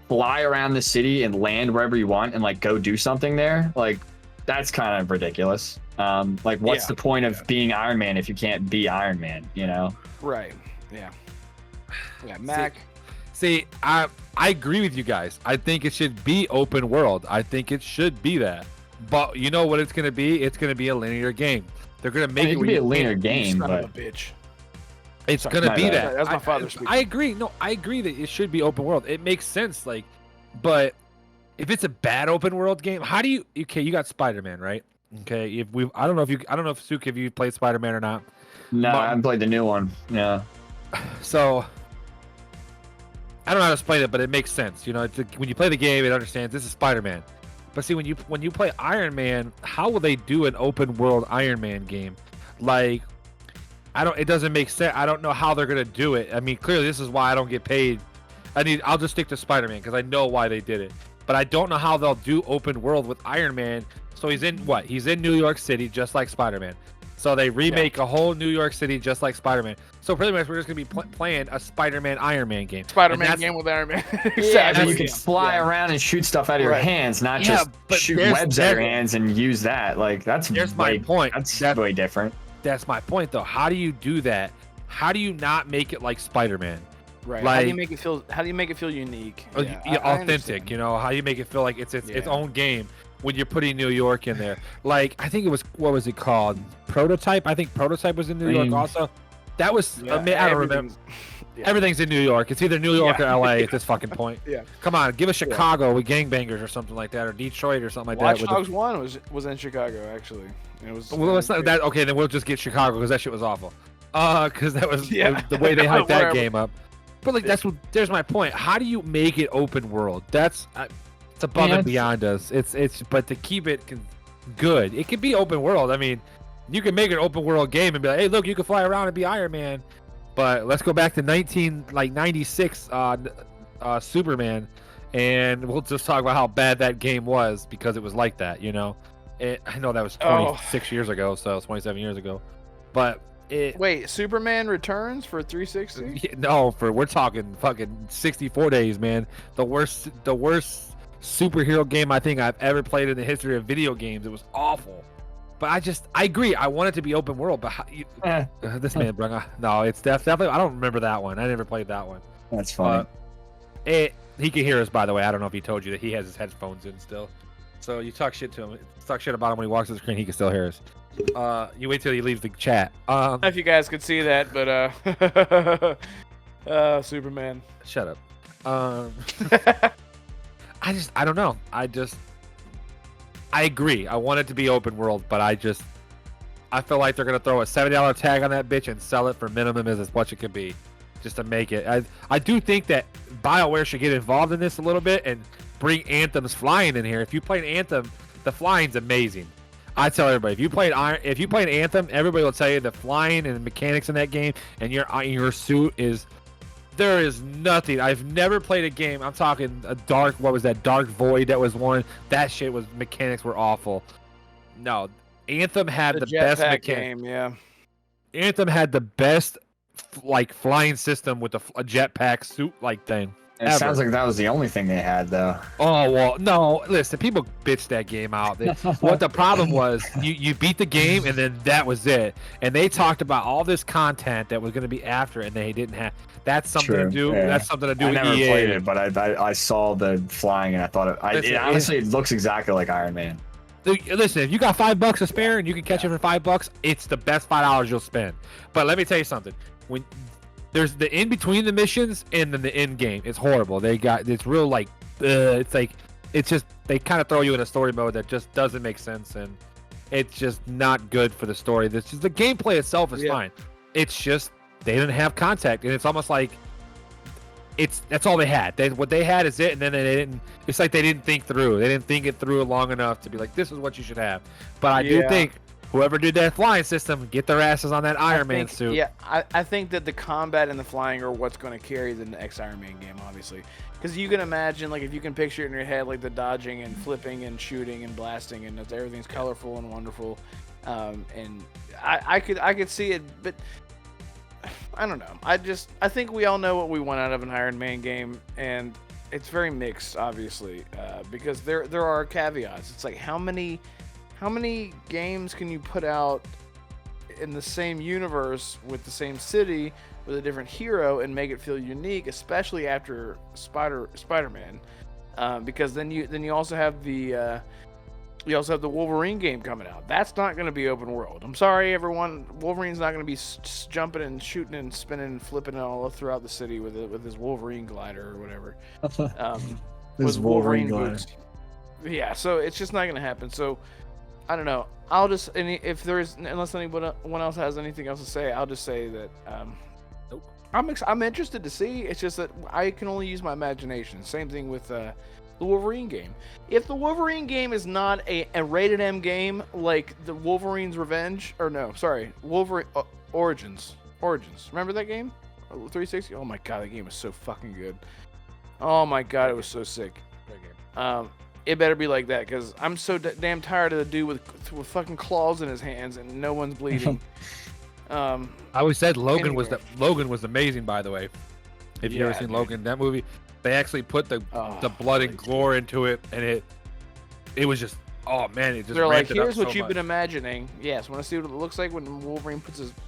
fly around the city and land wherever you want and like go do something there, like, that's kind of ridiculous. Like, what's the point of being Iron Man if you can't be Iron Man, Right. Yeah. Yeah, Mac. See, I agree with you guys. I think it should be open world. I think it should be that. But you know what it's going to be? It's going to be a linear game. They're going to make it be a linear game, Son but of a bitch. It's going to be that. That's my father speaking. I agree. No, I agree that it should be open world. It makes sense. Like, but if it's a bad open world game, how do you? Okay, you got Spider-Man, right? Okay, I don't know if Suke, if you played Spider-Man or not. No, I haven't played the new one. Yeah. So I don't know how to explain it, but it makes sense. When you play the game, it understands this is Spider-Man. But see, when you play Iron Man, how will they do an open world Iron Man game? Like, it doesn't make sense. I don't know how they're gonna do it. I mean, clearly this is why I don't get paid. I'll just stick to Spider-Man because I know why they did it. But I don't know how they'll do open world with Iron Man. So he's in what? He's in New York City, just like Spider-Man. So they remake a whole New York City just like Spider-Man. So pretty much we're just gonna be playing a Spider-Man Iron Man game. Spider-Man game with Iron Man. Exactly. You can fly around and shoot stuff out of your hands, not just shoot webs out of your hands and use that. Like, there's my point. That's way different. That's my point, though. How do you do that? How do you not make it like Spider-Man? Right. Like, how do you make it feel unique? Authentic. How do you make it feel like it's its own game when you're putting New York in there? Like, I think it was, what was it called? Prototype. I think Prototype was in New York also. That was I don't remember. Everything's in New York. It's either New York or LA at this fucking point. Come on, give us Chicago with gangbangers or something like that, or Detroit or something like Watch that. Dogs 1 was in Chicago, actually. It was. Well, it's not that. Okay, then we'll just get Chicago because that shit was awful. Because that was the way they hyped that game up. But like, there's my point. How do you make it open world? That's it's above and beyond us. But to keep it good, it can be open world. I mean, you can make an open world game and be like, hey, look, you can fly around and be Iron Man. But let's go back to 96 Superman, and we'll just talk about how bad that game was because it was like that, I know that was 26 years ago, so it's 27 years ago. But wait, Superman Returns for 360? No, we're talking fucking 64 days, man. The worst superhero game I think I've ever played in the history of video games. It was awful. But I agree. I want it to be open world, but this man, bro, no, it's definitely. I don't remember that one. I never played that one. That's funny. He can hear us, by the way. I don't know if he told you that he has his headphones in still. So you talk shit to him. Talk shit about him when he walks to the screen. He can still hear us. You wait till he leaves the chat. I don't know if you guys could see that, but Superman. Shut up. I don't know. I agree. I want it to be open world, but I feel like they're gonna throw a $70 tag on that bitch and sell it for minimum as what it could be, just to make it. I do think that BioWare should get involved in this a little bit and bring Anthem's flying in here. If you played Anthem, the flying's amazing. I tell everybody, if you played Anthem, everybody will tell you the flying and the mechanics in that game and your suit is. There is nothing. I've never played a game. I'm talking a Dark Void that was one. That shit mechanics were awful. No, Anthem had the best mechanics. Yeah. Anthem had the best flying system with a jetpack suit thing. It sounds like that was the only thing they had, though. Oh, well, no. Listen, people bitched that game out. What the problem was, you beat the game, and then that was it. And they talked about all this content that was going to be after, and they didn't have. That's something to do. Yeah. That's something to do with EA. I never played it, but I saw the flying, and I thought it looks exactly like Iron Man. Listen, if you got $5 to spare and you can catch it for $5, it's the best $5 you'll spend. But let me tell you something. When there's the in between the missions and then the end game, it's horrible. It's real it's just they kind of throw you in a story mode that just doesn't make sense, and it's just not good for the story. The gameplay itself is fine. It's just they didn't have contact, and it's almost like that's all they had. What they had is it, and then they didn't. It's like they didn't think through. They didn't think it through long enough to be like, this is what you should have. But I do think whoever did that flying system, get their asses on that Iron Man suit. Yeah, I think that the combat and the flying are what's going to carry the next Iron Man game, obviously. Because you can imagine, if you can picture it in your head, the dodging and flipping and shooting and blasting, and everything's colorful and wonderful. And I could see it, but I don't know. I think we all know what we want out of an Iron Man game, and it's very mixed, obviously, because there are caveats. It's like how many games can you put out in the same universe with the same city with a different hero and make it feel unique, especially after Spider-Man, because then you also have the Wolverine game coming out. That's not going to be open world. I'm sorry, everyone. Wolverine's not going to be jumping and shooting and spinning and flipping all throughout the city with his Wolverine glider or whatever. His Wolverine glider. Boots. Yeah, so it's just not going to happen. So I don't know. Unless anyone else has anything else to say, I'll just say that I'm interested to see. It's just that I can only use my imagination. Same thing with the Wolverine game. If the Wolverine game is not a rated M game like the Wolverine's Revenge, Wolverine Origins. Remember that game? 360. Oh my god, that game was so fucking good. Oh my god, it was so sick. It better be like that, because I'm so damn tired of the dude with fucking claws in his hands and no one's bleeding. I always said Logan was amazing, by the way. If you've ever seen Logan, that movie, they actually put the blood and gore into it, and it was just, oh man, it just. They're like, here's what you've been imagining. Yes, want to see what it looks like when Wolverine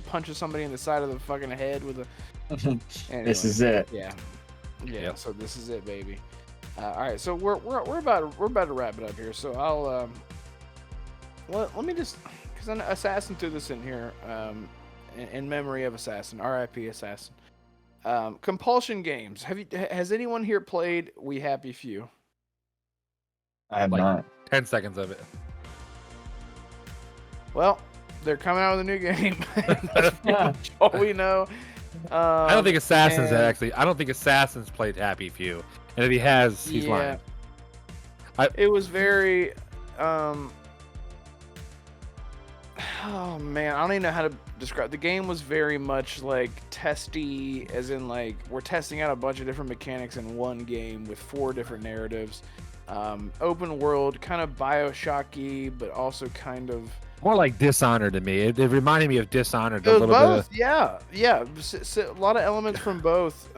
punches somebody in the side of the fucking head with a. Anyway, this is it. Yeah. So this is it, baby. All right, so we're about to wrap it up here. So I'll let me just, because Assassin threw this in here in memory of Assassin, R.I.P. Assassin. Compulsion games. Has anyone here played We Happy Few? I have not. 10 seconds of it. Well, they're coming out with a new game. That's all we know. I don't think Assassin's played Happy Few. And if he has, he's lying. It was very oh man, I don't even know how to describe. The game was very much testy, as in we're testing out a bunch of different mechanics in one game with 4 different narratives. open world, kind of Bioshocky, but also kind of More like Dishonored to me. It reminded me of Dishonored it a was little both. bit. Yeah. A lot of elements from both.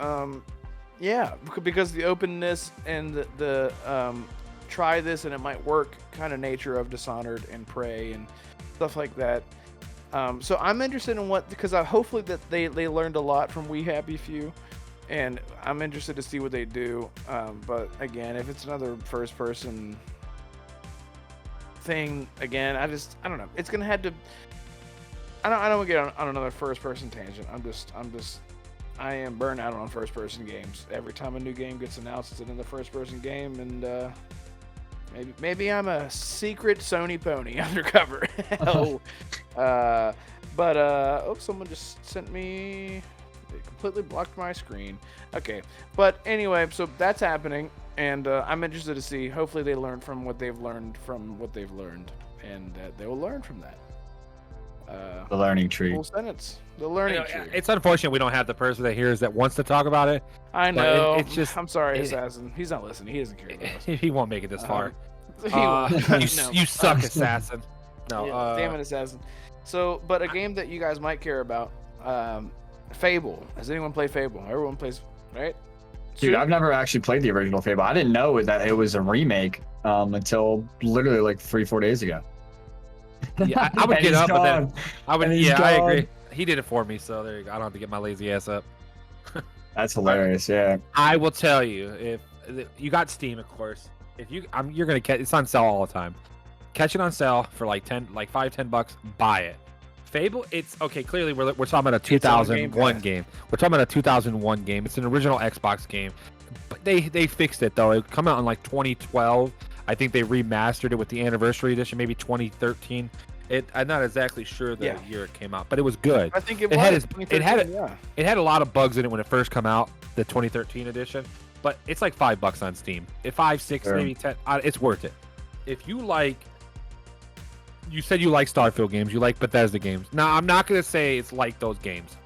Yeah, because the openness and the try this and it might work kind of nature of Dishonored and Prey and stuff like that. So I'm interested in because hopefully that they learned a lot from We Happy Few, and I'm interested to see what they do. But again, if it's another first person thing, again, I don't know. It's gonna have to. I don't want to get on another first person tangent. I am burnt out on first person games. Every time a new game gets announced, it's another first person game, and maybe I'm a secret Sony pony undercover. Hell. Someone just sent me. It completely blocked my screen. Okay, but anyway, so that's happening, and I'm interested to see. Hopefully, they learn from what they've learned and they will learn from that. The learning tree. Full sentence. The learning tree. It's unfortunate we don't have the person that hears that wants to talk about it. I know. It's just. I'm sorry, Assassin. He's not listening. He doesn't care about us. He won't make it this far. No. You suck, Assassin. No. Yeah, damn it, Assassin. So, but a game that you guys might care about, Fable. Has anyone played Fable? Everyone plays, right? Dude, I've never actually played the original Fable. I didn't know that it was a remake until literally like 3-4 days ago. Yeah, I would And get he's up, but then gone. I would. And he's Yeah, I gone. agree. He did it for me, so there you go. I don't have to get my lazy ass up. That's hilarious. Yeah. I will tell you, if you got Steam, of course. If you're gonna catch it's on sale all the time. Catch it on sale for like $5-10. Buy it. Fable, it's okay. Clearly, we're talking about a 2001 game. We're talking about a 2001 game. It's an original Xbox game, but they fixed it though. It come out in like 2012. I think they remastered it with the anniversary edition, maybe 2013. I'm not exactly sure the year it came out, but it was good. I think it had a lot of bugs in it when it first came out, the 2013 edition, but it's like $5 on Steam. If 5, 6, maybe 10, it's worth it. If you like, you said you like Starfield games, you like Bethesda games. Now, I'm not going to say it's like those games,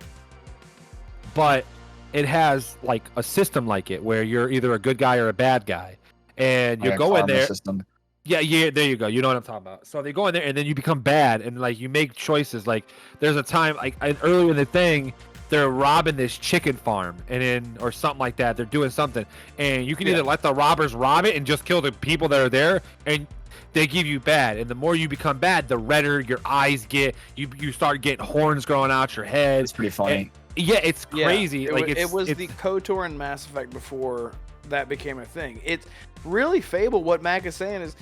but it has like a system like it where you're either a good guy or a bad guy, and you go in there. System. Yeah, there you go. You know what I'm talking about. So they go in there and then you become bad and like you make choices. Like there's a time like earlier in the thing, they're robbing this chicken farm and then or something like that. They're doing something and you can either let the robbers rob it and just kill the people that are there and they give you bad. And the more you become bad, the redder your eyes get. You start getting horns growing out your head. It's pretty funny. It's crazy. Yeah, it was the KOTOR and Mass Effect before that became a thing. It's really Fable. What Mac is saying is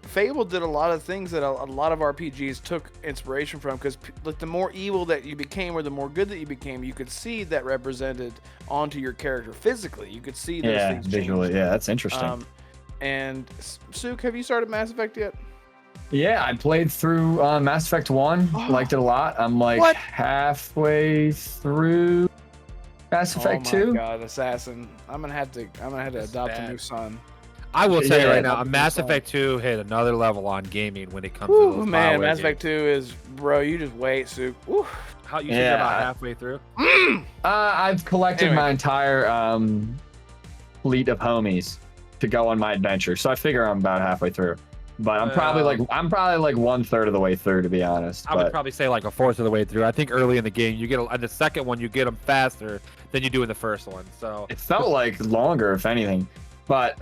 Fable did a lot of things that a lot of RPGs took inspiration from, because like the more evil that you became or the more good that you became, you could see that represented onto your character physically. You could see those things visually. change. Yeah, that's interesting. And Suke, have you started Mass Effect yet? Yeah, I played through Mass Effect 1. Liked it a lot. I'm like halfway through Mass Effect 2. Oh my god, Assassin. I'm gonna have to adopt a new son. I will tell you right now, Mass Effect 2 hit another level on gaming when it comes to those man, Bioware Mass games. Effect 2 is, bro, you just wait, Suke. Woo. How you think you're about halfway through? I've collected my entire fleet of homies to go on my adventure, so I figure I'm about halfway through. But I'm probably like 1/3 of the way through, to be honest. I would probably say like 1/4 of the way through. I think early in the game, you get on the second one, you get them faster than you do in the first one. So it felt like longer, if anything. But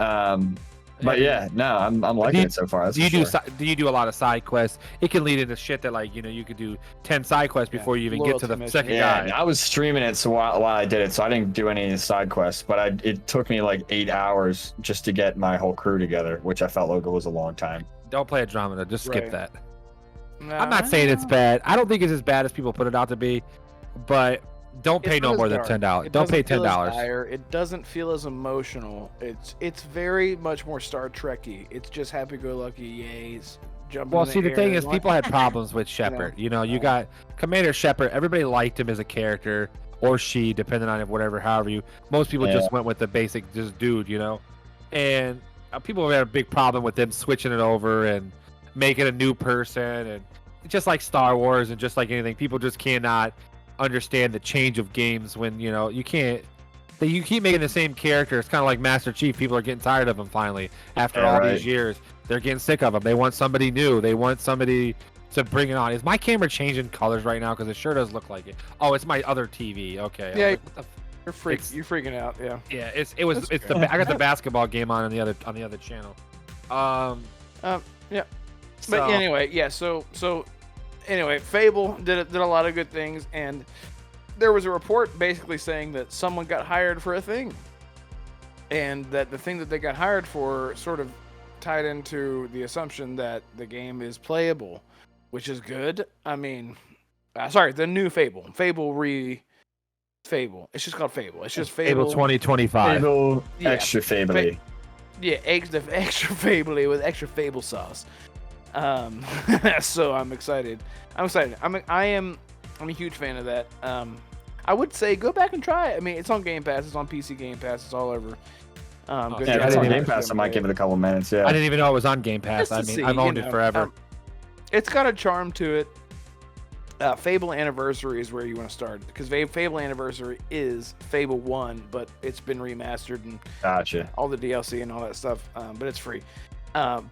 yeah, no, I'm liking it so far. That's do you do a lot of side quests? It can lead into shit that like you could do 10 side quests before you even get to the second guy. I was streaming it so while I did it, so I didn't do any of the side quests. But it took me like 8 hours just to get my whole crew together, which I felt like it was a long time. Don't play Andromeda. Just skip that. Nah. I'm not saying it's bad. I don't think it's as bad as people put it out to be, but don't pay no more than $10. Don't pay $10. It doesn't feel as emotional. It's very much more Star Trek-y. It's just happy-go-lucky, yays. Well, see, the thing is, people had problems with Shepard. You got Commander Shepard. Everybody liked him as a character, or she, depending on most people just went with the basic, just dude, and people had a big problem with them switching it over and making a new person, and just like Star Wars and just like anything, people just cannot understand the change of games when you can't you keep making the same character. It's kind of like Master Chief. People are getting tired of him finally after all these years. They're getting sick of him. They want somebody new. They want somebody to bring it on. Is my camera changing colors right now? Because it sure does look like it. Oh, it's my other TV. Okay. Yeah. Like, You're freaking out. Yeah. Yeah. I got the basketball game on the other channel. Yeah. But anyway, yeah. So anyway, Fable did a lot of good things, and there was a report basically saying that someone got hired for a thing, and that the thing that they got hired for sort of tied into the assumption that the game is playable, which is good. I mean, the new Fable. Fable. It's just called Fable. It's just Fable 2025. Fable extra Fable. Yeah, the extra Fable with extra Fable sauce. So I'm excited. I am a huge fan of that. I would say go back and try it. I mean, it's on Game Pass. It's on PC Game Pass. It's all over. If it's on Game Pass, I might give it a couple minutes. Yeah. I didn't even know it was on Game Pass. I mean, I've owned it forever. It's got a charm to it. Fable Anniversary is where you want to start, because Fable Anniversary is Fable 1, but it's been remastered and all the DLC and all that stuff, but it's free. So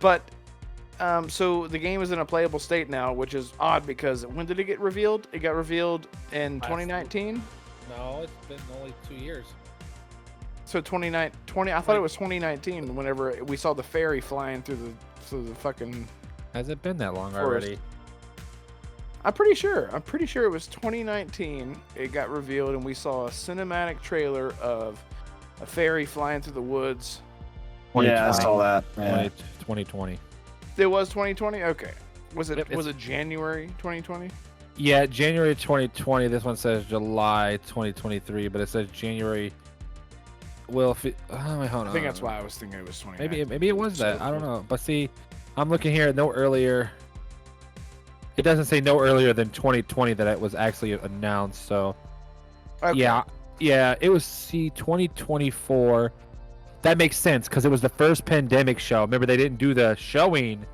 the game is in a playable state now, which is odd because when did it get revealed? It got revealed in 2019? No, it's been only 2 years. So 20, I thought it was 2019 whenever we saw the ferry flying through the fucking... Has it been that long forest. Already? I'm pretty sure it was 2019. It got revealed and we saw a cinematic trailer of a ferry flying through the woods. Yeah, I saw that. Yeah. 2020. It was 2020? Okay. Was it January 2020? Yeah, January 2020. This one says July 2023, but it says January. Well, hold on. I think that's why I was thinking it was 2020. Maybe it was that. I don't know. But see, I'm looking here. No earlier. It doesn't say no earlier than 2020 that it was actually announced. So, okay. Yeah, it was 2024. That makes sense because it was the first pandemic show. Remember, they didn't do the showing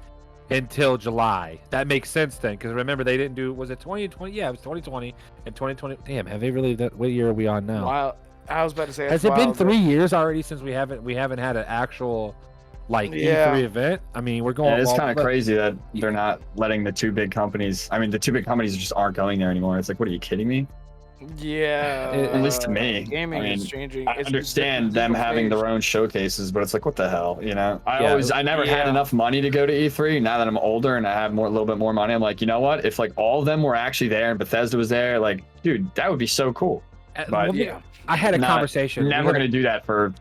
until July. That makes sense then, because remember they didn't do. Was it 2020? Yeah, it was 2020 and 2020. Damn, have they really? What year are we on now? Wow, I was about to say. Has it been 3 years already since we haven't had an actual E3 event? I mean, we're going. Yeah, it's kind of crazy that they're not letting the two big companies. I mean, the two big companies just aren't going there anymore. It's like, what are you kidding me? Yeah, at least to me. Gaming is changing. I understand them having their own showcases, but it's like, what the hell, you know? I never had enough money to go to E3. Now that I'm older and I have a little bit more money, I'm like, you know what? If like all of them were actually there and Bethesda was there, like, dude, that would be so cool. But I had a conversation. Never gonna do that for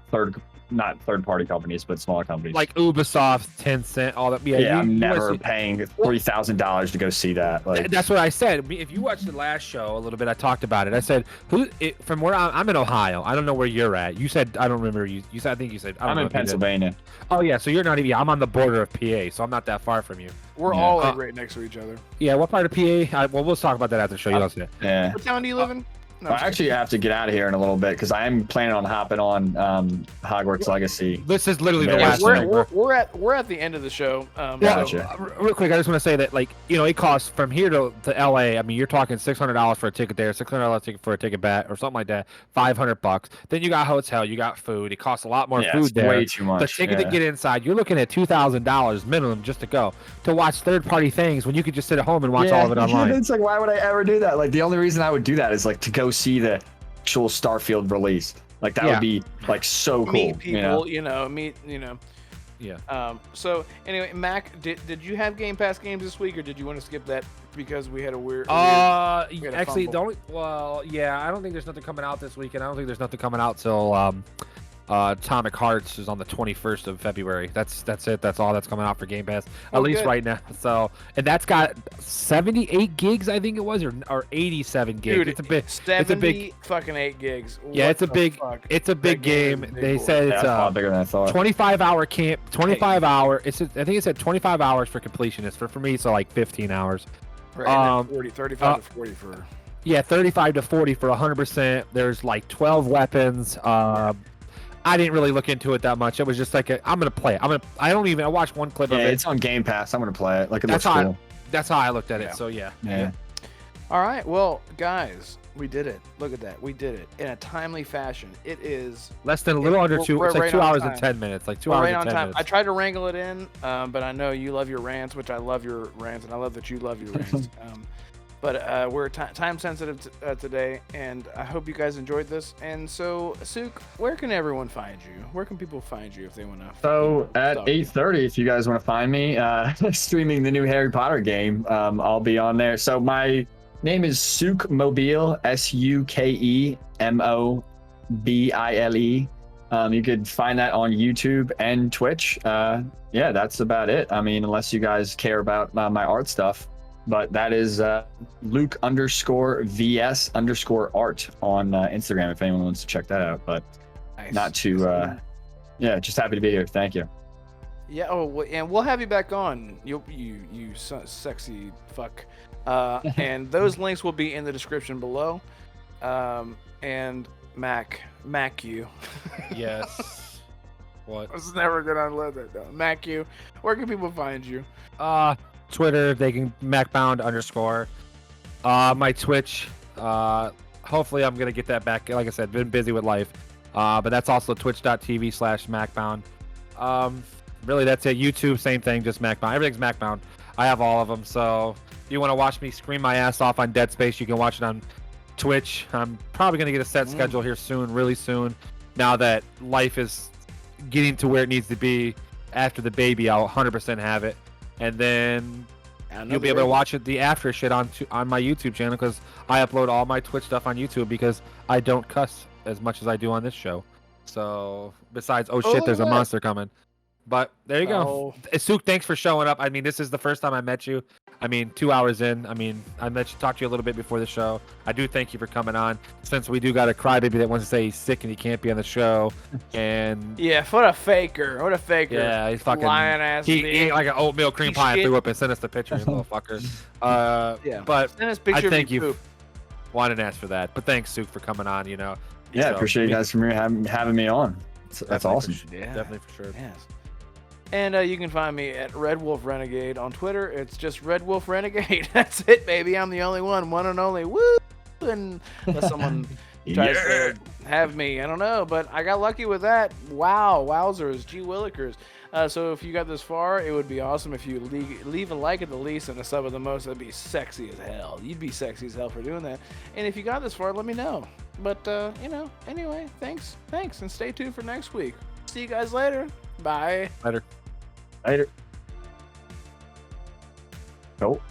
not third-party companies, but smaller companies like Ubisoft, Tencent, all that. I'm never paying $40,000 to go see that. Like, that's what I said. If you watched the last show a little bit, I talked about it. I said, from where I'm in Ohio. I don't know where you're at. You said I don't remember. You said I think you said I'm in Pennsylvania. Oh yeah, so you're not even. Yeah, I'm on the border of PA, so I'm not that far from you. We're all right next to each other. Yeah, what part of PA? Well, we'll talk about that after the show. You don't see it. Yeah. What town do you live in? No, I actually have to get out of here in a little bit because I am planning on hopping on Hogwarts Legacy. This is literally the last thing. We're at the end of the show. Real quick, I just want to say that, like, you know, it costs from here to LA. I mean, you're talking $600 for a ticket there, $600 ticket for a ticket back, or something like that. $500. Then you got hotel, you got food. It costs a lot more food there. Way too much. The ticket to get inside, you're looking at $2,000 minimum just to go to watch third-party things when you could just sit at home and watch all of it online. It's like, why would I ever do that? Like, the only reason I would do that is like to go see the actual Starfield release. Like, that would be like so cool. Meet people, Yeah. So anyway, Mac, did you have Game Pass games this week, or did you want to skip that because we had a weird? Actually, I don't think there's nothing coming out this week, and I don't think there's nothing coming out till Atomic Hearts is on the 21st of February. That's it. That's all that's coming out for Game Pass, at least right now. So, and that's got 78 gigs, I think it was, or 87 gigs. Dude, it's a big, 70 fucking 8 gigs. Yeah, it's a big game. They said it's a lot bigger than I thought. 25-hour camp, 25 hour. I think it said 25 hours for completionists. For me, it's like 15 hours. Right, 35 to 40 for. Yeah, 35 to 40 for 100%. There's like 12 weapons. I didn't really look into it that much. It was just like I'm gonna play it. I watched one clip of it. It's on Game Pass. I'm gonna play it. Like, it looks cool. That's how I looked at it. So yeah. All right, well, guys, we did it. Look at that, we did it in a timely fashion. It is less than a little under two. It's like right 2 on hours time. and 10 minutes. Like 2 We're hours right and on 10 time. minutes. I tried to wrangle it in, but I know you love your rants, which I love your rants, and I love that you love your rants. But we're time sensitive today, and I hope you guys enjoyed this. And so, Suke, where can everyone find you? Where can people find you if they want to? So at 8:30, if you guys want to find me, streaming the new Harry Potter game, I'll be on there. So my name is Suke Mobile, SUKEMOBILE. You could find that on YouTube and Twitch. Yeah, that's about it. I mean, unless you guys care about my art stuff. But that is Luke_VS_art on Instagram if anyone wants to check that out. But Nice. not to, yeah, just happy to be here. Thank you. Yeah. Oh, and we'll have you back on. You sexy fuck. And those links will be in the description below. And Mac you. Yes. What? I was never gonna let that down. Mac you. Where can people find you? Twitter, they can Macbound_. My Twitch. Hopefully, I'm gonna get that back. Like I said, been busy with life. But that's also twitch.tv/Macbound. Really, that's it. YouTube, same thing, just Macbound. Everything's Macbound. I have all of them. So if you want to watch me scream my ass off on Dead Space, you can watch it on Twitch. I'm probably gonna get a set schedule here soon, really soon. Now that life is getting to where it needs to be after the baby, I'll 100% have it. And then you'll be able to watch it the after shit on my YouTube channel, because I upload all my Twitch stuff on YouTube because I don't cuss as much as I do on this show. So besides, oh shit, there's a monster coming. But there you go. Suke, thanks for showing up. I mean, this is the first time I met you. I mean, 2 hours in. I mean, talked to you a little bit before the show. I do thank you for coming on. Since we do got a crybaby that wants to say he's sick and he can't be on the show. And yeah, what a faker. What a faker. Yeah, he's fucking lying ass. He ate like an oatmeal cream pie and threw up and sent us the picture, you motherfucker. Yeah. But Send us a picture I thank of you. poop. Wanted to ask for that. But thanks, Suke, for coming on, you know. Yeah, So, appreciate you guys for having me on. That's awesome. Yeah. Definitely for sure. Yes. And you can find me at Red Wolf Renegade on Twitter. It's just Red Wolf Renegade. That's it, baby. I'm the only one and only. Woo! And unless someone tries to have me, I don't know. But I got lucky with that. Wow, wowzers, gee willikers. So if you got this far, it would be awesome if you leave a like at the least and a sub at the most. That'd be sexy as hell. You'd be sexy as hell for doing that. And if you got this far, let me know. But you know, anyway, thanks, and stay tuned for next week. See you guys later. Bye. Later. Oh,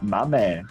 my man.